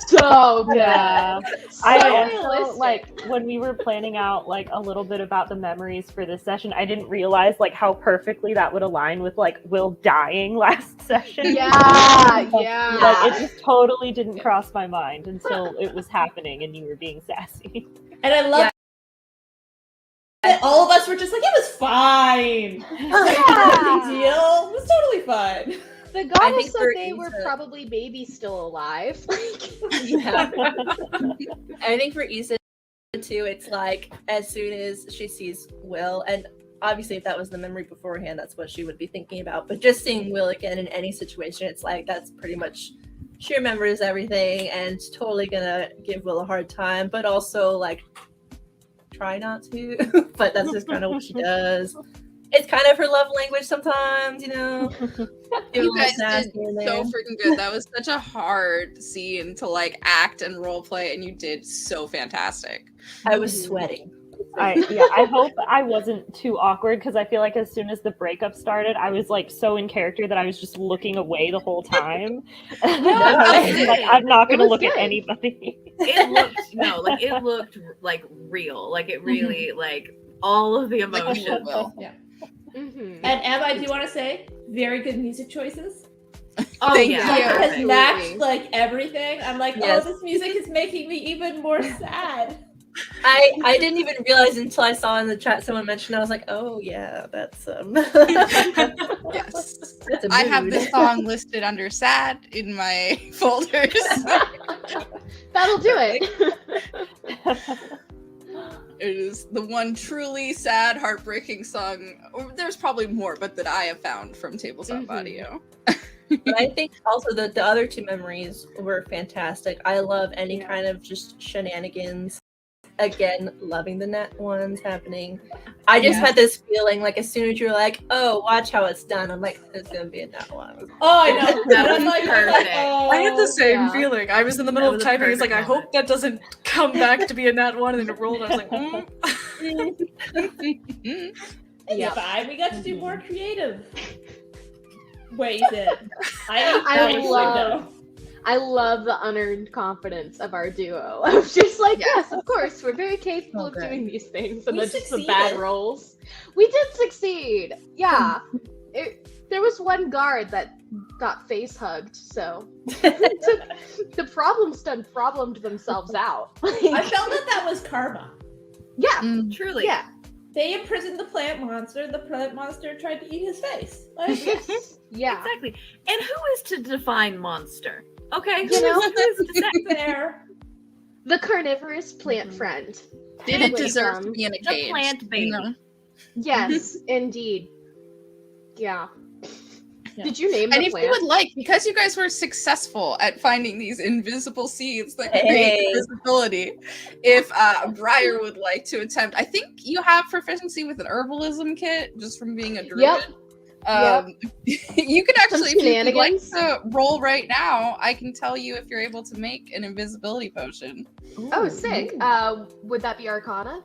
So good. Yeah. So I also realistic. like when we were planning out like a little bit about the memories for this session, I didn't realize like how perfectly that would align with like Will dying last session. Yeah, yeah. Like it just totally didn't cross my mind until it was happening and you were being sassy. And I love that all of us were just like, it was fine. No big deal. It was totally fine. The goddess think said for they were Issa- probably babies still alive. Yeah. I think for Issa too, it's like as soon as she sees Will, and obviously if that was the memory beforehand, that's what she would be thinking about. But just seeing Will again in any situation, it's like that's pretty much she remembers everything and it's totally gonna give Will a hard time, but also like try not to. But that's just kind of what she does. It's kind of her love language sometimes, you know. Give You a little guys sass did here and so there. freaking good. That was such a hard scene to like act and role play, and you did so fantastic. I was sweating. I hope I wasn't too awkward because I feel like as soon as the breakup started, I was like so in character that I was just looking away the whole time. I was good. like, I'm not It gonna was look at good. anybody. It looked like real. Like it really like all of the Like a emotions. Will. Mhm. And Emma, I do want to say, very good music choices. Oh Thank yeah, Like, you. has matched like everything. I'm like, Yes. oh, this music is making me even more sad. I didn't even realize until I saw in the chat someone mentioned. I was like, oh yeah, that's Yes. that's a I have mood. this song listed under sad in my folders. That'll do it. It is the one truly sad, heartbreaking song. Or there's probably more, but that I have found from Tabletop Audio. But I think also the other two memories were fantastic. I love any kind of just shenanigans. Again, loving the net ones happening. I just had this feeling like as soon as you're like, oh, watch how it's done, I'm like, there's gonna be a net one. Oh, I know. That And I'm was like, perfect. oh, I had the same yeah. feeling. I was in the middle That of was a typing. It's like, perfect I hope moment. that doesn't come back to be a nat 1, and then it rolled. And I was like, Yeah, fine. We got to do more creative ways in. I love the unearned confidence of our duo. I was just like, yes, of course, we're very capable of doing these things, and We then just the bad succeeded. rolls. We did succeed. Yeah, there was one guard that got face hugged, so the problems done problemed themselves out. I felt that was karma. Yeah, Truly. yeah. They imprisoned the plant monster. The plant monster tried to eat his face. Like, Yeah. Exactly. And who is to define monster? Okay, You know? who is to say? there. The carnivorous plant friend. Did it Wait, deserve to be in a The cage? plant baby. No. Yes, indeed. Yeah. Yeah. Did you name And the if plant? you would like, because you guys were successful at finding these invisible seeds that create Hey. visibility, if Briar would like to attempt, I think you have proficiency with an herbalism kit just from being a druid. Yep. You could actually, if you would like shenanigans. to roll right now, I can tell you if you're able to make an invisibility potion. Oh, sick. Would that be Arcana?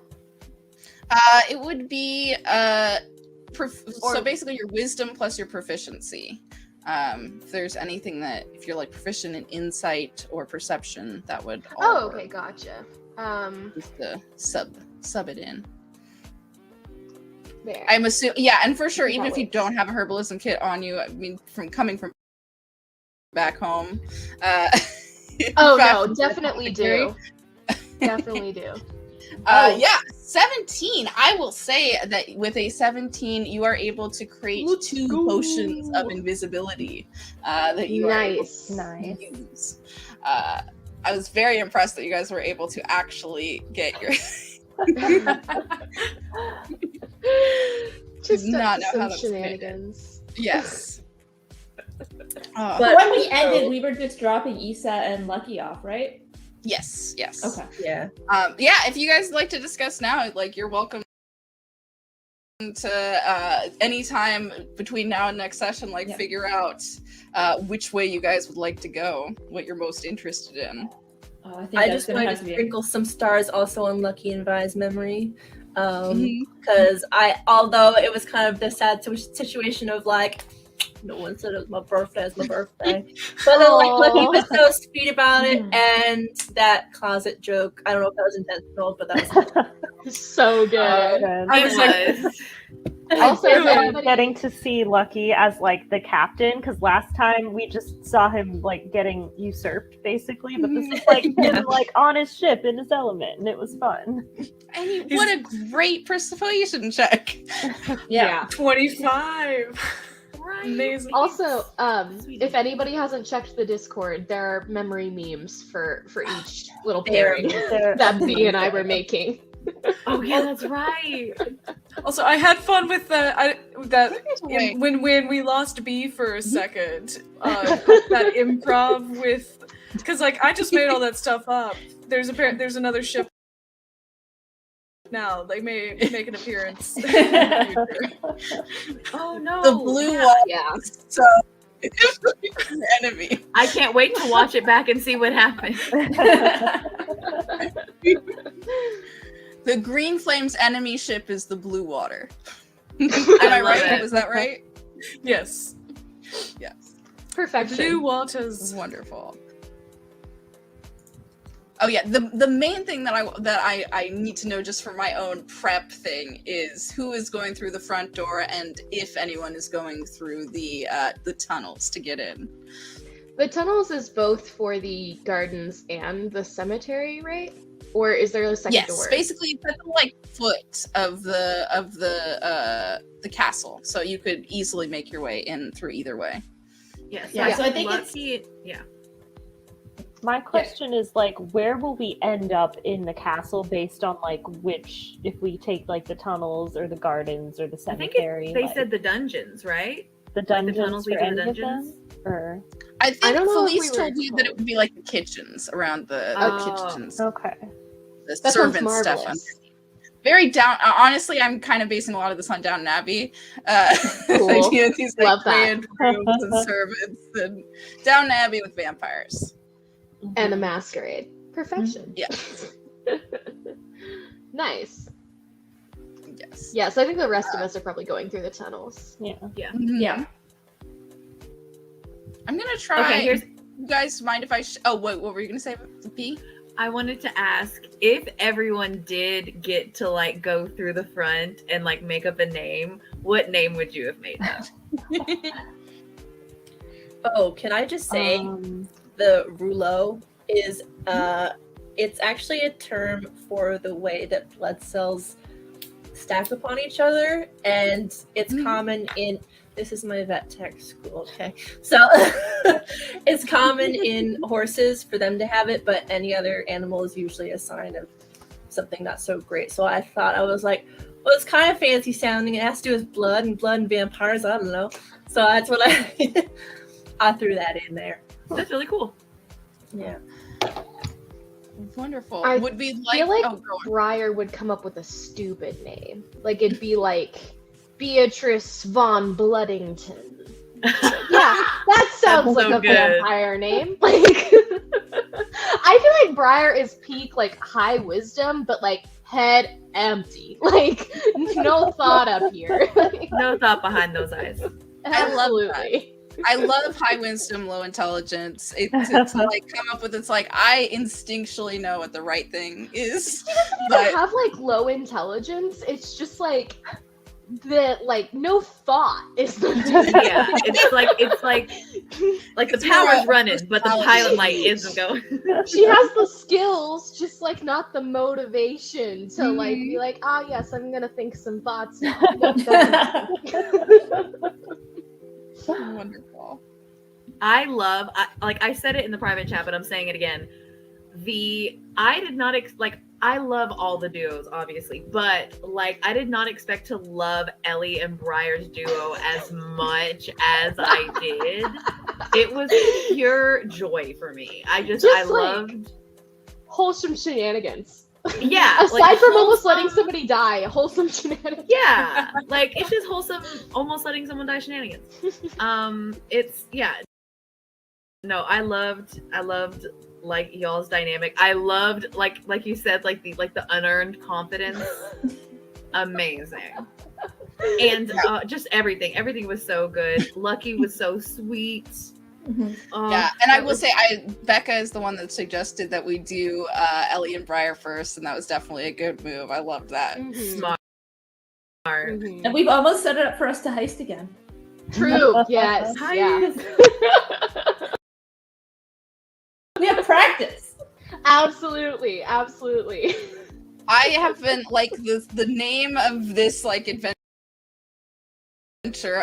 It would be so basically your wisdom plus your proficiency. If there's anything that, if you're like proficient in insight or perception, that would all Oh, work. okay, gotcha. Just to sub it in. There. I'm assuming, yeah, and for sure, even That if you works. don't have a herbalism kit on you, I mean, from coming from back home. Oh back- no, definitely do. Definitely do. Yeah, 17. I will say that with a 17, you are able to create two potions of invisibility that you are able Nice. Nice. to use. I was very impressed that you guys were able to actually get your. Just not know how some that was made. shenanigans. Yes. But- When we ended, we were just dropping Issa and Lucky off, right? Yes. Okay. Yeah. Yeah, if you guys would like to discuss now, like, you're welcome to anytime between now and next session, like, figure out which way you guys would like to go, what you're most interested in. Oh, I think I that's just gonna wanted have to to be. sprinkle some stars also on Lucky and Vi's memory. Mhm. Because although it was kind of the sad situation of like, no one said it was my birthday, it's my birthday. But then like Lucky was so sweet about it, and that closet joke, I don't know if that was intentional, but that was So good. I was like, Also, I if love anybody- getting to see Lucky as like the captain, because last time we just saw him like getting usurped basically, but this is like him like on his ship in his element, and it was fun. and what a great persuasion check. yeah. 25. Amazing. Also, if anybody hasn't checked the Discord, there are memory memes for each little pairing that B and I were making. Oh yeah, that's right. Also, I had fun with that Wait. when we lost B for a second. That improv with, because like I just made all that stuff up. There's another ship now. They may make an appearance. In the future. Oh no. The blue wall. Yeah. So an enemy. I can't wait to watch it back and see what happens. The green flame's enemy ship is the blue water. Am I love right? it. Was that right? Yes. Yes. Blue Perfection. This waters. is wonderful. Oh yeah, the main thing that I need to know just for my own prep thing is who is going through the front door and if anyone is going through the tunnels to get in. The tunnels is both for the gardens and the cemetery, right? Or is there a second door? Yes, basically it's at the like foot of the castle, so you could easily make your way in through either way. Yes. Yeah, so I think yeah. My question is like, where will we end up in the castle based on like which, if we take like the tunnels or the gardens or the I think cemetery? they like, said the dungeons, right? the Like dungeons the tunnels for lead to any the of dungeons. them, or I think I don't know if Felice we were told you that it would be like the kitchens around the Oh. kitchens, okay. the That sounds servant stuff. marvelous. Very down. Honestly, I'm kind of basing a lot of this on Downton Abbey. Cool. The idea of these like Love that. grand rooms and servants and Downton Abbey with vampires. And a masquerade. Perfection. Yeah. Nice. Yes. Yeah, so I think the rest of us are probably going through the tunnels. Yeah. Mhm. Yeah. I'm gonna try. Okay, here's You guys mind if I? Oh, wait. What were you gonna say? B? I wanted to ask if everyone did get to like go through the front and like make up a name, what name would you have made up? Oh, can I just say Um, the rouleau is it's actually a term for the way that blood cells stack upon each other, and it's common in this is my vet tech school, okay? So it's common in horses for them to have it, but any other animal is usually a sign of something not so great. So I thought, I was like, well, it's kind of fancy sounding. It has to do with blood and vampires. I don't know. So that's what I threw that in there. That's really cool. Yeah. Wonderful. I Would be like. feel like Oh, go on. Briar would come up with a stupid name. Like it'd be like Beatrice von Bloodington. Yeah, that sounds That's like so a good. vampire name. Like I feel like Briar is peak like high wisdom, but like head empty. Like no thought up here. Like, No thought behind those eyes. I love that. absolutely. I love high wisdom, low intelligence. To like come up with it's like I instinctually know what the right thing is. Even But have like low intelligence. It's just like the like no thought is the Yeah, it's like the power's running, but the pilot light isn't going. She has the skills, just like not the motivation to like be like, ah, yes, I'm gonna think some thoughts now. Nope, that's wonderful. I said it in the private chat, but I'm saying it again. I did not I love all the duos, obviously, but like I did not expect to love Ellie and Briar's duo as much as I did. It was pure joy for me. I like, loved wholesome shenanigans. yeah. Aside like, from almost wholesome- letting somebody die, wholesome shenanigans. Yeah, like it's just wholesome, almost letting someone die shenanigans. It's yeah. No, I loved like y'all's dynamic. I loved like you said, like the unearned confidence. Amazing. And just everything was so good. Lucky was so sweet. Yeah, and I will say, Becca is the one that suggested that we do Ellie and Briar first, and that was definitely a good move. I loved that. Smart. And we've almost set it up for us to heist again. True. Yes. Yeah. We have practice. Absolutely. Absolutely. I have been like the name of this like adventure.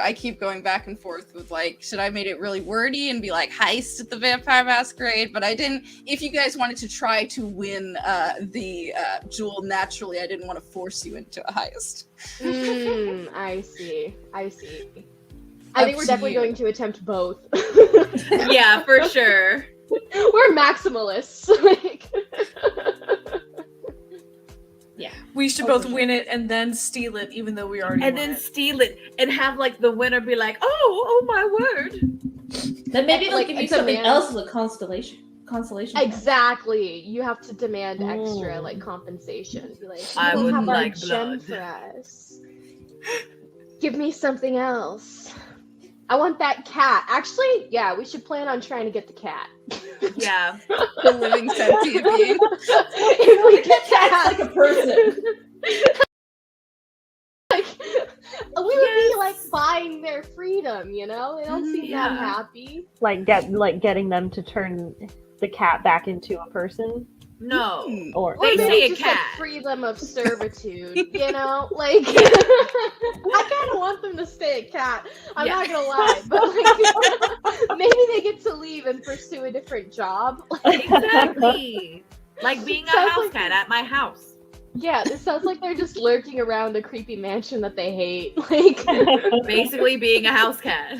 I keep going back and forth with like, should I made it really wordy and be like heist at the Vampire Masquerade? But I didn't. If you guys wanted to try to win the jewel naturally, I didn't want to force you into a heist. I see. I think Up we're to definitely you. going to attempt both. Yeah, for sure. We're maximalists. Like, Yeah. We should both win it and then steal it, even though we already And won then it. steal it and have like the winner be like, oh my word. Then maybe they'll Like, give you a something demand- else as a consolation. exactly. You have to demand extra Ooh. like compensation. Be like, I "You would have our like gem blood." for us. Give me something else. I want that cat. Actually, yeah, we should plan on trying to get the cat. Yeah. The living sentient being. If we get Cat's that, like a person. like, we would be like buying their freedom, you know? They don't seem that Yeah. happy. Like getting them to turn the cat back into a person, No. or They Or say maybe a just cat. like free them of servitude, you know? Like, I kind of want them to stay a cat. I'm Yeah. not gonna lie, but like, maybe they get to leave and pursue a different job. Exactly. Like being a Sounds house like- cat at my house. Yeah, this sounds like they're just lurking around a creepy mansion that they hate. Like, Basically being a house cat.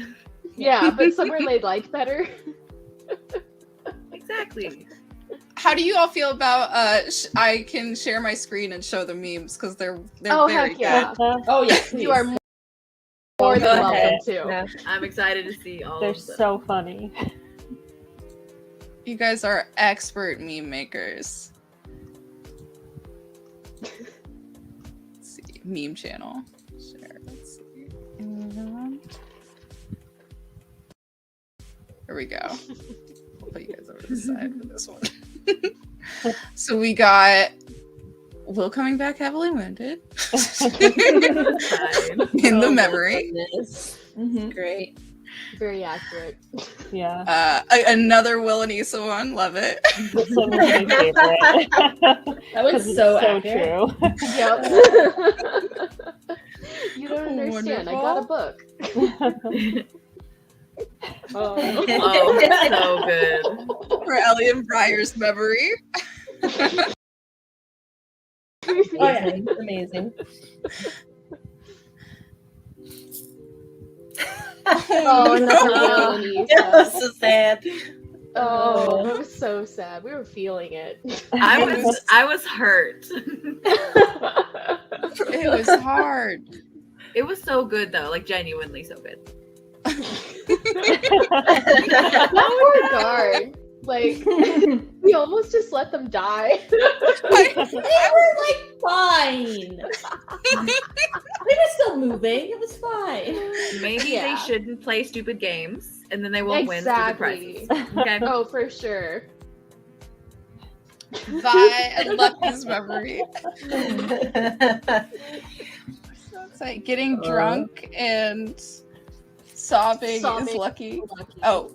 yeah, but somewhere they'd like better. Exactly. How do you all feel about I can share my screen and show the memes because they're Oh, very heck yeah. Oh yeah, please. You are more than Go welcome ahead. to. Yeah. I'm excited to see all they're of them. so funny. good. You guys are expert meme makers. Let's see, meme channel. Share. Let's see. Here we go. I'll put you guys over to the side for this one. So we got Will coming back heavily wounded Fine. in the Oh my memory. goodness. Mhm. Great. Very accurate. Yeah, Another Will and Issa one. Love it. this one was my favorite. That was 'Cause it's so so accurate. true. Yep. You don't understand. I Wonderful. got a book. Oh, so good. For Ellie and Briar's memory. Amazing. Amazing. Oh, another no. one, Anissa. That was so sad. Oh, that was so sad. We were feeling it. I was hurt. It was hard. It was so good though, like genuinely so good. That poor guard. Like, we almost just let them die. They were like fine. They were still moving. It was fine. Maybe Yeah. they shouldn't play stupid games, and then they won't win stupid prizes. Exactly. Okay. Oh, for sure. Vi and Lucky's memory. It's like getting drunk and sobbing is Sobbing. lucky. Oh,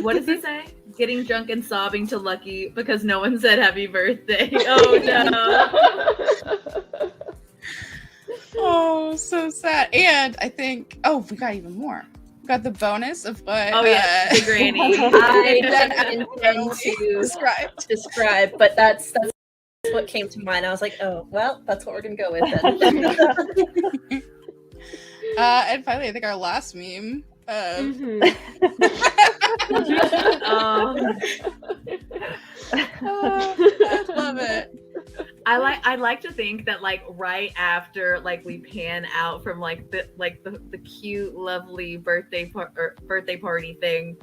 What does he say? Getting drunk and sobbing to Lucky because no one said happy birthday. Oh no. oh, so sad. And I think, we got even more. We got the bonus of what? Oh yeah, the granny. I Jen didn't intend to described. describe, but that's what came to mind. I was like, oh, well, that's what we're gonna go with then. And finally, I think our last meme. Mhm. I love it. I like to think that like right after like we pan out from like the cute lovely birthday party thing,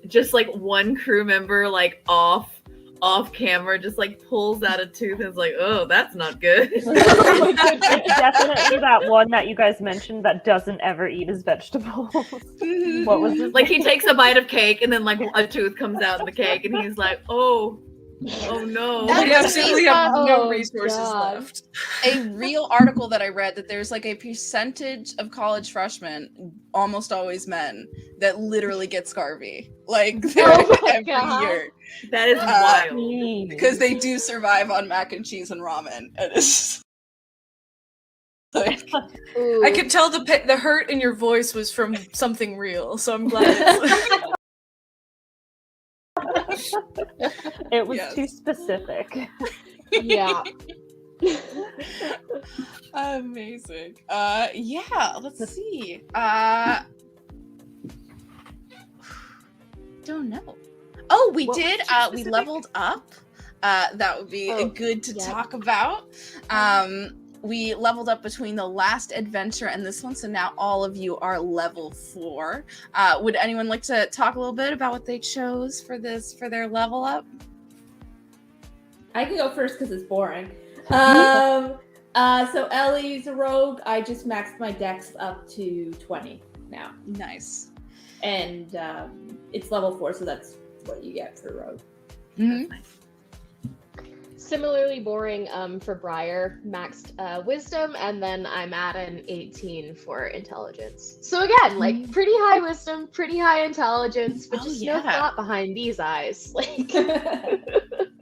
just like one crew member like off camera just like pulls out a tooth and is like, oh, that's not good. It's definitely that one that you guys mentioned that doesn't ever eat his vegetables. What was his Like he takes a bite of cake and then like a tooth comes out in the cake and he's like, oh no. We absolutely have no Oh, resources God. left. A real article that I read that there's like a percentage of college freshmen, almost always men, that literally get scurvy. Like Oh my every God. year. That is wild. mean? Because they do survive on mac and cheese and ramen. And it's like, Ooh. I could tell the hurt in your voice was from something real, so I'm glad it's It was Yes. too specific. Yeah. amazing. Let's see. Don't know. Oh, we What did. was the We specific? leveled up. That would be Oh, good to yeah. talk about. We leveled up between the last adventure and this one, so now all of you are level 4. Would anyone like to talk a little bit about what they chose for their level up? I can go first because it's boring. So Ellie's a rogue. I just maxed my dex up to 20. now. Nice. And it's level 4, so that's what you get for rogue. Mhm. Nice. Similarly boring for Briar, maxed wisdom, and then I'm at an 18 for intelligence. So again, like pretty high wisdom, pretty high intelligence, but Oh, just yeah. no thought behind these eyes. Like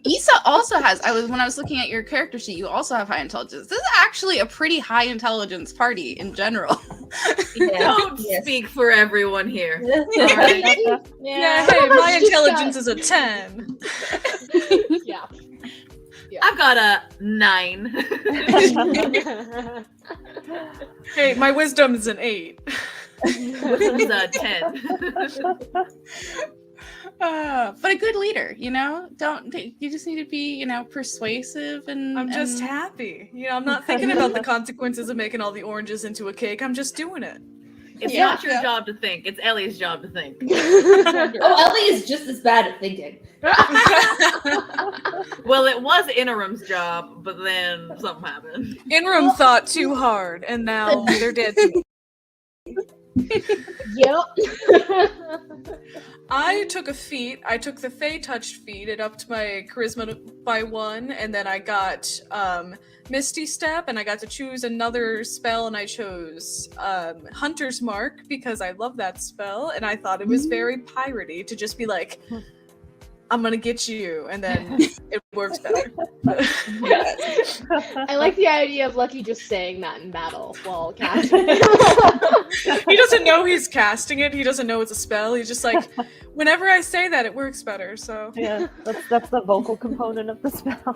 Issa also has. When I was looking at your character sheet, you also have high intelligence. This is actually a pretty high intelligence party in general. Don't speak for everyone here. Yeah, hey, my intelligence is a 10. Yeah. I've got a 9. Hey, my wisdom is an 8. Wisdom's a 10. But a good leader, you know. You just need to be, you know, persuasive and. I'm just happy. You know, I'm not thinking about the consequences of making all the oranges into a cake. I'm just doing it. It's not your job to think. It's Ellie's job to think. Oh, Ellie is just as bad at thinking. Well, it was Interim's job, but then something happened. Interim thought too hard, and now they're dead to me. Yep. I took a feat. I took the Fey touched feat. It upped my charisma by 1, and then I got Misty Step, and I got to choose another spell, and I chose Hunter's Mark because I love that spell, and I thought it was very piratey to just be like, I'm gonna get you, and then it works better. I like the idea of Lucky just saying that in battle while casting. He doesn't know he's casting it. He doesn't know it's a spell. He's just like, whenever I say that, it works better. So Yeah, that's the vocal component of the spell.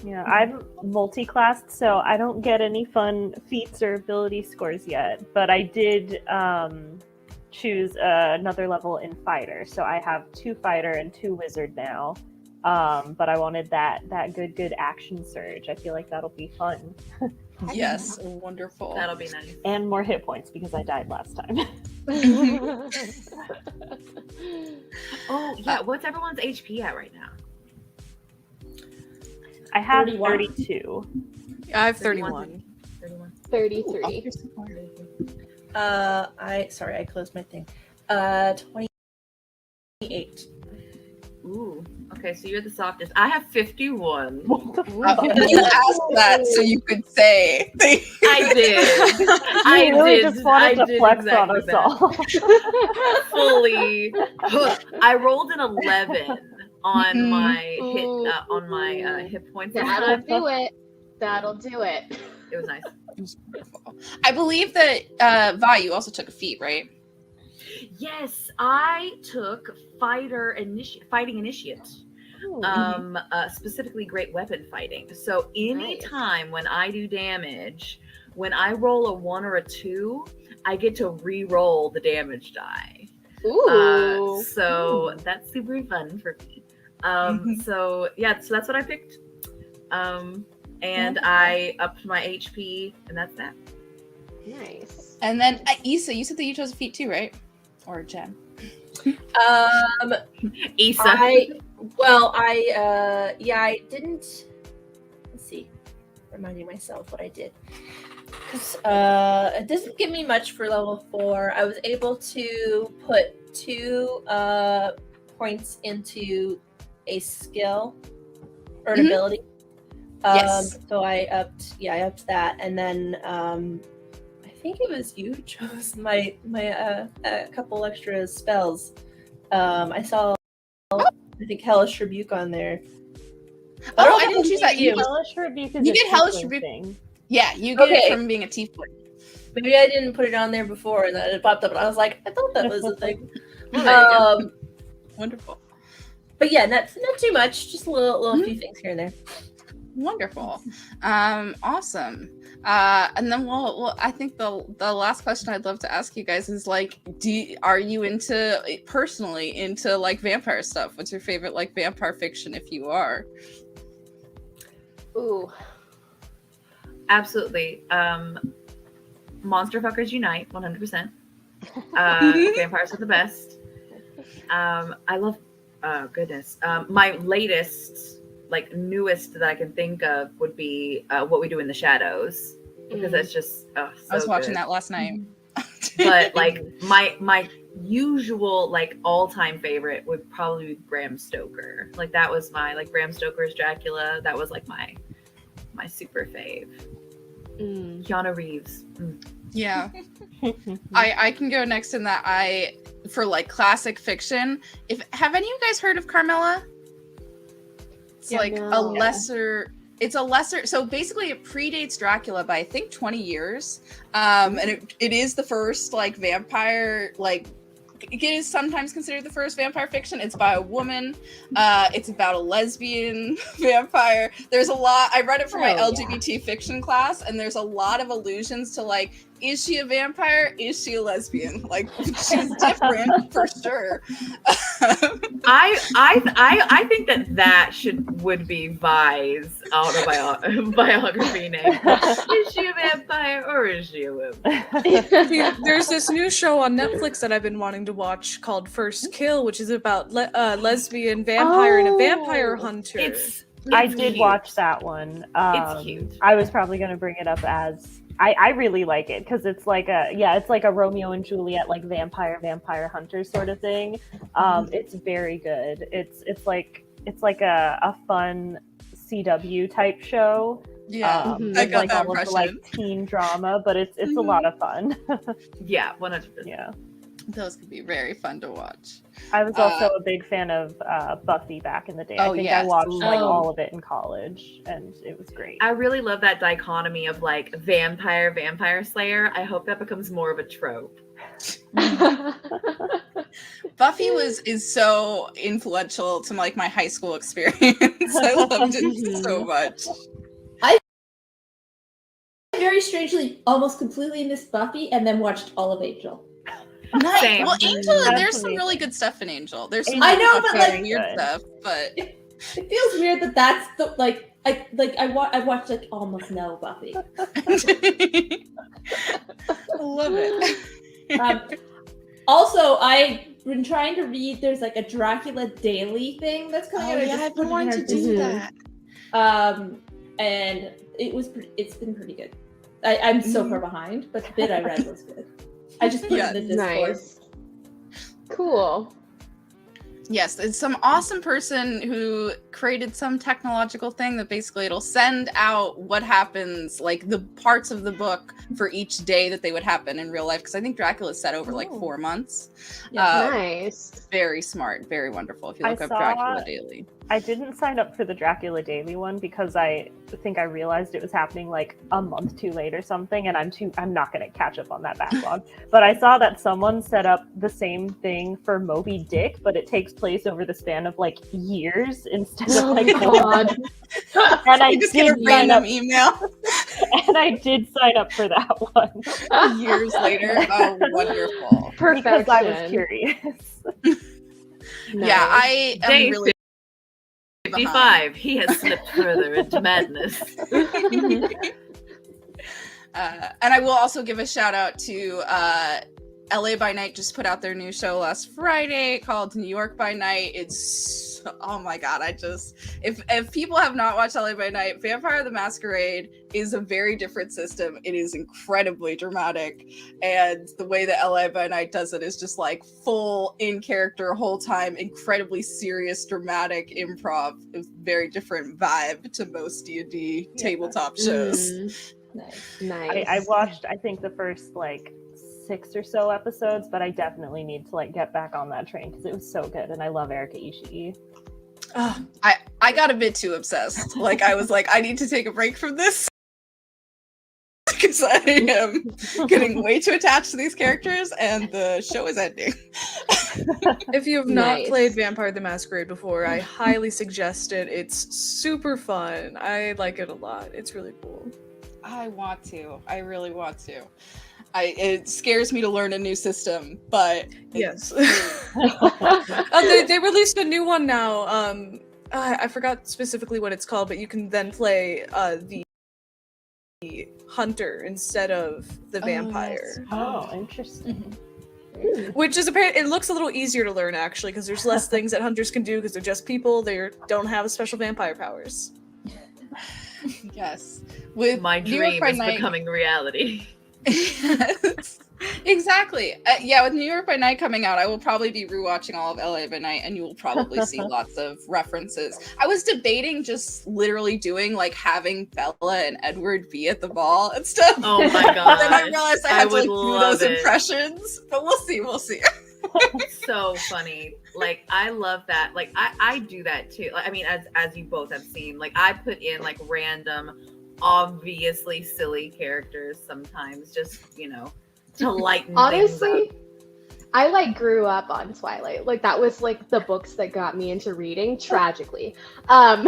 Yeah, I'm multi-classed, so I don't get any fun feats or ability scores yet. But I did choose another level in fighter, so I have 2 fighter and 2 wizard now. But I wanted that good action surge. I feel like that'll be fun. Yes, wonderful. That'll be nice. And more hit points because I died last time. Oh, yeah. What's everyone's HP at right now? I have 31. 32. I have 31. 33. I closed my thing. 28. Ooh. Okay, so you're the softest. I have 51. You asked that so you could say. I did. I really just wanted to flex on us all. Fully. I rolled an 11 on my hit points. That'll do it. That'll do it. It was nice. I believe that Vi, you also took a feat, right? Yes, I took fighting initiate. Specifically great weapon fighting. So anytime when I do damage, when I roll a 1 or a 2, I get to re-roll the damage die. Ooh. So that's super fun for me. So that's what I picked. And I upped my HP, and that's that. Nice. And then Issa, you said that you chose a feat too, right? Or Jen? Issa. I didn't. Let's see. Reminding myself what I did. Because it doesn't give me much for level 4. I was able to put 2 points into a skill or an ability. Yes. So I upped that, and then I think it was you who chose my a couple extra spells. I saw I think Hellish Rebuke on there. Oh, I didn't choose that. Hellish Rebuke is You a get Hellish tiefling Rebuke. thing. Yeah, you get it from being a tiefling. Maybe I didn't put it on there before, and then it popped up, and I was like, I thought that was a thing. Wonderful. But yeah, not too much, just a little few things here and there. Wonderful. Awesome. And then I think the last question I'd love to ask you guys is like, are you personally into like vampire stuff? What's your favorite like vampire fiction if you are? Ooh. Absolutely. Monster fuckers unite, 100%. Vampires are the best. I love, goodness. My latest, like newest that I can think of would be What We Do in the Shadows. because it's just so I was watching good. that last night. But like my usual like all-time favorite would probably be Bram Stoker. Like that was my like Bram Stoker's Dracula. That was like my super fave. Keanu Reeves. Yeah. I can go next in that for like classic fiction. Have any of you guys heard of Carmilla? It's like a lesser. It's a lesser. So basically, it predates Dracula by I think 20 years. And it is the first like vampire like. It is sometimes considered the first vampire fiction. It's by a woman. It's about a lesbian vampire. There's a lot. I read it for my LGBT fiction class, and there's a lot of allusions to like, is she a vampire? Is she a lesbian? Like, she's different for sure. I think that would be Vi's autobiography name. Is she a vampire or is she a woman? There's this new show on Netflix that I've been wanting to watch called First Kill, which is about lesbian vampire and a vampire hunter. I did cute. watch that one. It's cute. I was probably going to bring it up as I really like it because it's like a Romeo and Juliet like vampire hunter sort of thing. It's very good. It's like a fun CW type show. Yeah, I with got like that almost impression. like teen drama, but it's a lot of fun. Yeah, 100%. Yeah. Those could be very fun to watch. I was also a big fan of Buffy back in the day. I think yes. I watched like all of it in college, and it was great. I really love that dichotomy of like vampire slayer. I hope that becomes more of a trope. Buffy is so influential to like my high school experience. I loved it so much. I very strangely almost completely missed Buffy and then watched all of Angel. Nice. Same. Well, Angel, That's there's some amazing. really good stuff in Angel. There's some I know, but like weird good. stuff, but it feels weird that that's the like I watched like almost no Buffy. I love it. Also, I've been trying to read. There's like a Dracula Daily thing that's coming out. I just I've put been it wanting in to our do Discord. that. And it's been pretty good. I'm so far behind, but the bit I read was good. I just put it in the Discord. Nice. Cool. Yes, it's some awesome person who created some technological thing that basically it'll send out what happens, like the parts of the book for each day that they would happen in real life. Because I think Dracula is set over like 4 months. Nice. Very smart, very wonderful. If you look I up saw- Dracula Daily. I didn't sign up for the Dracula Daily one because I think I realized it was happening like a month too late or something, and I'm not going to catch up on that backlog. But I saw that someone set up the same thing for Moby Dick, but it takes place over the span of like years instead of like God. And I You just get a did sign random up, email and I did sign up for that one years later. Oh, wonderful. Perfection. because I was curious. Yeah, I am Day really 55. He has slipped further into madness. And I will also give a shout out to LA by Night just put out their new show last Friday called New York by Night. It's oh my god, if people have not watched LA by Night, Vampire the Masquerade is a very different system. It is incredibly dramatic, and the way that LA by Night does it is just like full in character whole time, incredibly serious, dramatic improv. It's very different vibe to most D&D tabletop shows. Nice. I watched, I think, the first like 6 or so episodes, but I definitely need to like get back on that train because it was so good, and I love Erika Ishii. I got a bit too obsessed. Like I was like, I need to take a break from this because I am getting way too attached to these characters, and the show is ending. If you have not Nice. played Vampire the Masquerade before, I highly suggest it. It's super fun. I like it a lot. It's really cool. I want to. I really want to. It scares me to learn a new system, but Yes. They released a new one now. I forgot specifically what it's called, but you can then play the hunter instead of the vampire, Oh, interesting. which is apparently it looks a little easier to learn actually because there's less things that hunters can do because they're just people. They don't have special vampire powers. Yes. With My New York dream by is Night. becoming reality. Yes, exactly. Yeah, with New York by Night coming out, I will probably be rewatching all of LA by Night, and you will probably see lots of references. I was debating just literally doing like having Bella and Edward be at the ball and stuff. Oh my Then I god. realized I I had to would like do love those it. impressions, but we'll see. We'll see. So funny. Like I love that. Like I do that too. Like, I mean, as you both have seen, like I put in like random, obviously silly characters sometimes, just to lighten things Honestly, up. I like grew up on Twilight. Like that was like the books that got me into reading, tragically. But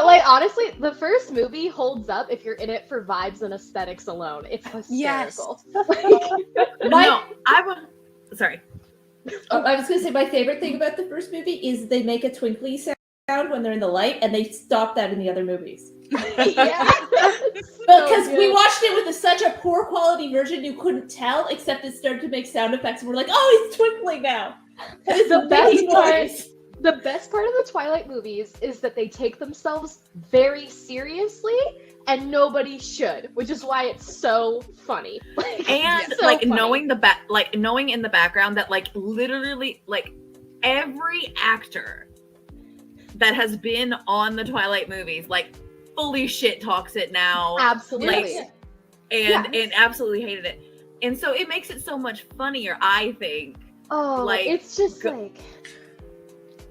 like honestly, the first movie holds up if you're in it for vibes and aesthetics alone. It's hysterical. No, I would. Sorry. I was gonna say my favorite thing about the first movie is they make a twinkly sound when they're in the light, and they stop that in the other movies. Yeah. Because we watched it with such a poor quality version, you couldn't tell, except it started to make sound effects, and we're like, oh, he's twinkling now. It's The best making part- noise. The best part of the Twilight movies is that they take themselves very seriously, and nobody should, which is why it's so funny. And so like funny. knowing in the background that like literally like every actor that has been on the Twilight movies like fully shit talks it now. Absolutely. Like, and absolutely hated it. And so it makes it so much funnier, I think. Oh, like, it's just like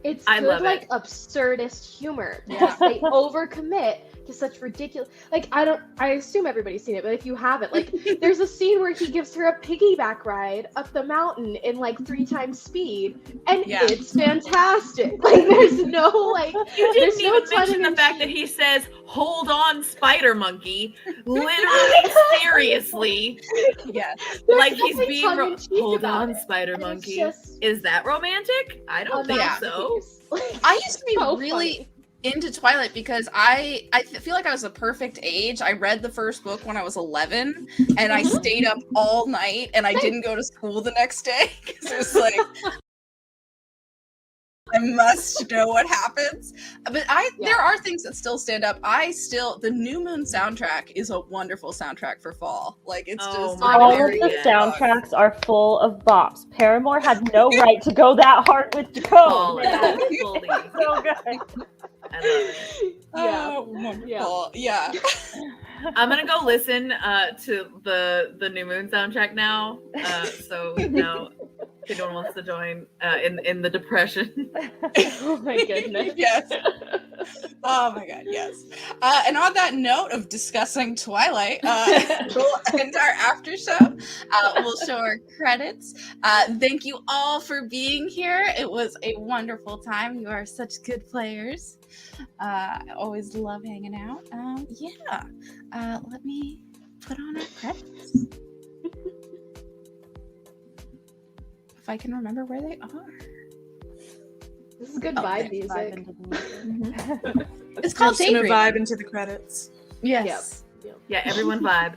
it's I good, love like it. absurdist humor because they overcommit to such ridiculous. Like I assume everybody's seen it, but if you haven't, like there's a scene where he gives her a piggyback ride up the mountain in like 3 times speed, and Yeah. it's fantastic. Like there's no like You there's didn't no even mention the fact that he says, "Hold on, Spider Monkey," literally seriously, Yes. like he's being hold about on, it. Spider And it's Monkey. just Is that romantic? I don't a think Yeah. so. masterpiece. Like, I used to be so really funny. into Twilight because I feel like I was the perfect age. I read the first book when I was 11, and I stayed up all night, and I didn't go to school the next day because it was like I must know what happens. But there are things that still stand up. The New Moon soundtrack is a wonderful soundtrack for fall. Like it's Oh just my a All of very the Yeah. soundtracks are full of bops. Paramore had no right to go that hard with Fully, Decode. fully. So good. I love it. Yeah. Oh, wonderful. Yeah. I'm gonna go listen to the New Moon soundtrack now. So now, if anyone wants to join in the depression. Oh my goodness. Yes. Oh my god, yes. And on that note of discussing Twilight, we'll end our after show. We'll show our credits. Thank you all for being here. It was a wonderful time. You are such good players. I always love hanging out. Let me put on our credits. If I can remember where they are. This is good Okay. vibe music. It's called Just gonna Daydream. vibe into the credits. Yes. Yeah, everyone vibe.